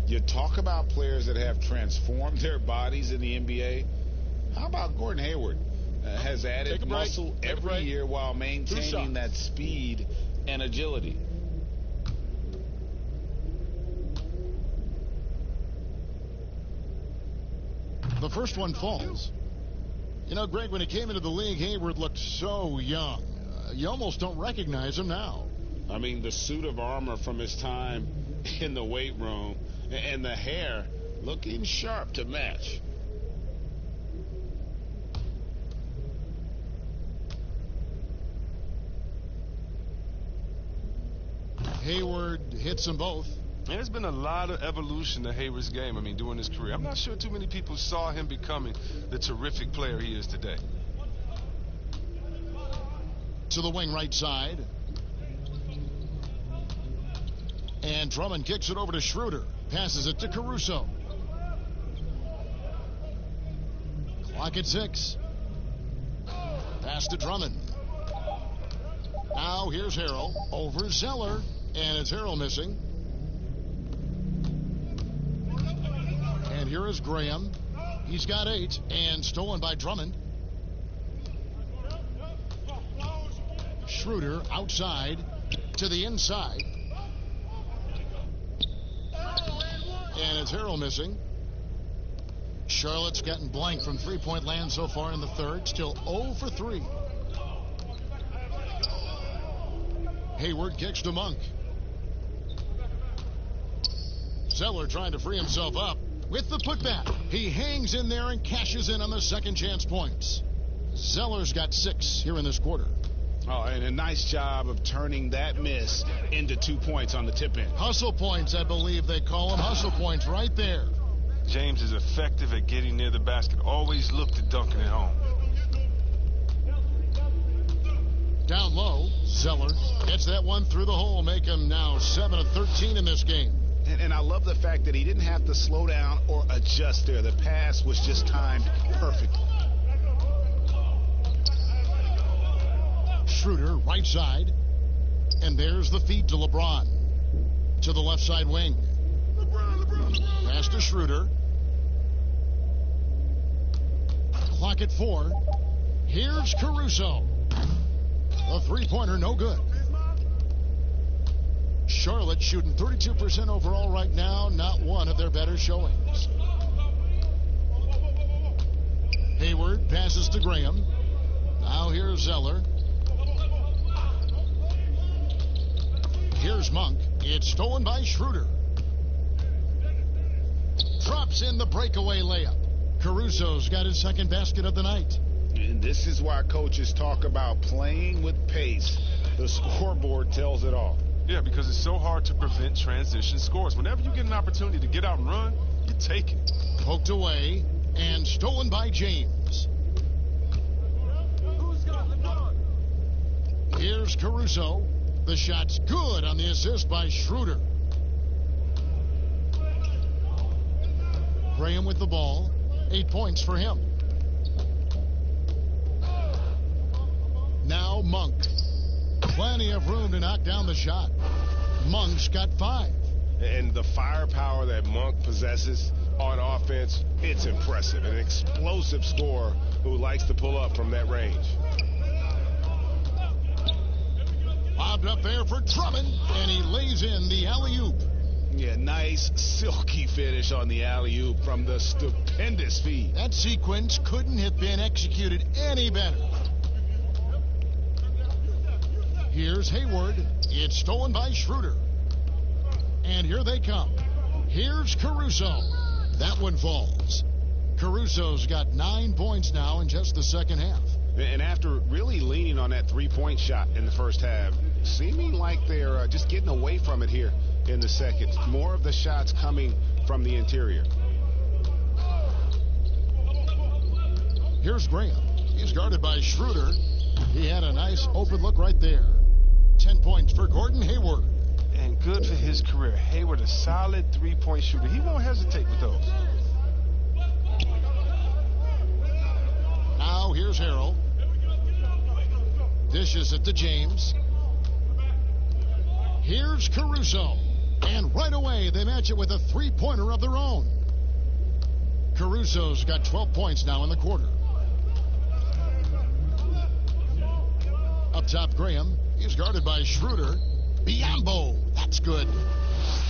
You talk about players that have transformed their bodies in the NBA. How about Gordon Hayward? Has added muscle every year while maintaining that speed and agility. The first one falls. You know, Greg, when he came into the league, Hayward looked so young. You almost don't recognize him now. I mean, the suit of armor from his time in the weight room and the hair looking sharp to match. Hayward hits them both. There's been a lot of evolution to Hayward's game, during his career. I'm not sure too many people saw him becoming the terrific player he is today. To the wing right side. And Drummond kicks it over to Schroeder. Passes it to Caruso. Clock at 6. Pass to Drummond. Now here's Harrell over Zeller. And it's Harrell missing. And here is Graham. He's got 8 and stolen by Drummond. Schroeder outside to the inside. And it's Harrell missing. Charlotte's gotten blank from three-point land so far in the third. Still 0 for 3. Hayward kicks to Monk. Zeller trying to free himself up with the putback. He hangs in there and cashes in on the second chance points. Zeller's got 6 here in this quarter. Oh, and a nice job of turning that miss into 2 points on the tip in. Hustle points, I believe they call them. Hustle points right there. James is effective at getting near the basket. Always look to dunking it home. Down low, Zeller gets that one through the hole, make him now 7 of 13 in this game. And I love the fact that he didn't have to slow down or adjust there. The pass was just timed perfectly. Schroeder, right side. And there's the feed to LeBron. To the left side wing. Pass to Schroeder. Clock at 4. Here's Caruso. The three-pointer, no good. Charlotte shooting 32% overall right now. Not one of their better showings. Hayward passes to Graham. Now here's Zeller. Here's Monk. It's stolen by Schroeder. Drops in the breakaway layup. Caruso's got his second basket of the night. And this is why coaches talk about playing with pace. The scoreboard tells it all. Yeah, because it's so hard to prevent transition scores. Whenever you get an opportunity to get out and run, you take it. Poked away and stolen by James. Here's Caruso. The shot's good on the assist by Schroeder. Graham with the ball. 8 points for him. Now Monk. Plenty of room to knock down the shot. Monk's got 5. And the firepower that Monk possesses on offense, it's impressive. An explosive scorer who likes to pull up from that range. Bobbed up there for Drummond, and he lays in the alley-oop. Yeah, nice silky finish on the alley-oop from the stupendous feed. That sequence couldn't have been executed any better. Here's Hayward. It's stolen by Schroeder. And here they come. Here's Caruso. That one falls. Caruso's got 9 points now in just the second half. And after really leaning on that three-point shot in the first half, seeming like they're just getting away from it here in the second. More of the shots coming from the interior. Here's Graham. He's guarded by Schroeder. He had a nice open look right there. 10 points for Gordon Hayward. And good for his career. Hayward, a solid three-point shooter. He won't hesitate with those. Now here's Harrell. Dishes it to James. Here's Caruso. And right away they match it with a three-pointer of their own. Caruso's got 12 points now in the quarter. Up top, Graham. He's guarded by Schroeder. Biombo. That's good.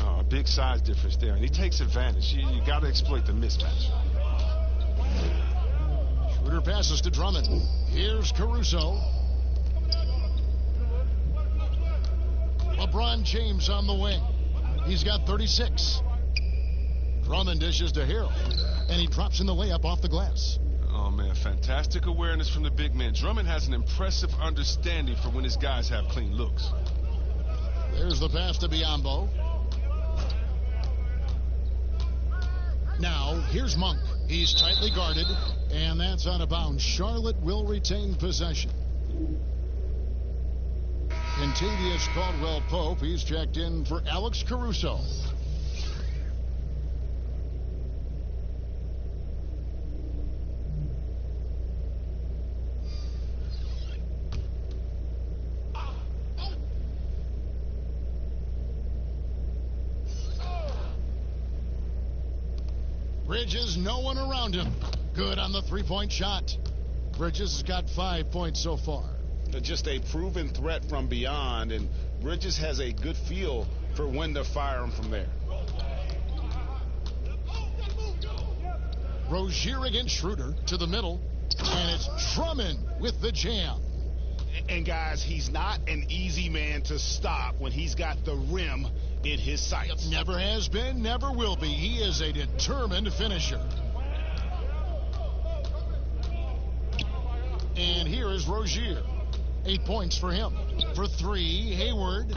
Oh, a big size difference there. And he takes advantage. You got to exploit the mismatch. Schroeder passes to Drummond. Here's Caruso. LeBron James on the wing. He's got 36. Drummond dishes to Harold, and he drops in the layup off the glass. Oh, man, fantastic awareness from the big man. Drummond has an impressive understanding for when his guys have clean looks. There's the pass to Biyombo. Now, here's Monk. He's tightly guarded, and that's out of bounds. Charlotte will retain possession. Contagious Caldwell Pope. He's checked in for Alex Caruso. Bridges, no one around him. Good on the three-point shot. Bridges has got 5 points so far. Just a proven threat from beyond, and Bridges has a good feel for when to fire him from there. Rozier against Schroeder to the middle, and it's Drummond with the jam. And guys, he's not an easy man to stop when he's got the rim in his sights. Never has been, never will be. He is a determined finisher. And here is Rozier. 8 points for him. For three, Hayward.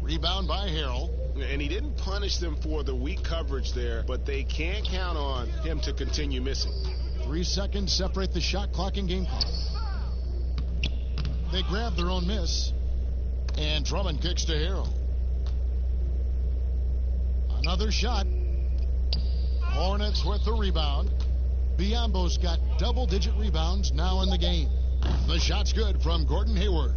Rebound by Harold. And he didn't punish them for the weak coverage there, but they can't count on him to continue missing. 3 seconds separate the shot clock and game clock. They grab their own miss. And Drummond kicks to Harold. Another shot. Hornets with the rebound. Biyombo's got double-digit rebounds now in the game. The shot's good from Gordon Hayward.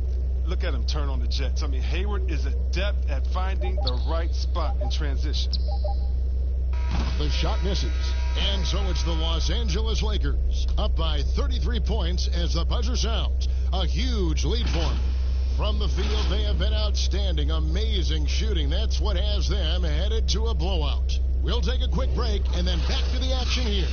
Look at him turn on the Jets. I mean, Hayward is adept at finding the right spot in transition. The shot misses. And so it's the Los Angeles Lakers up by 33 points as the buzzer sounds. A huge lead for them. From the field, they have been outstanding. Amazing shooting. That's what has them headed to a blowout. We'll take a quick break and then back to the action here.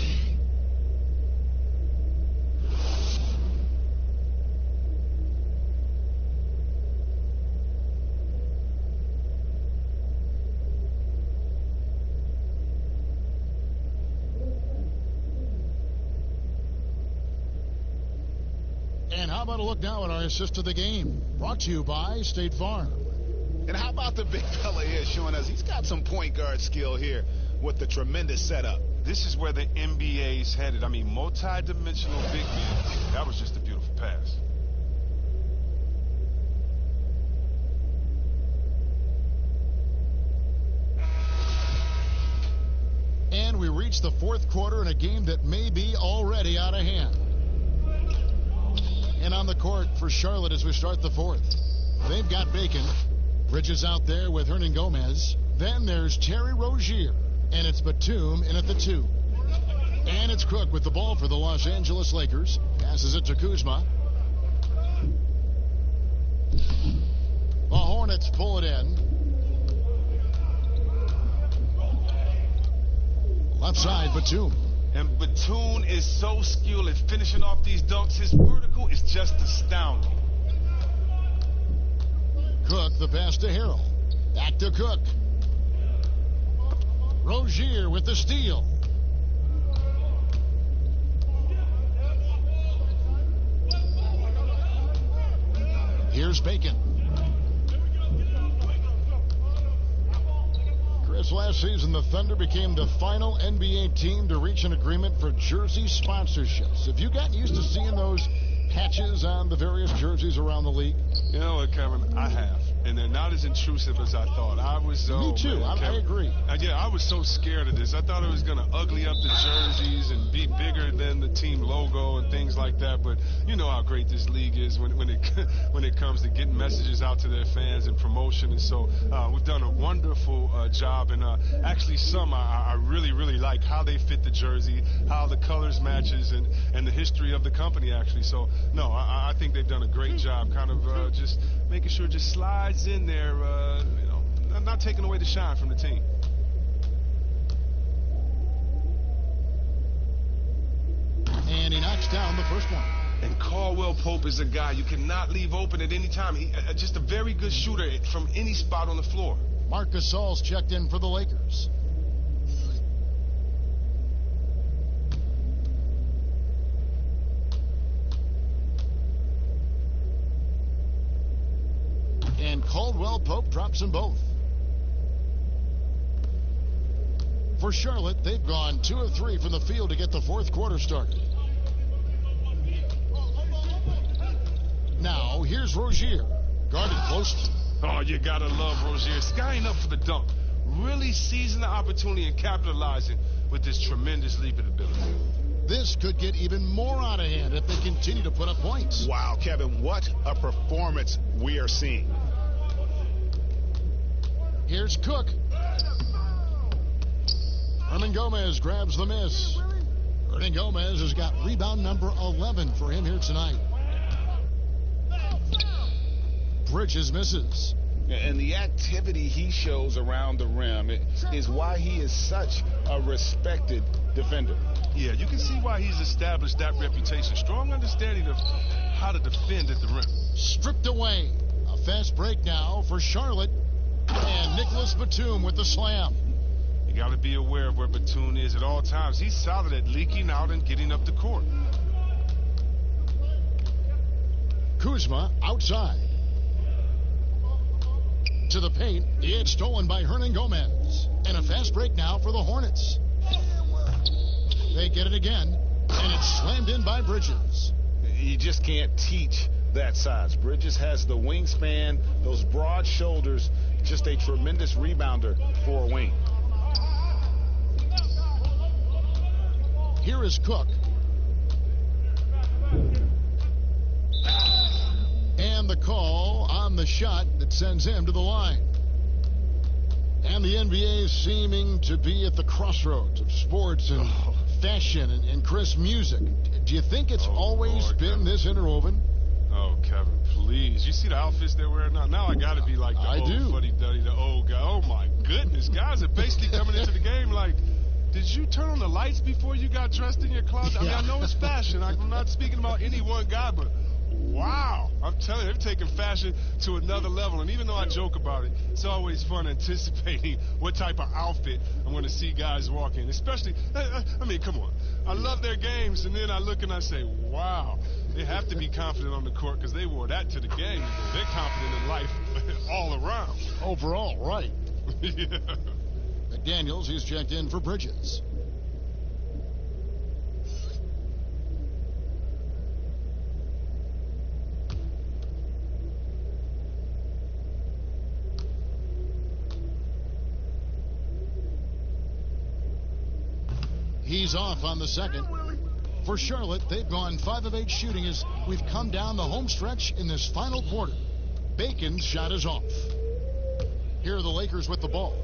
And how about a look now at our assist to the game? Brought to you by State Farm. And how about the big fella here showing us he's got some point guard skill here with the tremendous setup. This is where the NBA's headed. I mean, multi-dimensional big men. That was just a beautiful pass. And we reach the fourth quarter in a game that may be already out of hand. And on the court for Charlotte as we start the fourth. They've got Bacon. Bridges out there with Hernan Gomez. Then there's Terry Rozier. And it's Batum in at the 2. And it's Cook with the ball for the Los Angeles Lakers. Passes it to Kuzma. The Hornets pull it in. Left side, Batum. And Batum is so skilled at finishing off these dunks. His vertical is just astounding. Cook, the pass to Harold. Back to Cook. Rozier with the steal. Here's Bacon. Chris, last season the Thunder became the final NBA team to reach an agreement for jersey sponsorships. Have you gotten used to seeing those patches on the various jerseys around the league? You know what, Kevin? I have. And they're not as intrusive as I thought. I was Me too. Man, I agree. Yeah, I was so scared of this. I thought it was going to ugly up the jerseys and be bigger than the team logo and things like that. But you know how great this league is when it comes to getting messages out to their fans and promotion. And so we've done a wonderful job. And actually some I really, really like how they fit the jersey, how the colors matches, and the history of the company, actually. So, no, I think they've done a great job kind of just making sure it just slides in there, you know, not taking away the shine from the team. And he knocks down the first one. And Caldwell Pope is a guy you cannot leave open at any time. He just a very good shooter from any spot on the floor. Marc Gasol's checked in for the Lakers. And Caldwell Pope drops them both. For Charlotte, they've gone 2 of 3 from the field to get the fourth quarter started. Now, here's Rozier, guarded closely. Oh, you gotta love Rozier. Skying up for the dunk. Really seizing the opportunity and capitalizing with this tremendous leaping ability. This could get even more out of hand if they continue to put up points. Wow, Kevin, what a performance we are seeing. Here's Cook. Hernan Gomez grabs the miss. Hernan Gomez has got rebound number 11 for him here tonight. Bridges misses. And the activity he shows around the rim is why he is such a respected defender. Yeah, you can see why he's established that reputation. Strong understanding of how to defend at the rim. Stripped away. A fast break now for Charlotte. And Nicholas Batum with the slam. You got to be aware of where Batum is at all times. He's solid at leaking out and getting up the court. Kuzma outside. To the paint. The edge stolen by Hernan Gomez. And a fast break now for the Hornets. They get it again. And it's slammed in by Bridges. You just can't teach that size. Bridges has the wingspan, those broad shoulders, just a tremendous rebounder for a wing. Here is Cook. And the call on the shot that sends him to the line. And the NBA is seeming to be at the crossroads of sports and fashion and crisp music. Do you think it's always been this interwoven? Oh, Kevin, please. You see the outfits they're wearing now? Now I got to be like the old fuddy-duddy, the old guy. Oh, my goodness. Guys are basically coming into the game like, did you turn on the lights before you got dressed in your closet? I mean, I know it's fashion. I'm not speaking about any one guy, but wow. I'm telling you, they're taking fashion to another level. And even though I joke about it, it's always fun anticipating what type of outfit I'm going to see guys walk in. Especially, I mean, come on. I love their games, and then I look and I say, wow. They have to be confident on the court because they wore that to the game. They're confident in life all around. Overall, right. Yeah. McDaniels, he's checked in for Bridges. He's off on the second. For Charlotte, they've gone 5 of 8 shooting as we've come down the home stretch in this final quarter. Bacon's shot is off. Here are the Lakers with the ball.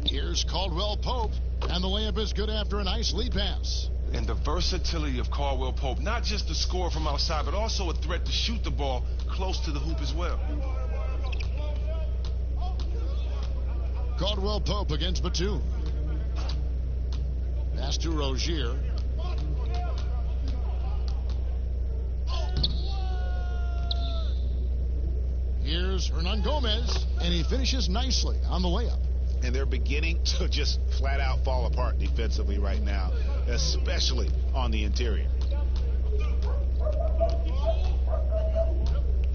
Here's Caldwell Pope, and the layup is good after a nice lead pass. And the versatility of Caldwell Pope, not just a scorer from outside, but also a threat to shoot the ball close to the hoop as well. Caldwell Pope against Batum. Pass to Rozier. Here's Hernan Gomez, and he finishes nicely on the layup. And they're beginning to just flat out fall apart defensively right now, especially on the interior.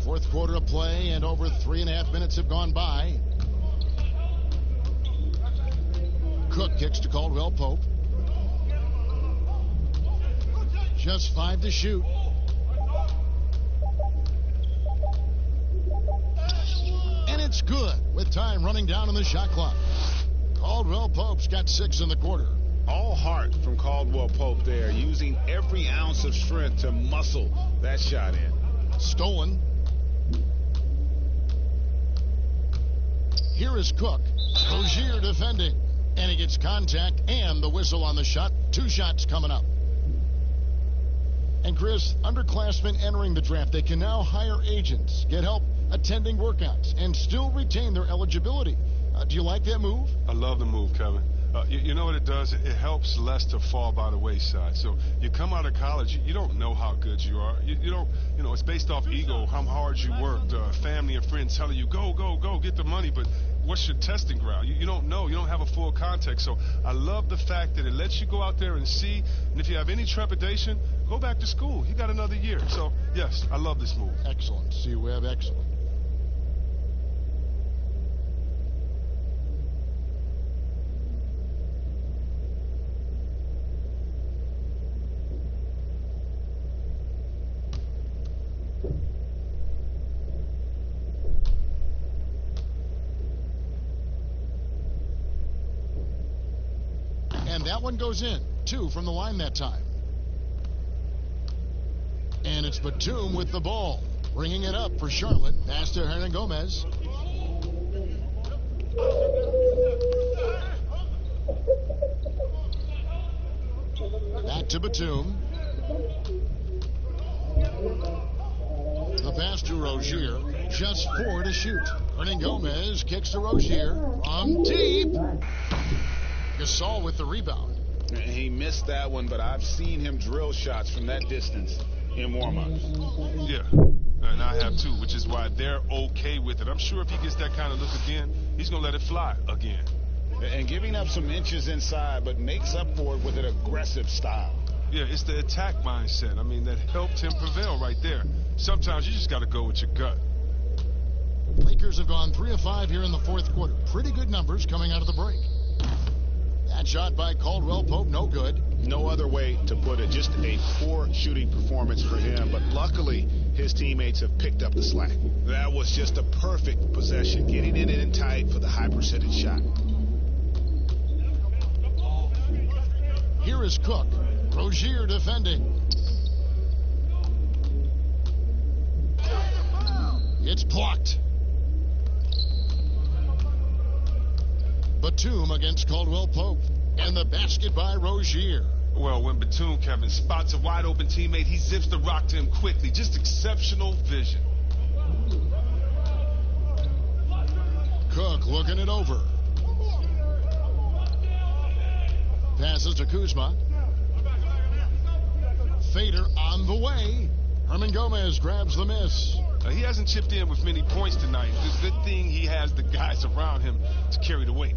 Fourth quarter of play, and over 3.5 minutes have gone by. Cook kicks to Caldwell Pope. Just 5 to shoot. And it's good with time running down in the shot clock. Caldwell Pope's got 6 in the quarter. All heart from Caldwell Pope there, using every ounce of strength to muscle that shot in. Stolen. Here is Cook. Rozier defending. And he gets contact and the whistle on the shot. 2 shots coming up. And Chris, underclassmen entering the draft, they can now hire agents, get help attending workouts, and still retain their eligibility. Do you like that move? I love the move, Kevin. You know what it does? It helps less to fall by the wayside. So you come out of college, you don't know how good you are. You don't, it's based off ego, how hard you worked, family and friends telling you, go, get the money, but what's your testing ground? You don't know. You don't have a full context. So I love the fact that it lets you go out there and see, and if you have any trepidation, go back to school. You got another year. So, yes, I love this move. Excellent. C-Web, excellent. And that one goes in. 2 from the line that time. And it's Batum with the ball. Bringing it up for Charlotte. Pass to Hernan Gomez. Back to Batum. The pass to Rozier. Just 4 to shoot. Hernan Gomez kicks to Rozier. From deep. Gasol with the rebound. He missed that one, but I've seen him drill shots from that distance in warm-ups. Yeah, and I have too, which is why they're okay with it. I'm sure if he gets that kind of look again, he's going to let it fly again. And giving up some inches inside, but makes up for it with an aggressive style. Yeah, it's the attack mindset. I mean, that helped him prevail right there. Sometimes you just got to go with your gut. Lakers have gone 3 of 5 here in the fourth quarter. Pretty good numbers coming out of the break. That shot by Caldwell Pope, no good. No other way to put it. Just a poor shooting performance for him. But luckily, his teammates have picked up the slack. That was just a perfect possession. Getting it in tight for the high percentage shot. Here is Cook. Rozier defending. It's blocked. Batum against Caldwell Pope. And the basket by Rozier. Well, when Batum, Kevin, spots a wide-open teammate, he zips the rock to him quickly. Just exceptional vision. Cook looking it over. Passes to Kuzma. Fader on the way. Hernan Gomez grabs the miss. He hasn't chipped in with many points tonight. It's a good thing he has the guys around him to carry the weight.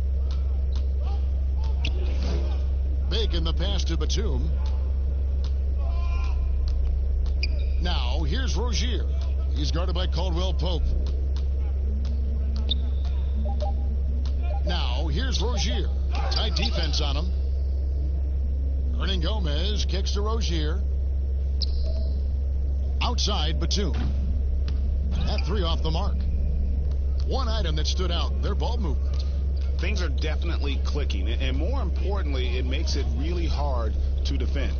Bacon the pass to Batum. Now, here's Rozier. He's guarded by Caldwell Pope. Now, here's Rozier. Tight defense on him. Hernan Gomez kicks to Rozier. Outside, Batum. That 3 off the mark. One item that stood out, their ball movement. Things are definitely clicking, and more importantly, it makes it really hard to defend.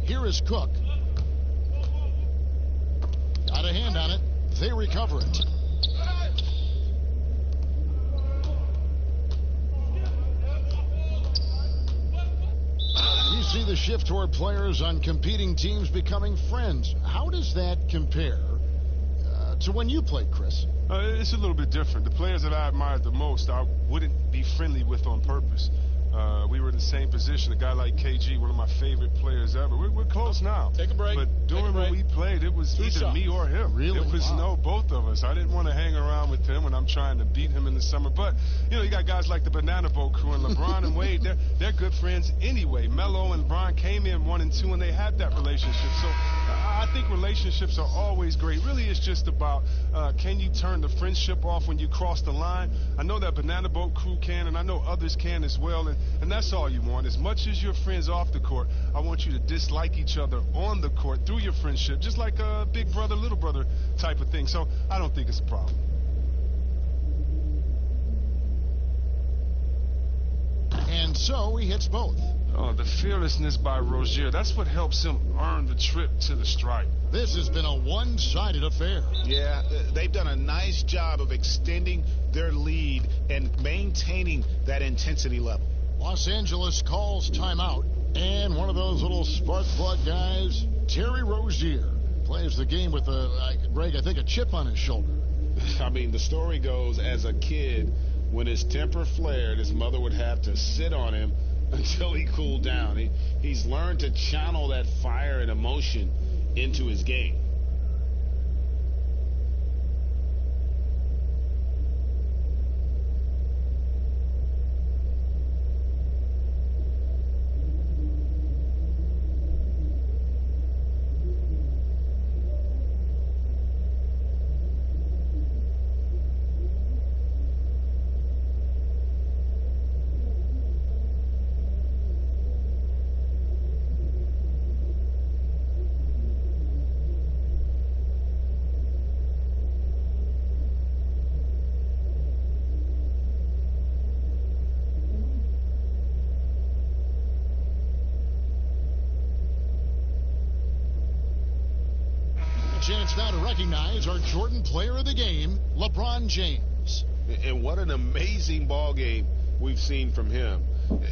Here is Cook. Got a hand on it. They recover it. We see the shift toward players on competing teams becoming friends. How does that compare to when you played, Chris? It's a little bit different. The players that I admired the most, I wouldn't be friendly with on purpose. We were in the same position. A guy like KG, one of my favorite players ever. We're close now. Take a break. But during when we played, it was either me or him. Really? It was both of us. I didn't want to hang around with him when I'm trying to beat him in the summer. But, you got guys like the Banana Boat crew and LeBron and Wade. They're good friends anyway. Melo and LeBron came in 1 and 2, and they had that relationship. So I think relationships are always great. Really, it's just about can you turn the friendship off when you cross the line? I know that Banana Boat crew can, and I know others can as well. And that's all you want. As much as you're friends off the court, I want you to dislike each other on the court through your friendship, just like a big brother, little brother type of thing. So I don't think it's a problem. And so he hits both. Oh, the fearlessness by Rozier. That's what helps him earn the trip to the stripe. This has been a one-sided affair. Yeah, they've done a nice job of extending their lead and maintaining that intensity level. Los Angeles calls timeout, and one of those little spark plug guys, Terry Rozier, plays the game with Greg, I think a chip on his shoulder. I mean, the story goes, as a kid, when his temper flared, his mother would have to sit on him until he cooled down. He's learned to channel that fire and emotion into his game. Chance now to recognize our Jordan Player of the Game, LeBron James. And what an amazing ball game we've seen from him.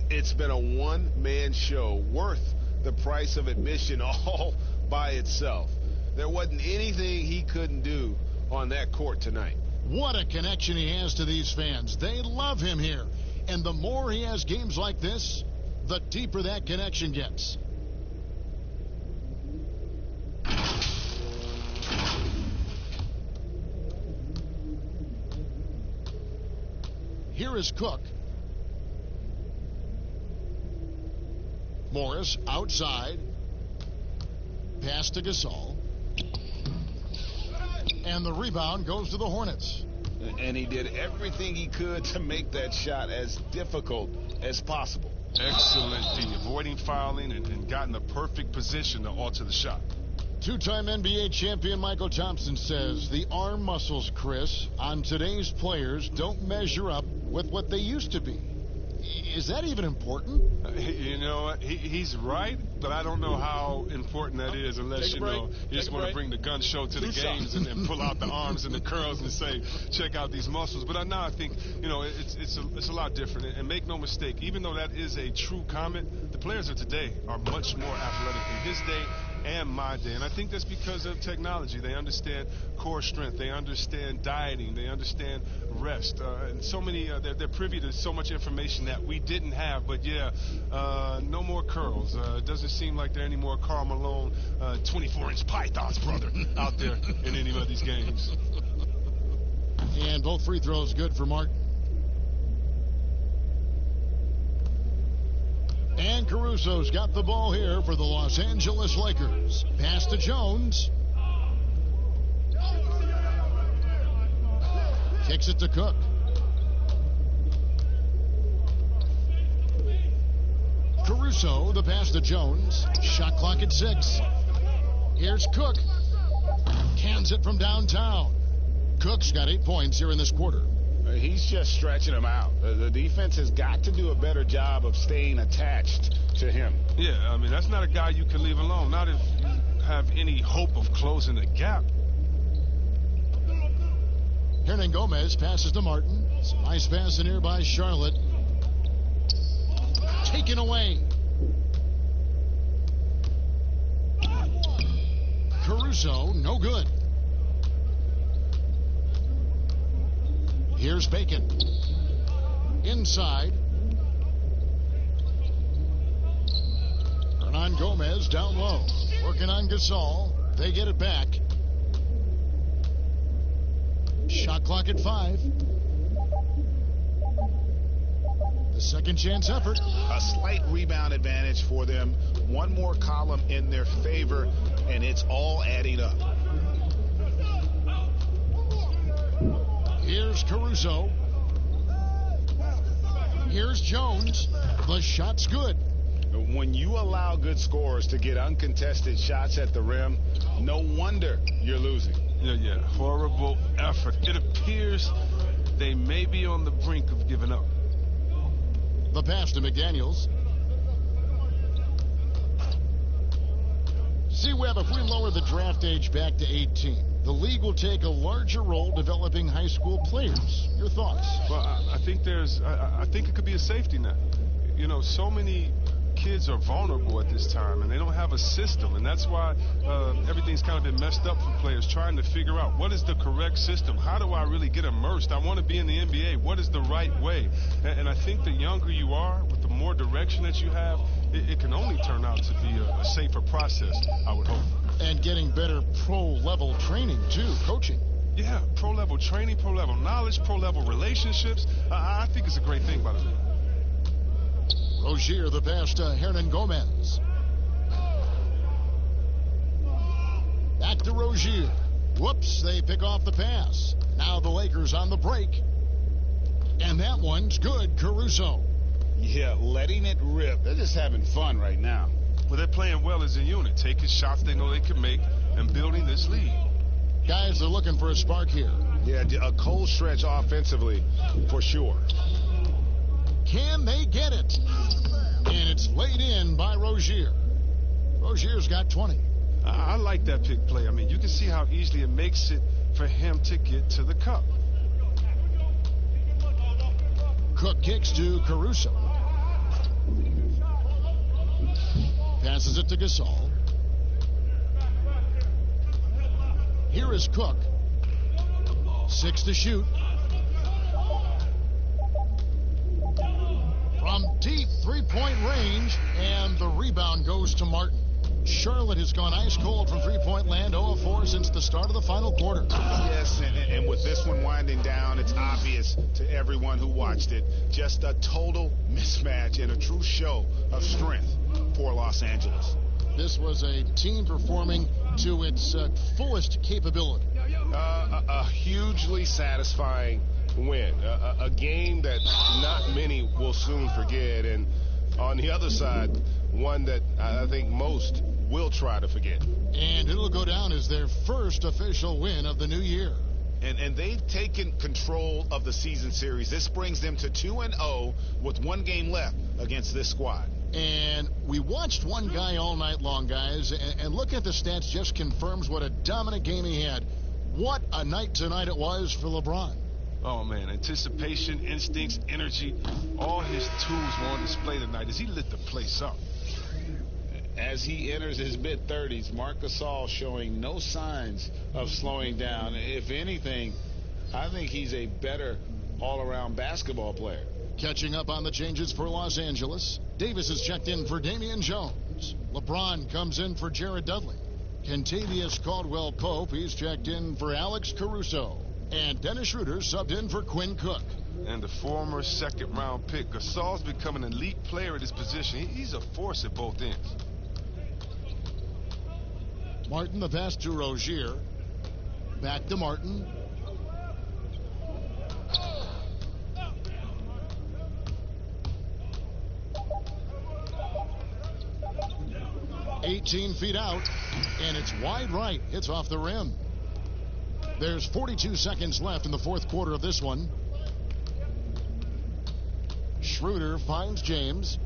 It's been a one-man show worth the price of admission all by itself. There wasn't anything he couldn't do on that court tonight. What a connection he has to these fans. They love him here. And the more he has games like this, the deeper that connection gets. Here is Cook. Morris outside. Pass to Gasol. And the rebound goes to the Hornets. And he did everything he could to make that shot as difficult as possible. Excellent D, avoiding fouling and got in the perfect position to alter the shot. Two-time NBA champion Michael Thompson says the arm muscles, Chris, on today's players don't measure up with what they used to be. Is that even important? You know, he's right, but I don't know how important that is unless, you know, you just want to bring the gun show to the games and then pull out the arms and the curls and say, check out these muscles. But now I think, you know, it's a lot different. And make no mistake, even though that is a true comment, the players of today are much more athletic in his day and my day. And I think that's because of technology. They understand core strength. They understand dieting. They understand rest. And so many, they're privy to so much information that we didn't have. But, yeah, no more curls. It doesn't seem like there are any more Karl Malone 24-inch pythons, brother, out there in any of these games. And both free throws good for Martin. And Caruso's got the ball here for the Los Angeles Lakers. Pass to Jones. Kicks it to Cook. Caruso, the pass to Jones. Shot clock at 6. Here's Cook. Cans it from downtown. Cook's got 8 points here in this quarter. He's just stretching him out. The defense has got to do a better job of staying attached to him. Yeah, I mean, that's not a guy you can leave alone. Not if you have any hope of closing the gap. Hernan Gomez passes to Martin. Some nice pass in here by Charlotte. Taken away. Caruso, no good. Here's Bacon. Inside. Hernan Gomez down low. Working on Gasol. They get it back. Shot clock at 5. The second chance effort. A slight rebound advantage for them. One more column in their favor, and it's all adding up. Here's Caruso. Here's Jones. The shot's good. When you allow good scorers to get uncontested shots at the rim, no wonder you're losing. Yeah. Horrible effort. It appears they may be on the brink of giving up. The pass to McDaniels. See, Webb, if we lower the draft age back to 18, the league will take a larger role developing high school players. Your thoughts? Well, I think it could be a safety net. You know, so many kids are vulnerable at this time, and they don't have a system, and that's why everything's kind of been messed up for players trying to figure out what is the correct system. How do I really get immersed? I want to be in the NBA. What is the right way? And I think the younger you are, with the more direction that you have, it can only turn out to be a safer process, I would hope. And getting better pro-level training, too, coaching. Yeah, pro-level training, pro-level knowledge, pro-level relationships. I think it's a great thing, by the way. Rozier, the pass to Hernan Gomez. Back to Rozier. Whoops, they pick off the pass. Now the Lakers on the break. And that one's good, Caruso. Yeah, letting it rip. They're just having fun right now. Well, they're playing well as a unit, taking shots they know they can make and building this lead. Guys are looking for a spark here. Yeah, a cold stretch offensively, for sure. Can they get it? And it's laid in by Rozier. Rozier's got 20. I like that pick play. I mean, you can see how easily it makes it for him to get to the cup. Cook kicks to Caruso. Passes it to Gasol. Here is Cook. 6 to shoot. From deep three-point range, and the rebound goes to Martin. Charlotte has gone ice cold from three-point land, 0-4 since the start of the final quarter. Yes, and with this one winding down, it's obvious to everyone who watched it. Just a total mismatch and a true show of strength for Los Angeles. This was a team performing to its fullest capability. A hugely satisfying win. A game that not many will soon forget. And on the other side, one that I think most will try to forget. And it'll go down as their first official win of the new year. And they've taken control of the season series. This brings them to 2-0 with one game left against this squad. And we watched one guy all night long, guys, and looking at the stats just confirms what a dominant game he had. What a night tonight it was for LeBron. Oh, man, anticipation, instincts, energy, all his tools were on display tonight as he lit the place up. As he enters his mid-30s, Marc Gasol showing no signs of slowing down. If anything, I think he's a better all-around basketball player. Catching up on the changes for Los Angeles, Davis is checked in for Damian Jones. LeBron comes in for Jared Dudley. Kentavious Caldwell Pope, he's checked in for Alex Caruso. And Dennis Schroeder subbed in for Quinn Cook. And the former second-round pick, Gasol's become an elite player at his position. He's a force at both ends. Martin, the pass to Rozier. Back to Martin. $18 feet out, and it's wide right. It's off the rim. There's 42 seconds left in the fourth quarter of this one. Schroeder finds James.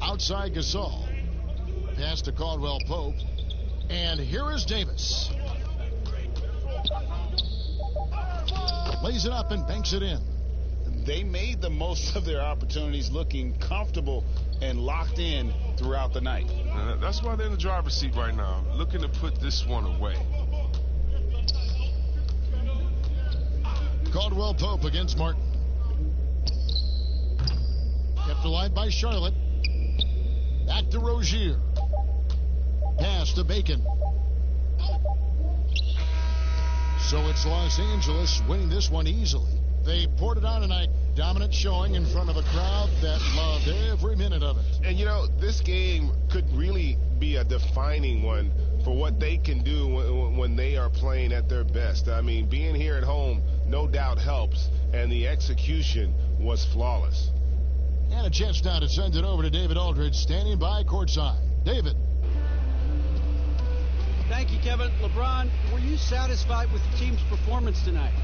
Outside Gasol. Pass to Caldwell Pope. And here is Davis. Lays it up and banks it in. They made the most of their opportunities, looking comfortable and locked in throughout the night. That's why they're in the driver's seat right now, looking to put this one away. Caldwell Pope against Martin. Kept alive by Charlotte. Back to Rozier. Pass to Bacon. So it's Los Angeles winning this one easily. They poured it on tonight. Dominant showing in front of a crowd that loved every minute of it. And, you know, this game could really be a defining one for what they can do when they are playing at their best. I mean, being here at home no doubt helps, and the execution was flawless. And a chance now to send it over to David Aldridge, standing by courtside. David. Thank you, Kevin. LeBron, were you satisfied with the team's performance tonight?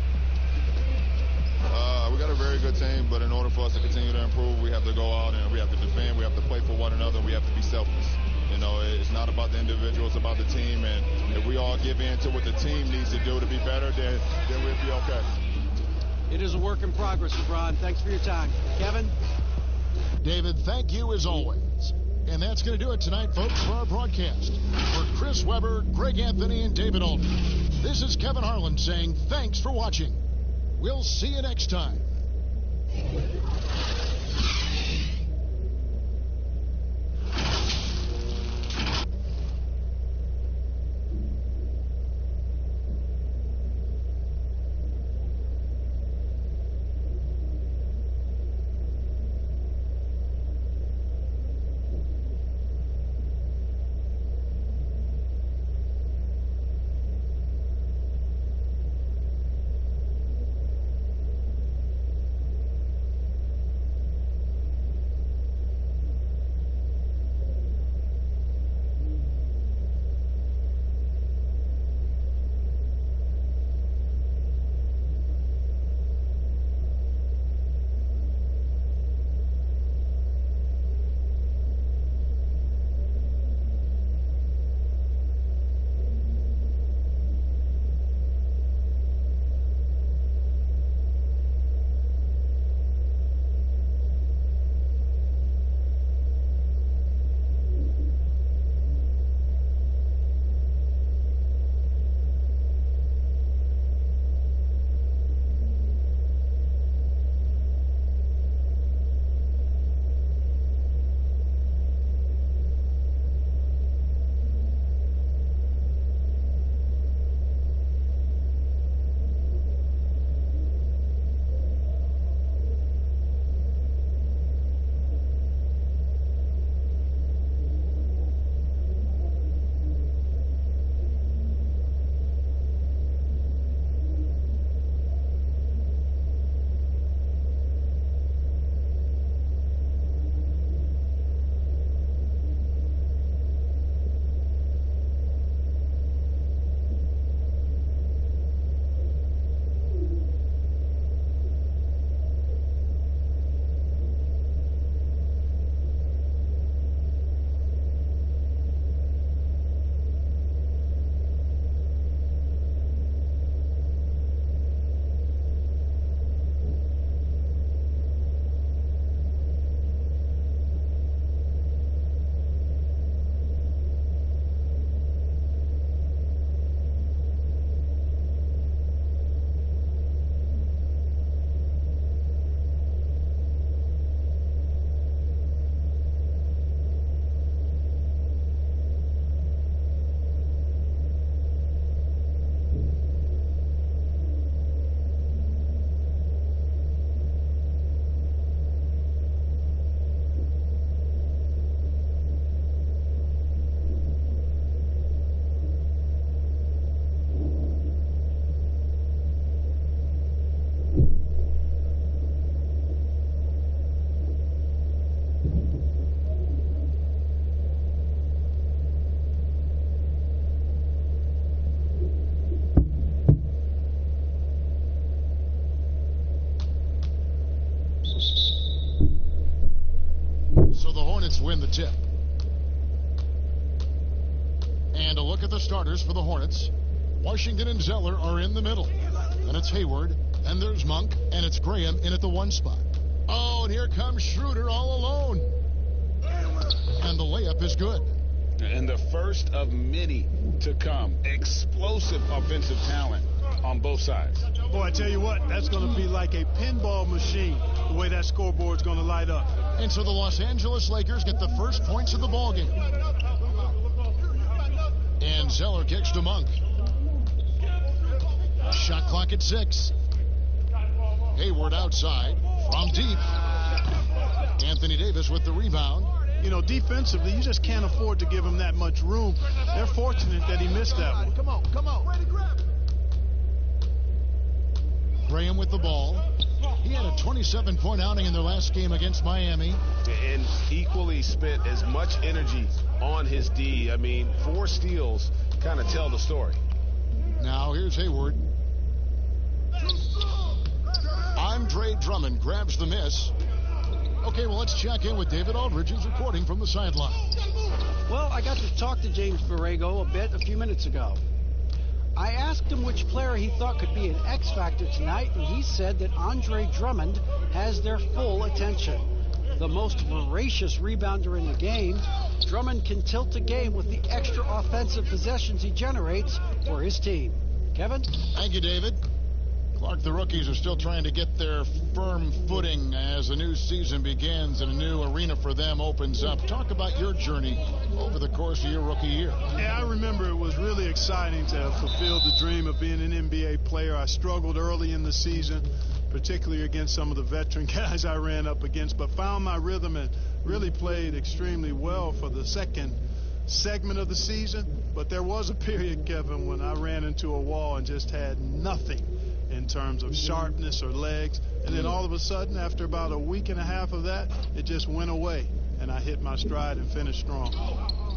We got a very good team, but in order for us to continue to improve, we have to go out and we have to defend, we have to play for one another, we have to be selfless. You know, it's not about the individual, it's about the team, and if we all give in to what the team needs to do to be better, then we'll be okay. It is a work in progress, LeBron. Thanks for your time. Kevin? David, thank you as always. And that's going to do it tonight, folks, for our broadcast. For Chris Webber, Greg Anthony, and David Aldridge, this is Kevin Harlan saying thanks for watching. We'll see you next time. Win the tip. And a look at the starters for the Hornets. Washington and Zeller are in the middle. And it's Hayward. And there's Monk. And it's Graham in at the 1 spot. Oh, and here comes Schroeder all alone. And the layup is good. And the first of many to come. Explosive offensive talent on both sides. Boy, I tell you what, that's going to be like a pinball machine, the way that scoreboard's going to light up. And so the Los Angeles Lakers get the first points of the ballgame. And Zeller kicks to Monk. Shot clock at 6. Hayward outside from deep. Anthony Davis with the rebound. You know, defensively, you just can't afford to give him that much room. They're fortunate that he missed that one. Come on. Ready, grab. Graham with the ball. He had a 27-point outing in their last game against Miami. And equally spent as much energy on his D. I mean, 4 steals kind of tell the story. Now here's Hayward. Andre Drummond grabs the miss. Okay, well, let's check in with David Aldridge, who's reporting from the sideline. Well, I got to talk to James Borrego a bit a few minutes ago. I asked him which player he thought could be an X factor tonight, and he said that Andre Drummond has their full attention. the most voracious rebounder in the game, Drummond can tilt the game with the extra offensive possessions he generates for his team. Kevin? Thank you, David. Clark, the rookies are still trying to get their firm footing as the new season begins and a new arena for them opens up. Talk about your journey over the course of your rookie year. Yeah, I remember it was really exciting to have fulfilled the dream of being an NBA player. I struggled early in the season, particularly against some of the veteran guys I ran up against, but found my rhythm and really played extremely well for the second segment of the season. But there was a period, Kevin, when I ran into a wall and just had nothing in terms of sharpness or legs. And then all of a sudden, after about a week and a half of that, it just went away. And I hit my stride and finished strong.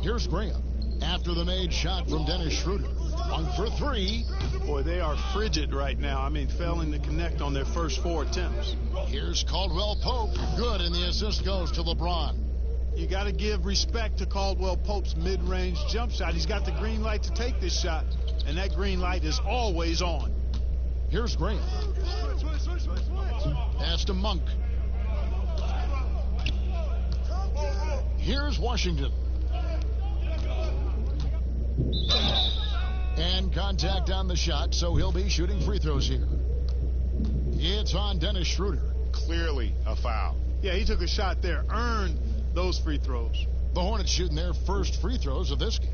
Here's Graham after the made shot from Dennis Schroeder. 1 for 3. Boy, they are frigid right now. I mean, failing to connect on their first 4 attempts. Here's Caldwell Pope. Good, and the assist goes to LeBron. You got to give respect to Caldwell Pope's mid-range jump shot. He's got the green light to take this shot, and that green light is always on. Here's Graham. Pass to Monk. Here's Washington. And contact on the shot, so he'll be shooting free throws here. It's on Dennis Schroeder. Clearly a foul. Yeah, he took a shot there, earned those free throws. The Hornets shooting their first free throws of this game.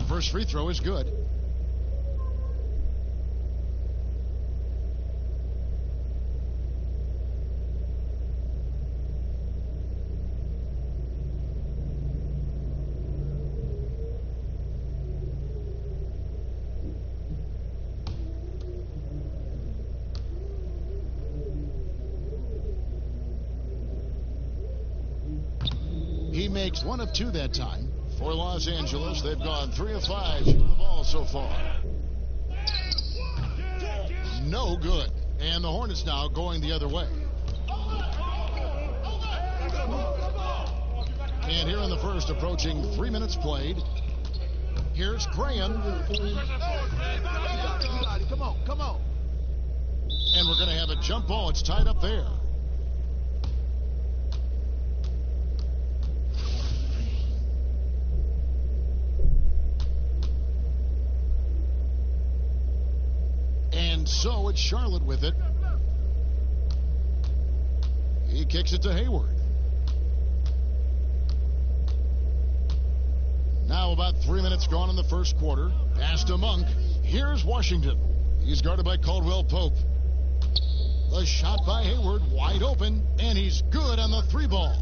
First free throw is good. He makes 1 of 2 that time. For Los Angeles, they've gone 3 of 5 shooting the ball so far. No good. And the Hornets now going the other way. And here in the first, approaching 3 minutes played. Here's Graham. Come on, come on. And we're going to have a jump ball. It's tied up there. So it's Charlotte with it. He kicks it to Hayward. Now about 3 minutes gone in the first quarter. Pass to Monk. Here's Washington. He's guarded by Caldwell Pope. The shot by Hayward, wide open, and he's good on the 3 ball.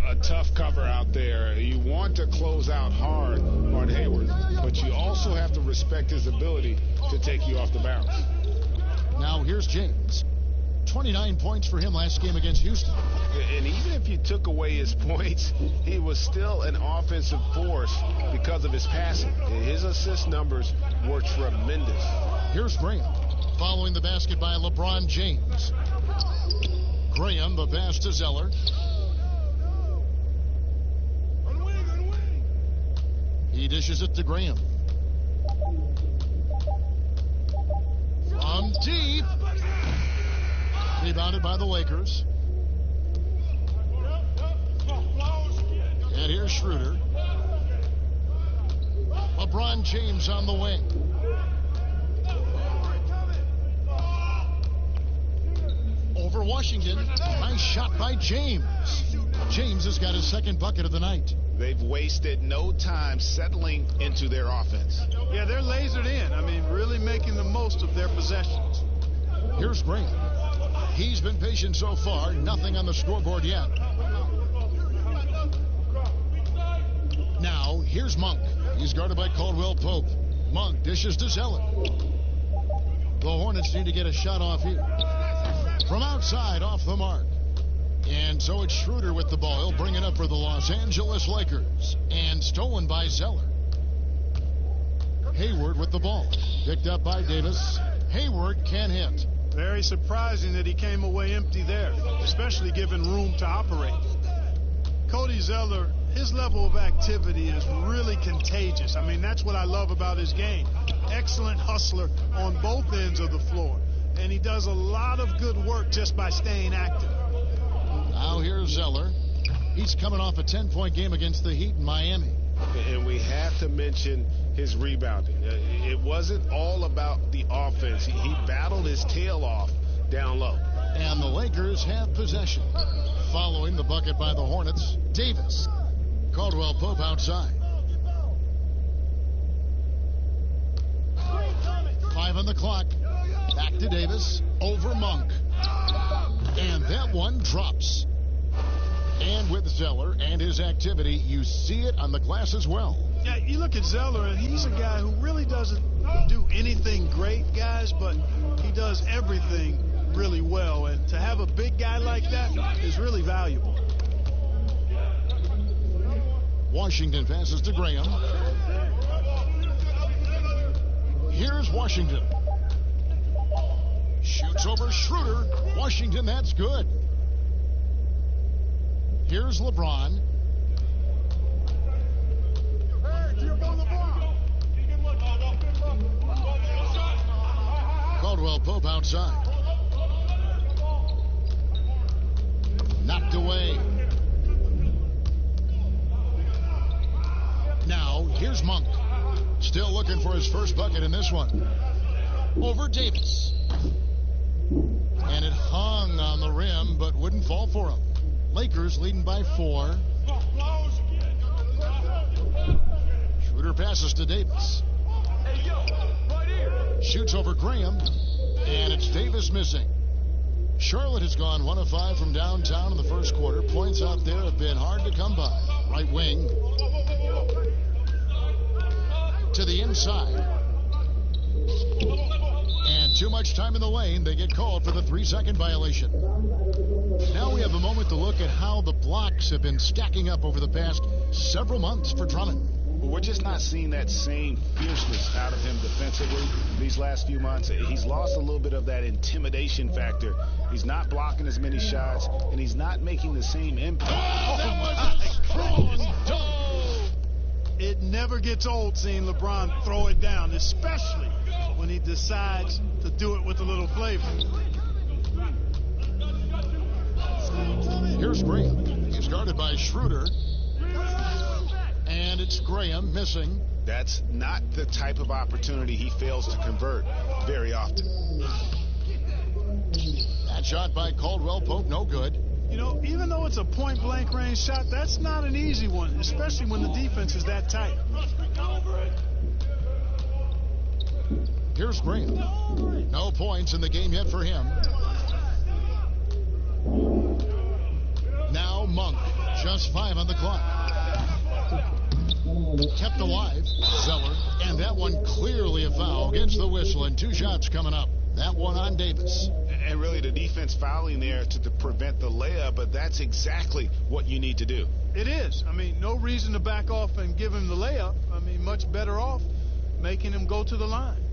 A tough cover out there. You want to close out hard on Hayward, but you also have to respect his ability to take you off the bounce. Now here's James. 29 points for him last game against Houston. And even if you took away his points, he was still an offensive force because of his passing. His assist numbers were tremendous. Here's Graham following the basket by LeBron James. Graham, the pass to Zeller. He dishes it to Graham. From deep. Rebounded by the Lakers. And here's Schroeder. LeBron James on the wing. Over Washington. Nice shot by James. James has got his second bucket of the night. They've wasted no time settling into their offense. Yeah, they're lasered in. I mean, really making the most of their possessions. Here's Graham. He's been patient so far. Nothing on the scoreboard yet. Now, here's Monk. He's guarded by Caldwell Pope. Monk dishes to Zeller. The Hornets need to get a shot off here. From outside, off the mark. And so it's Schroeder with the ball. He'll bring it up for the Los Angeles Lakers. And stolen by Zeller. Hayward with the ball. Picked up by Davis. Hayward can hit. Very surprising that he came away empty there, especially given room to operate. Cody Zeller, his level of activity is really contagious. I mean, that's what I love about his game. Excellent hustler on both ends of the floor. And he does a lot of good work just by staying active. Now here's Zeller. He's coming off a 10-point game against the Heat in Miami. And we have to mention his rebounding. It wasn't all about the offense. He battled his tail off down low. And the Lakers have possession. Following the bucket by the Hornets, Davis. Caldwell Pope outside. 5 on the clock. Back to Davis. Over Monk. And that one drops. And with Zeller and his activity, you see it on the glass as well. Yeah, you look at Zeller, and he's a guy who really doesn't do anything great, guys, but he does everything really well. And to have a big guy like that is really valuable. Washington passes to Graham. Here's Washington. Shoots over Schroeder. Washington, that's good. Here's LeBron. Caldwell Pope outside. Knocked away. Now, here's Monk. Still looking for his first bucket in this one. Over Davis. And it hung on the rim, but wouldn't fall for him. Lakers leading by 4. Schroeder passes to Davis. Shoots over Graham. And it's Davis missing. Charlotte has gone 1 of 5 from downtown in the first quarter. Points out there have been hard to come by. Right wing. To the inside. And too much time in the lane. They get called for the 3-second violation. Now we have a moment to look at how the blocks have been stacking up over the past several months for Drummond. We're just not seeing that same fierceness out of him defensively these last few months. He's lost a little bit of that intimidation factor. He's not blocking as many shots, and he's not making the same impact. It never gets old seeing LeBron throw it down, especially when he decides to do it with a little flavor. Here's Graham. He's guarded by Schroeder. And it's Graham missing. That's not the type of opportunity he fails to convert very often. That shot by Caldwell Pope, no good. You know, even though it's a point-blank range shot, that's not an easy one, especially when the defense is that tight. Here's Graham. No points in the game yet for him. Now Monk. Just 5 on the clock. Kept alive. Zeller. And that one clearly a foul. Gets the whistle, and 2 shots coming up. That one on Davis. And really the defense fouling there to prevent the layup, but that's exactly what you need to do. It is. I mean, no reason to back off and give him the layup. I mean, much better off making him go to the line.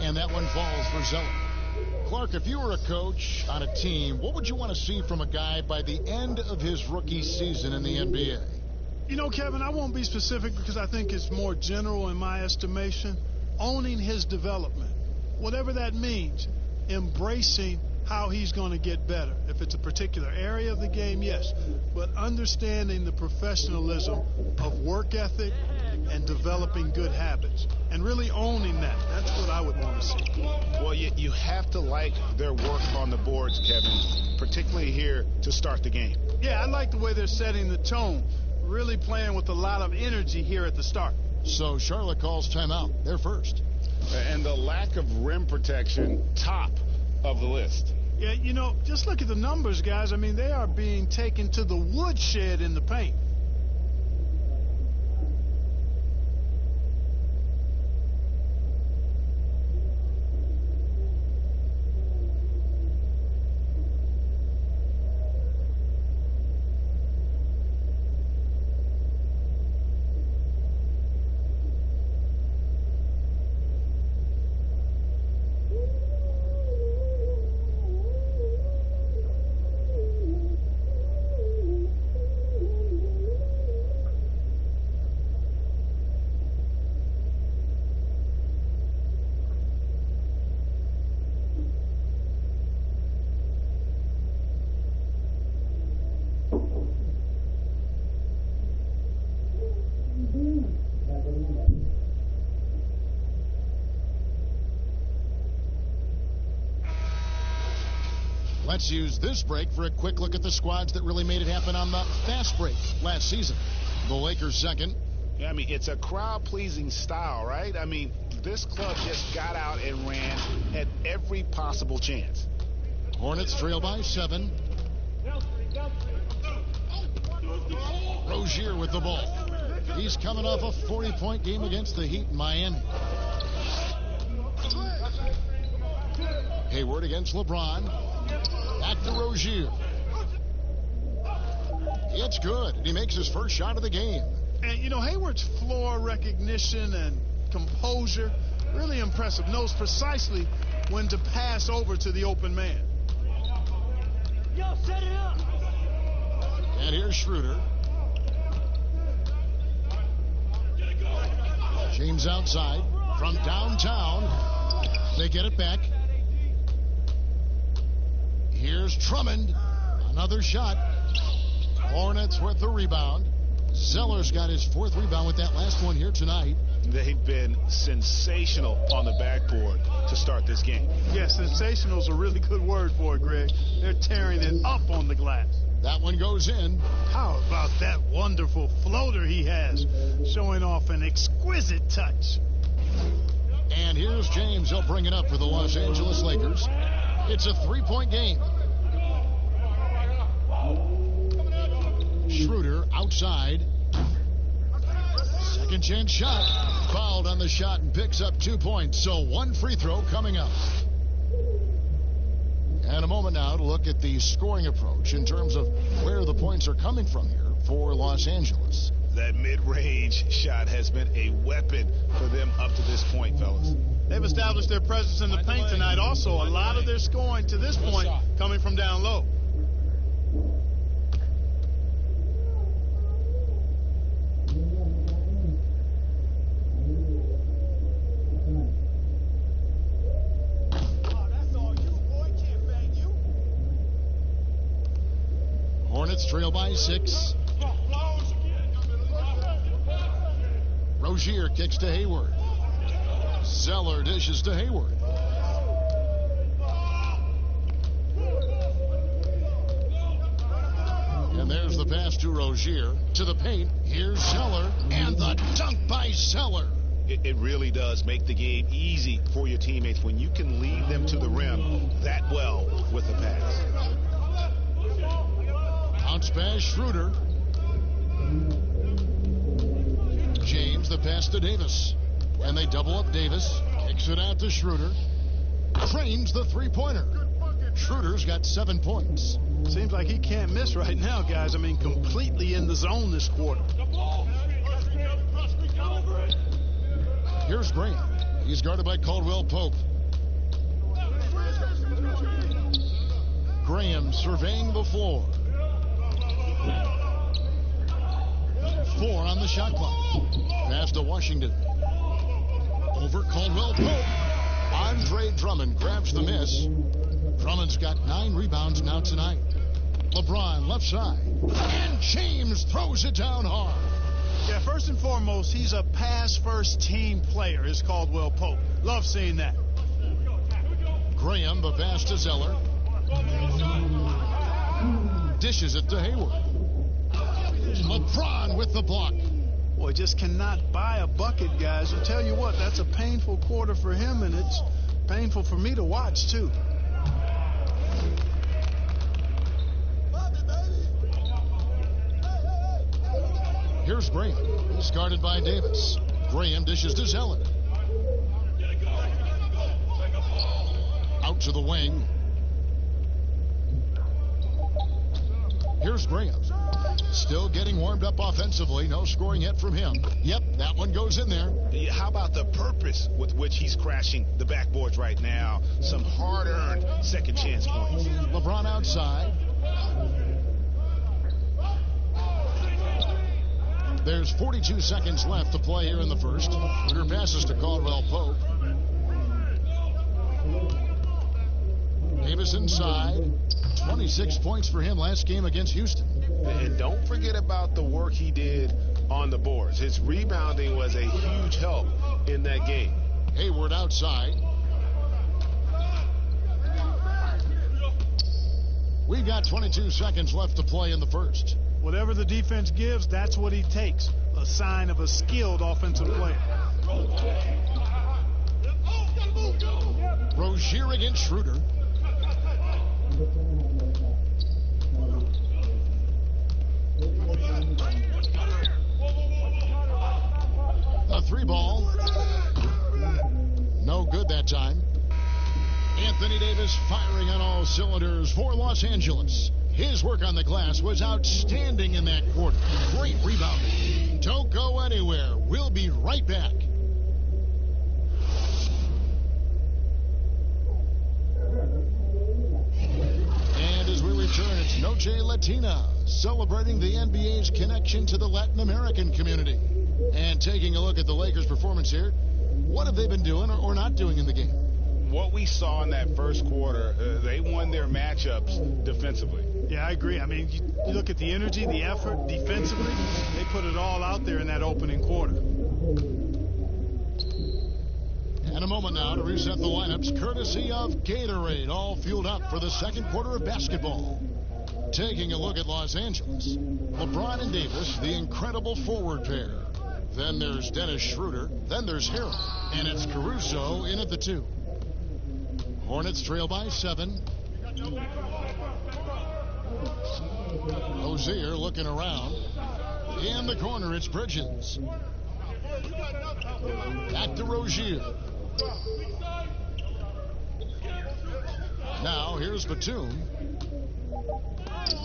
And that one falls for Zeller. Clark, if you were a coach on a team, what would you want to see from a guy by the end of his rookie season in the NBA? You know, Kevin, I won't be specific because I think it's more general in my estimation. Owning his development, whatever that means, embracing how he's going to get better. If it's a particular area of the game, yes. But understanding the professionalism of work ethic and developing good habits and really owning that. That's what I would want to see. Well, you have to like their work on the boards, Kevin, particularly here to start the game. Yeah, I like the way they're setting the tone, really playing with a lot of energy here at the start. So Charlotte calls timeout. They're first. And the lack of rim protection, top of the list. Yeah, you know, just look at the numbers, guys. I mean, they are being taken to the woodshed in the paint. Let's use this break for a quick look at the squads that really made it happen on the fast break last season. The Lakers second. Yeah, I mean, it's a crowd-pleasing style, right? I mean, this club just got out and ran at every possible chance. Hornets trail by 7. Rozier with the ball. He's coming off a 40-point game against the Heat in Miami. Hayward against LeBron. Back to Rozier. It's good. And he makes his first shot of the game. And, you know, Hayward's floor recognition and composure, really impressive. Knows precisely when to pass over to the open man. Yo, set it up. And here's Schroeder. James outside from downtown. They get it back. Here's Drummond. Another shot. Hornets with the rebound. Zeller's got his 4th rebound with that last one here tonight. They've been sensational on the backboard to start this game. Yeah, sensational is a really good word for it, Greg. They're tearing it up on the glass. That one goes in. How about that wonderful floater he has, showing off an exquisite touch. And here's James. He'll bring it up for the Los Angeles Lakers. It's a 3-point game. Schroeder outside. Second chance shot. Fouled on the shot and picks up 2 points. So 1 free throw coming up. And a moment now to look at the scoring approach in terms of where the points are coming from here for Los Angeles. That mid-range shot has been a weapon for them up to this point, fellas. They've established their presence in the paint tonight. Also, a lot of their scoring to this point coming from down low. Hornets trail by 6. Rozier kicks to Hayward. Zeller dishes to Hayward. And there's the pass to Rozier. To the paint. Here's Zeller. And the dunk by Zeller. It really does make the game easy for your teammates when you can lead them to the rim that well with a pass. Bounce pass, Schroeder. James, the pass to Davis. And they double up Davis. Kicks it out to Schroeder. Cranes the 3-pointer. Schroeder's got 7 points. Seems like he can't miss right now, guys. I mean, completely in the zone this quarter. Here's Graham. He's guarded by Caldwell Pope. Graham surveying the floor. 4 on the shot clock. Pass to Washington. Over Caldwell Pope. Andre Drummond grabs the miss. Drummond's got 9 rebounds now tonight. LeBron left side. And James throws it down hard. Yeah, first and foremost, he's a pass-first team player, is Caldwell Pope. Love seeing that. Graham, the pass to Zeller. Dishes it to Hayward. LeBron with the block. Boy, just cannot buy a bucket, guys. I tell you what, that's a painful quarter for him, and it's painful for me to watch, too. Here's Graham. He's guarded by Davis. Graham dishes to Zeller. Out to the wing. Here's Graham. Still getting warmed up offensively. No scoring yet from him. Yep, that one goes in there. How about the purpose with which he's crashing the backboards right now? Some hard-earned second chance points. LeBron outside. There's 42 seconds left to play here in the first. Schroeder passes to Caldwell Pope. Davis inside. 26 points for him last game against Houston. And don't forget about the work he did on the boards. His rebounding was a huge help in that game. Hayward outside. We've got 22 seconds left to play in the first. Whatever the defense gives, that's what he takes. A sign of a skilled offensive player. Rozier against Schroeder. A 3-ball. No good that time. Anthony Davis firing on all cylinders for Los Angeles. His work on the glass was outstanding in that quarter. Great rebounding. Don't go anywhere. We'll be right back. And as we return, it's Noche Latina, celebrating the NBA's connection to the Latin American community. And taking a look at the Lakers' performance here, what have they been doing or not doing in the game? What we saw in that first quarter, they won their matchups defensively. Yeah, I agree. I mean, you look at the energy, the effort, defensively, they put it all out there in that opening quarter. And a moment now to reset the lineups, courtesy of Gatorade, all fueled up for the second quarter of basketball. Taking a look at Los Angeles, LeBron and Davis, the incredible forward pair. Then there's Dennis Schroeder, then there's Harold, and it's Caruso in at the 2. Hornets trail by 7. Rozier looking around. In the corner, it's Bridges. Back to Rozier. Now, here's Batum.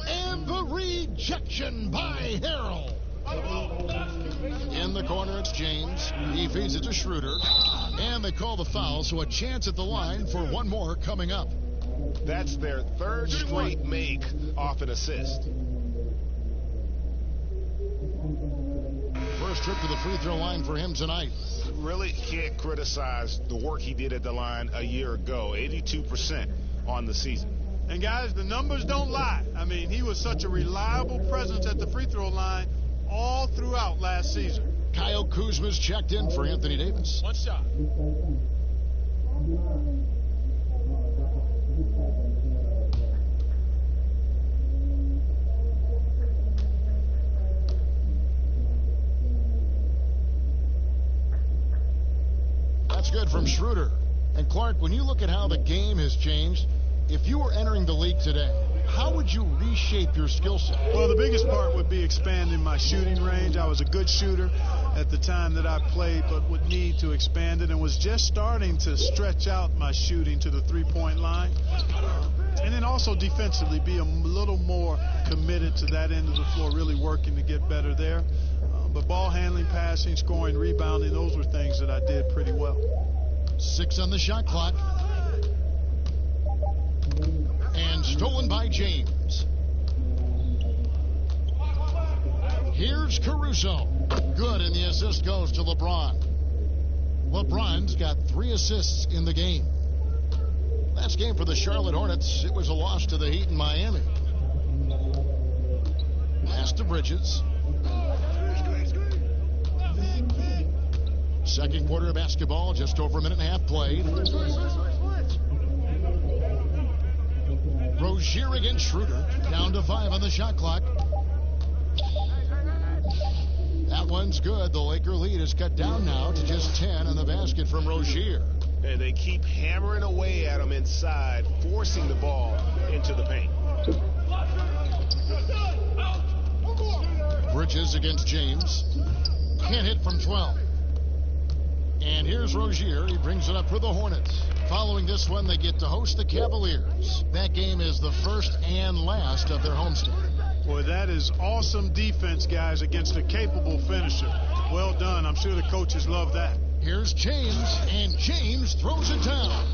And the rejection by Harold. In the corner, it's James. He feeds it to Schroeder. And they call the foul, so a chance at the line for one more coming up. That's their third straight make off an assist. First trip to the free throw line for him tonight. Really can't criticize the work he did at the line a year ago. 82% on the season. And guys, the numbers don't lie. I mean, he was such a reliable presence at the free throw line all throughout last season. Kyle Kuzma's checked in for Anthony Davis. One shot. That's good from Schroeder. And Clark, when you look at how the game has changed, if you were entering the league today, how would you reshape your skill set? Well, the biggest part would be expanding my shooting range. I was a good shooter at the time that I played, but would need to expand it and was just starting to stretch out my shooting to the three-point line. And then also defensively be a little more committed to that end of the floor, really working to get better there. But ball handling, passing, scoring, rebounding, those were things that I did pretty well. 6 on the shot clock. And stolen by James. Here's Caruso. Good, and the assist goes to LeBron. LeBron's got 3 assists in the game. Last game for the Charlotte Hornets, it was a loss to the Heat in Miami. Pass to Bridges. Second quarter of basketball, just over a minute and a half played. Rozier against Schroeder, down to 5 on the shot clock. That one's good. The Laker lead is cut down now to just 10 on the basket from Rozier. And they keep hammering away at him inside, forcing the ball into the paint. Bridges against James. Can't hit from 12. And here's Rozier. He brings it up for the Hornets. Following this one, they get to host the Cavaliers. That game is the first and last of their homestand. Boy, that is awesome defense, guys, against a capable finisher. Well done. I'm sure the coaches love that. Here's James, and James throws it down.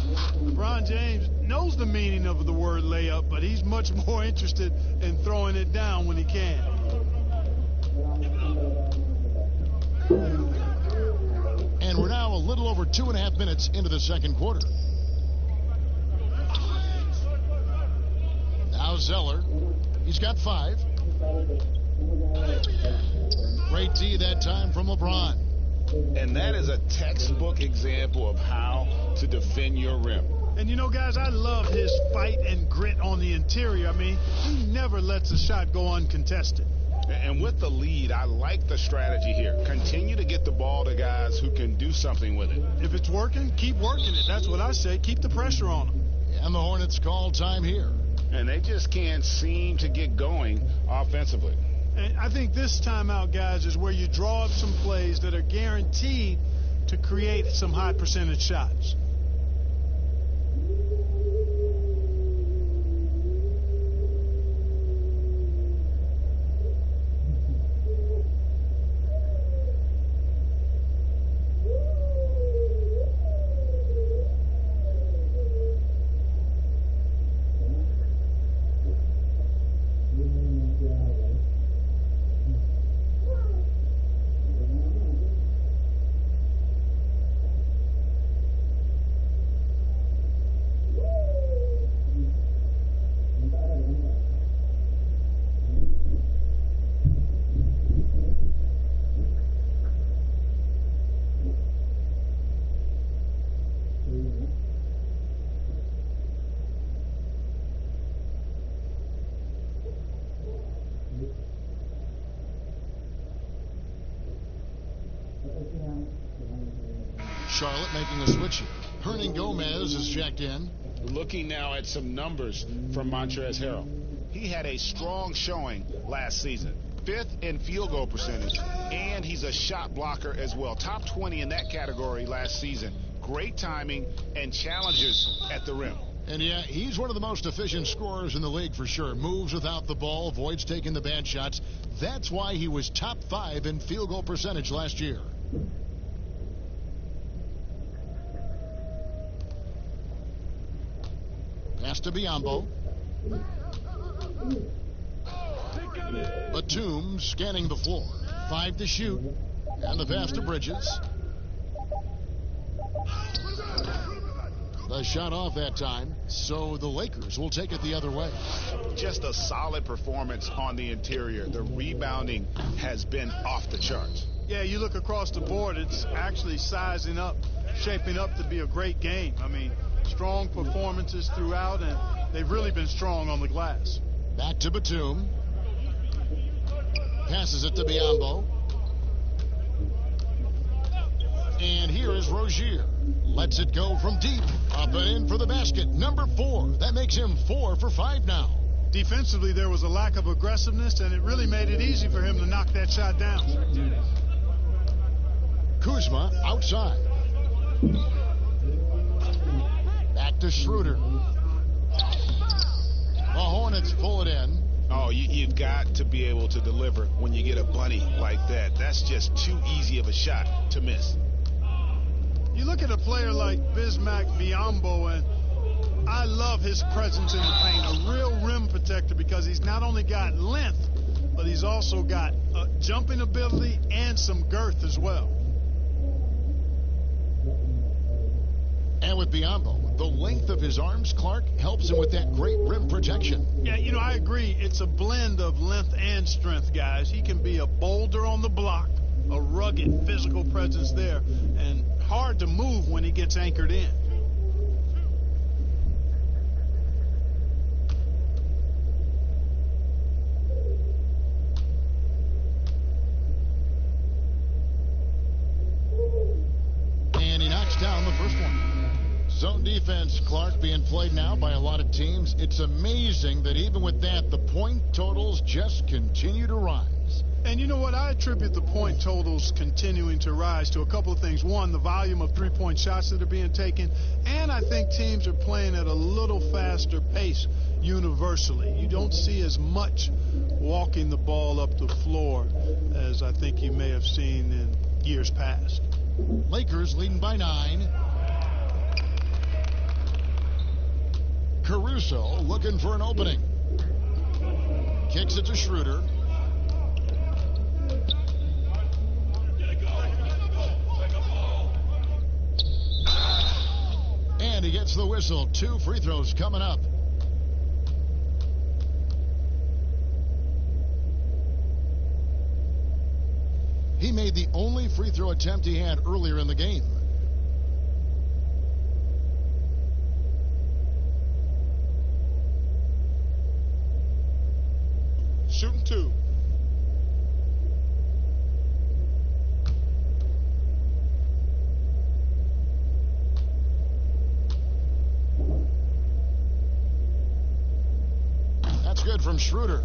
LeBron James knows the meaning of the word layup, but he's much more interested in throwing it down when he can. And we're now a little over 2.5 minutes into the second quarter. Now Zeller. He's got 5. Great D that time from LeBron. And that is a textbook example of how to defend your rim. And you know, guys, I love his fight and grit on the interior. I mean, he never lets a shot go uncontested. And with the lead, I like the strategy here. Continue to get the ball to guys who can do something with it. If it's working, keep working it. That's what I say. Keep the pressure on them. And the Hornets call time here. And they just can't seem to get going offensively. And I think this timeout, guys, is where you draw up some plays that are guaranteed to create some high percentage shots. Charlotte making a switch here. Hernan Gomez is checked in. Looking now at some numbers from Montrezl Harrell. He had a strong showing last season. 5th in field goal percentage, and he's a shot blocker as well. Top 20 in that category last season. Great timing and challenges at the rim. And yeah, he's one of the most efficient scorers in the league for sure. Moves without the ball, avoids taking the bad shots. That's why he was top 5 in field goal percentage last year. Pass to Biyombo. Batum scanning the floor. 5 to shoot. And the pass to Bridges. The shot off that time, so the Lakers will take it the other way. Just a solid performance on the interior. The rebounding has been off the charts. Yeah, you look across the board, it's actually sizing up, shaping up to be a great game. I mean, strong performances throughout, and they've really been strong on the glass. Back to Batum. Passes it to Biyombo. And here is Rozier. Lets it go from deep. Up and in for the basket. Number 4. That makes him 4 for 5 now. Defensively, there was a lack of aggressiveness, and it really made it easy for him to knock that shot down. Kuzma outside. Back to Schroeder. The Hornets pull it in. Oh, you've got to be able to deliver when you get a bunny like that. That's just too easy of a shot to miss. You look at a player like Bismack Biyombo, and I love his presence in the paint. A real rim protector because he's not only got length, but he's also got jumping ability and some girth as well. And with Biyombo, the length of his arms, Clark, helps him with that great rim protection. Yeah, you know, I agree. It's a blend of length and strength, guys. He can be a boulder on the block, a rugged physical presence there, and hard to move when he gets anchored in. And he knocks down the first one. Zone defense, Clark, being played now by a lot of teams. It's amazing that even with that, the point totals just continue to rise. And you know what? I attribute the point totals continuing to rise to a couple of things. One, the volume of three-point shots that are being taken. And I think teams are playing at a little faster pace universally. You don't see as much walking the ball up the floor as I think you may have seen in years past. Lakers leading by 9. Caruso looking for an opening. Kicks it to Schroeder. And he gets the whistle. 2 free throws coming up. He made the only free throw attempt he had earlier in the game. shooting 2. That's good from Schroeder.